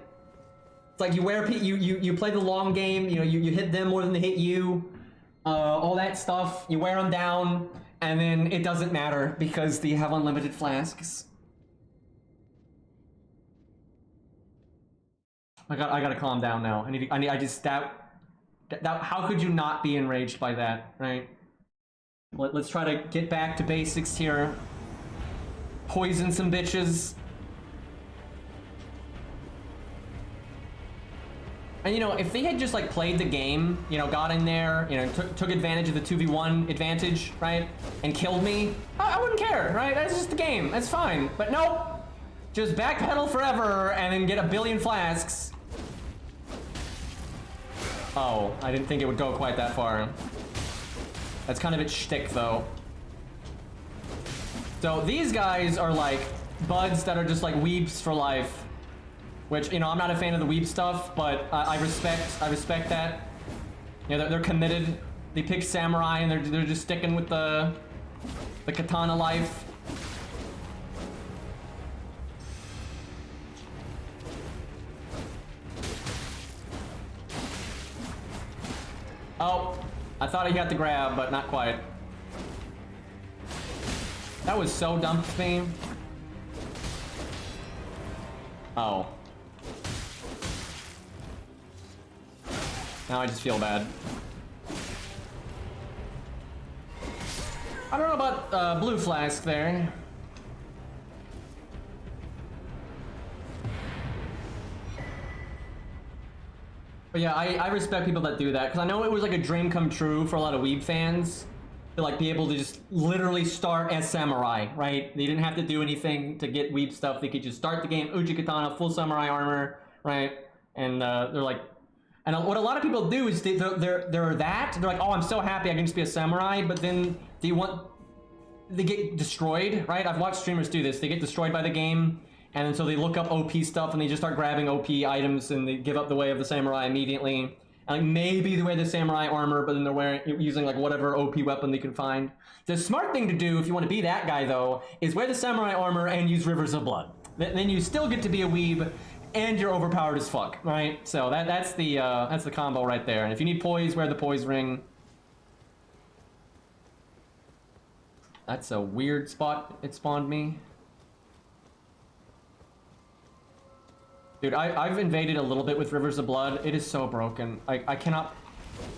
It's like you play the long game. You know, you hit them more than they hit you. All that stuff. You wear them down, and then it doesn't matter because they have unlimited flasks. I gotta calm down now. How could you not be enraged by that, right? Let's try to get back to basics here. Poison some bitches. And you know, if they had just like played the game, you know, got in there, you know, took advantage of the 2v1 advantage, right? And killed me, I wouldn't care, right? That's just the game, that's fine. But nope, just backpedal forever and then get a billion flasks. Oh, I didn't think it would go quite that far. That's kind of its shtick though. So these guys are like buds that are just like weebs for life. Which, you know, I'm not a fan of the weeb stuff, but I respect that. You know, they're committed. They pick samurai and they're just sticking with the katana life. Oh, I thought he got the grab, but not quite. That was so dumb to me. Oh. Now I just feel bad. I don't know about blue Flask there. But yeah, I respect people that do that, because I know it was like a dream come true for a lot of weeb fans to like be able to just literally start as samurai, right? They didn't have to do anything to get weeb stuff. They could just start the game, Uchi Katana, full samurai armor, right? And they're like, and what a lot of people do is they're like, oh, I'm so happy I can just be a samurai, but then they get destroyed, right? I've watched streamers do this. They get destroyed by the game, and then so they look up OP stuff and they just start grabbing OP items and they give up the way of the samurai immediately. And like maybe they wear the samurai armor, but then they're using like whatever OP weapon they can find. The smart thing to do if you want to be that guy though is wear the samurai armor and use Rivers of Blood. Then you still get to be a weeb. And you're overpowered as fuck, right? So that's the combo right there. And if you need poise, wear the poise ring. That's a weird spot it spawned me. Dude, I've invaded a little bit with Rivers of Blood. It is so broken. I cannot,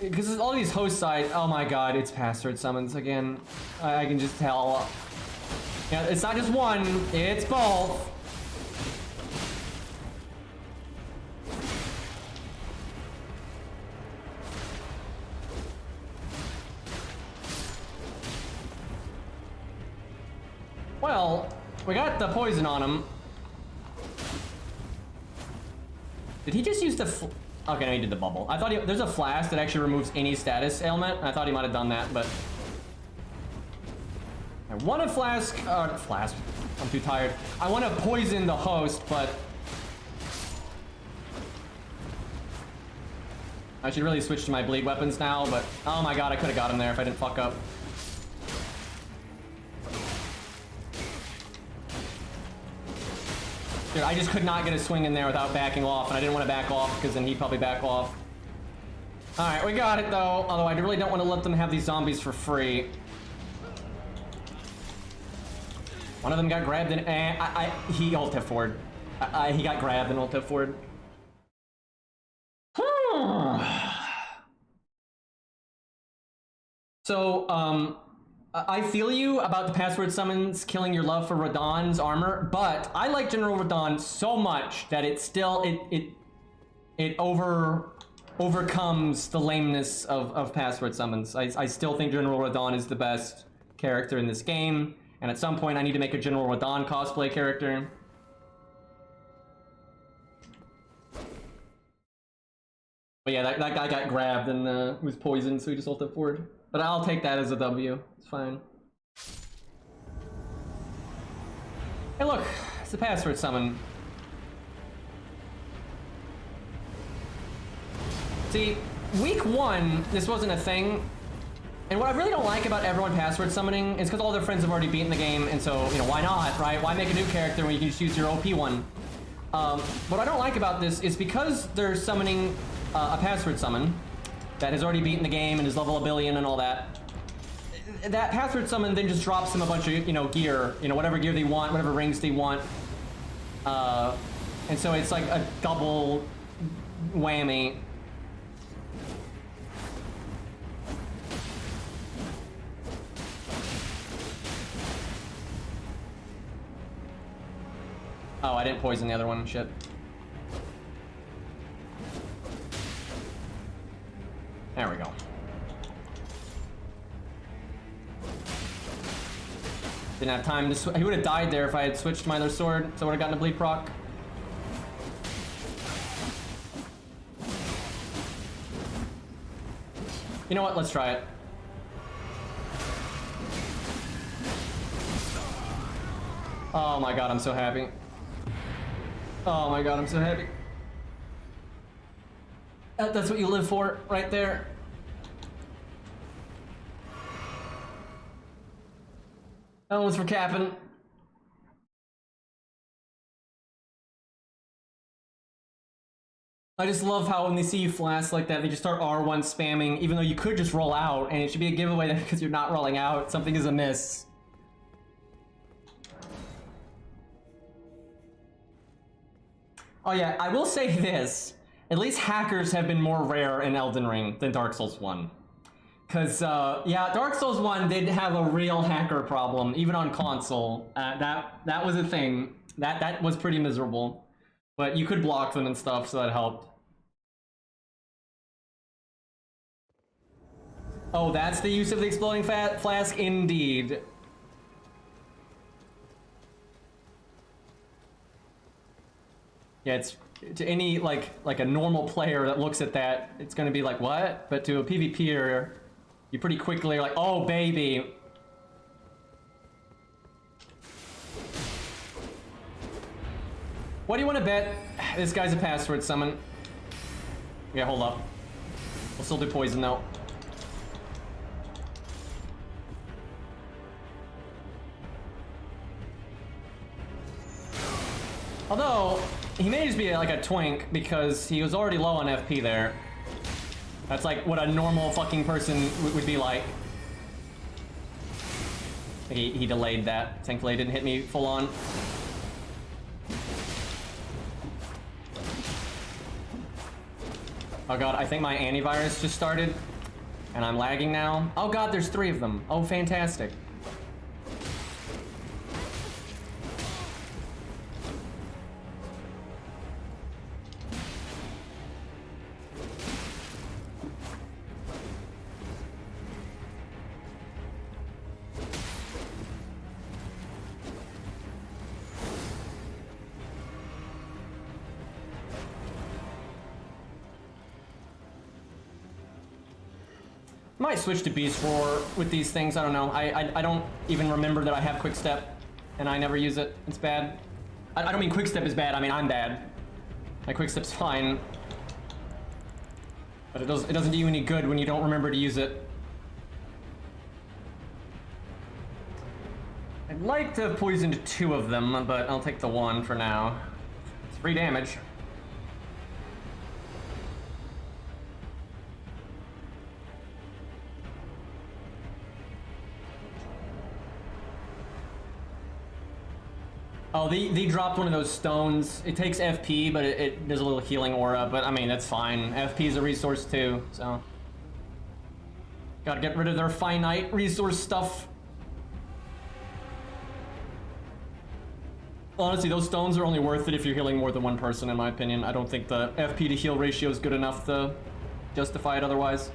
because all these host side. Oh my god, it's password summons again. I can just tell. Yeah, it's not just one, it's both. Well, we got the poison on him. Did he just use the okay, no, he did the bubble. I thought there's a flask that actually removes any status ailment. I thought he might have done that, but I want a flask. Flask. I'm too tired. I want to poison the host, but I should really switch to my bleed weapons now. But oh my god, I could have got him there if I didn't fuck up. Dude, I just could not get a swing in there without backing off, and I didn't want to back off because then he'd probably back off. Alright, we got it though, although I really don't want to let them have these zombies for free. One of them got grabbed and he ult forward. He got grabbed and ult forward. So, I feel you about the password summons killing your love for Radahn's armor, but I like General Radahn so much that it still overcomes the lameness of password summons. I still think General Radahn is the best character in this game, and at some point I need to make a General Radahn cosplay character. But yeah, that guy got grabbed and was poisoned, so he just ulted forward. But I'll take that as a W. It's fine. Hey look, it's a password summon. See, week 1, this wasn't a thing. And what I really don't like about everyone password summoning is because all their friends have already beaten the game, and so, you know, why not, right? Why make a new character when you can just use your OP one? What I don't like about this is because they're summoning a password summon that has already beaten the game and is level a billion and all that. That password summon then just drops them a bunch of, you know, gear, you know, whatever gear they want, whatever rings they want. And so it's like a double whammy. Oh, I didn't poison the other one, shit. There we go. Didn't have time to he would have died there if I had switched my other sword, so I would have gotten a bleed proc. You know what? Let's try it. Oh my god, I'm so happy. Oh my god, I'm so happy. That's what you live for, right there. That one's for capping. I just love how when they see you Flask like that, they just start R1 spamming, even though you could just roll out, and it should be a giveaway that because you're not rolling out, something is amiss. Oh yeah, I will say this. At least hackers have been more rare in Elden Ring than Dark Souls 1. Because, yeah, Dark Souls 1 did have a real hacker problem, even on console. That was a thing. That was pretty miserable. But you could block them and stuff, so that helped. Oh, that's the use of the exploding flask? Indeed. Yeah, it's to any like a normal player that looks at that, it's gonna be like, what? But to a PvPer, you pretty quickly are like, oh baby. What do you want to bet? This guy's a password summon. Yeah, hold up. We'll still do poison though. Although, he may just be like a twink because he was already low on FP there. That's like what a normal fucking person would be like. He delayed that. Thankfully, it didn't hit me full on. Oh god, I think my antivirus just started. And I'm lagging now. Oh god, there's 3 of them. Oh, fantastic. Might switch to Beast Roar with these things, I don't know. I don't even remember that I have Quick Step, and I never use it. It's bad. I don't mean Quick Step is bad, I mean I'm bad. My Quick Step's fine. But it doesn't do you any good when you don't remember to use it. I'd like to have poisoned 2 of them, but I'll take the 1 for now. It's free damage. Oh, they dropped one of those stones. It takes FP, but it does a little healing aura, but I mean, that's fine. FP is a resource too, so. Gotta get rid of their finite resource stuff. Honestly, those stones are only worth it if you're healing more than 1 person, in my opinion. I don't think the FP to heal ratio is good enough to justify it otherwise.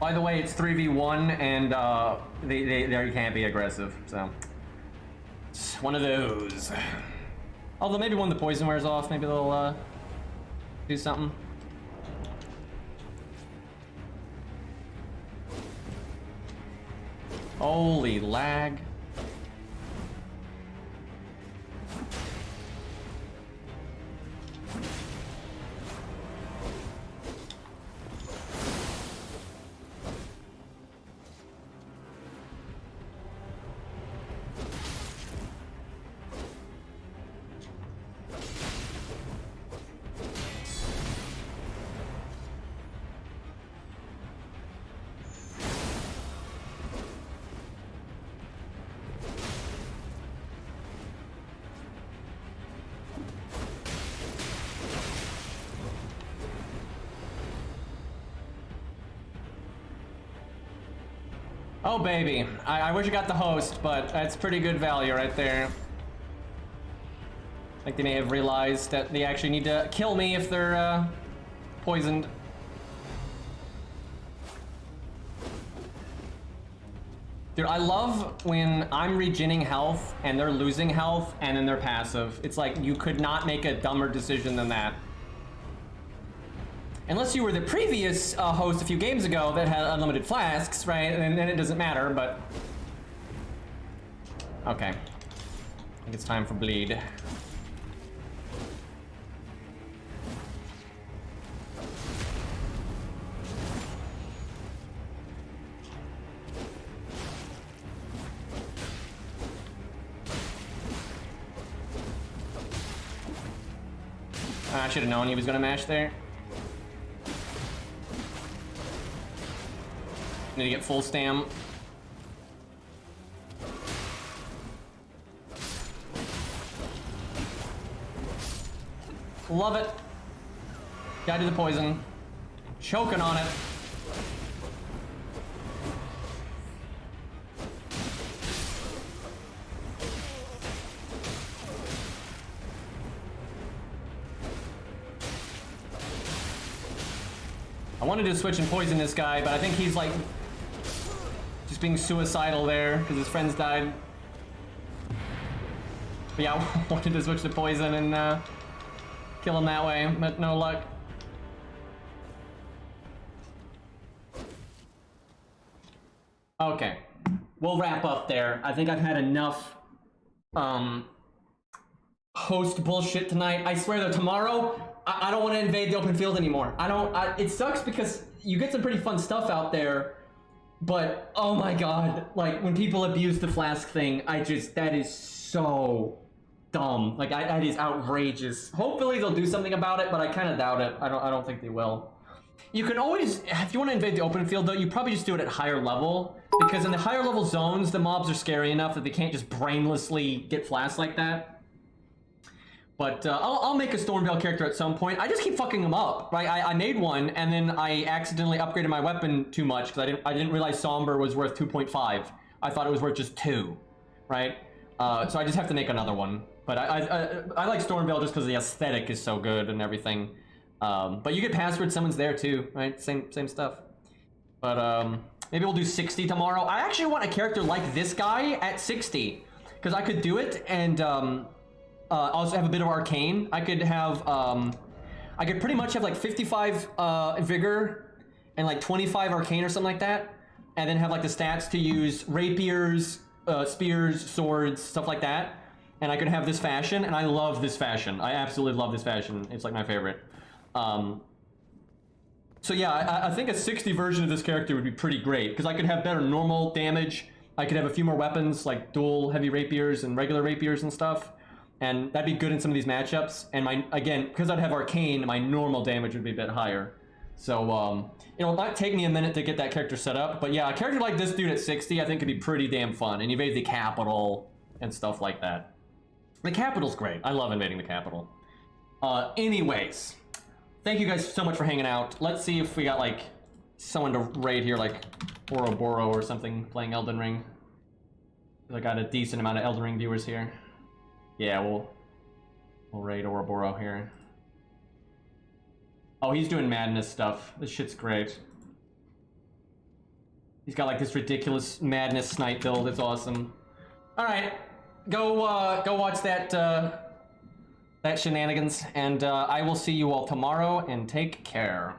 By the way, it's 3v1, and they can't be aggressive, so. It's one of those. Although maybe when the poison wears off, maybe they'll do something. Holy lag. Oh baby, I wish I got the host, but that's pretty good value right there. Like they may have realized that they actually need to kill me if they're poisoned. Dude, I love when I'm regenning health and they're losing health and then they're passive. It's like you could not make a dumber decision than that. Unless you were the previous host a few games ago that had unlimited flasks, right? And then it doesn't matter, but... Okay. I think it's time for bleed. I should have known he was gonna mash there. Need to get full stam. Love it. Gotta do the poison. Choking on it. I wanted to switch and poison this guy, but I think he's like just being suicidal there because his friends died. But yeah, I wanted to switch to poison and kill him that way, but no luck. Okay, we'll wrap up there. I think I've had enough host bullshit tonight. I swear though, tomorrow I don't want to invade the open field anymore. It sucks because you get some pretty fun stuff out there, but oh my god, like when people abuse the flask thing, that is so dumb. Like that is outrageous. Hopefully they'll do something about it, but I kind of doubt it. I don't think they will. You can always, if you want to invade the open field though, you probably just do it at higher level, because in the higher level zones, the mobs are scary enough that they can't just brainlessly get flasks like that. But I'll make a Stormveil character at some point. I just keep fucking them up, right? I made one, and then I accidentally upgraded my weapon too much because I didn't realize Somber was worth 2.5. I thought it was worth just 2, right? So I just have to make another one. But I like Stormveil just because the aesthetic is so good and everything. But you get password summons there too, right? Same stuff. But maybe we'll do 60 tomorrow. I actually want a character like this guy at 60 because I could do it and. Also have a bit of arcane. I could have, I could pretty much have like 55 vigor and like 25 arcane or something like that, and then have like the stats to use rapiers, spears, swords, stuff like that. And I could have this fashion, and I love this fashion. I absolutely love this fashion. It's like my favorite. So yeah, I think a 60 version of this character would be pretty great because I could have better normal damage. I could have a few more weapons like dual heavy rapiers and regular rapiers and stuff. And that'd be good in some of these matchups. And again, because I'd have arcane, my normal damage would be a bit higher. So, it might take me a minute to get that character set up. But yeah, a character like this dude at 60, I think could be pretty damn fun. And invade the capital and stuff like that. The capital's great. I love invading the capital. Anyways, thank you guys so much for hanging out. Let's see if we got like someone to raid here, like Oroboro or something, playing Elden Ring. I got a decent amount of Elden Ring viewers here. Yeah, we'll raid Oroboro here. Oh, he's doing madness stuff. This shit's great. He's got like this ridiculous madness snipe build. It's awesome. All right, go watch that that shenanigans, and I will see you all tomorrow. And take care.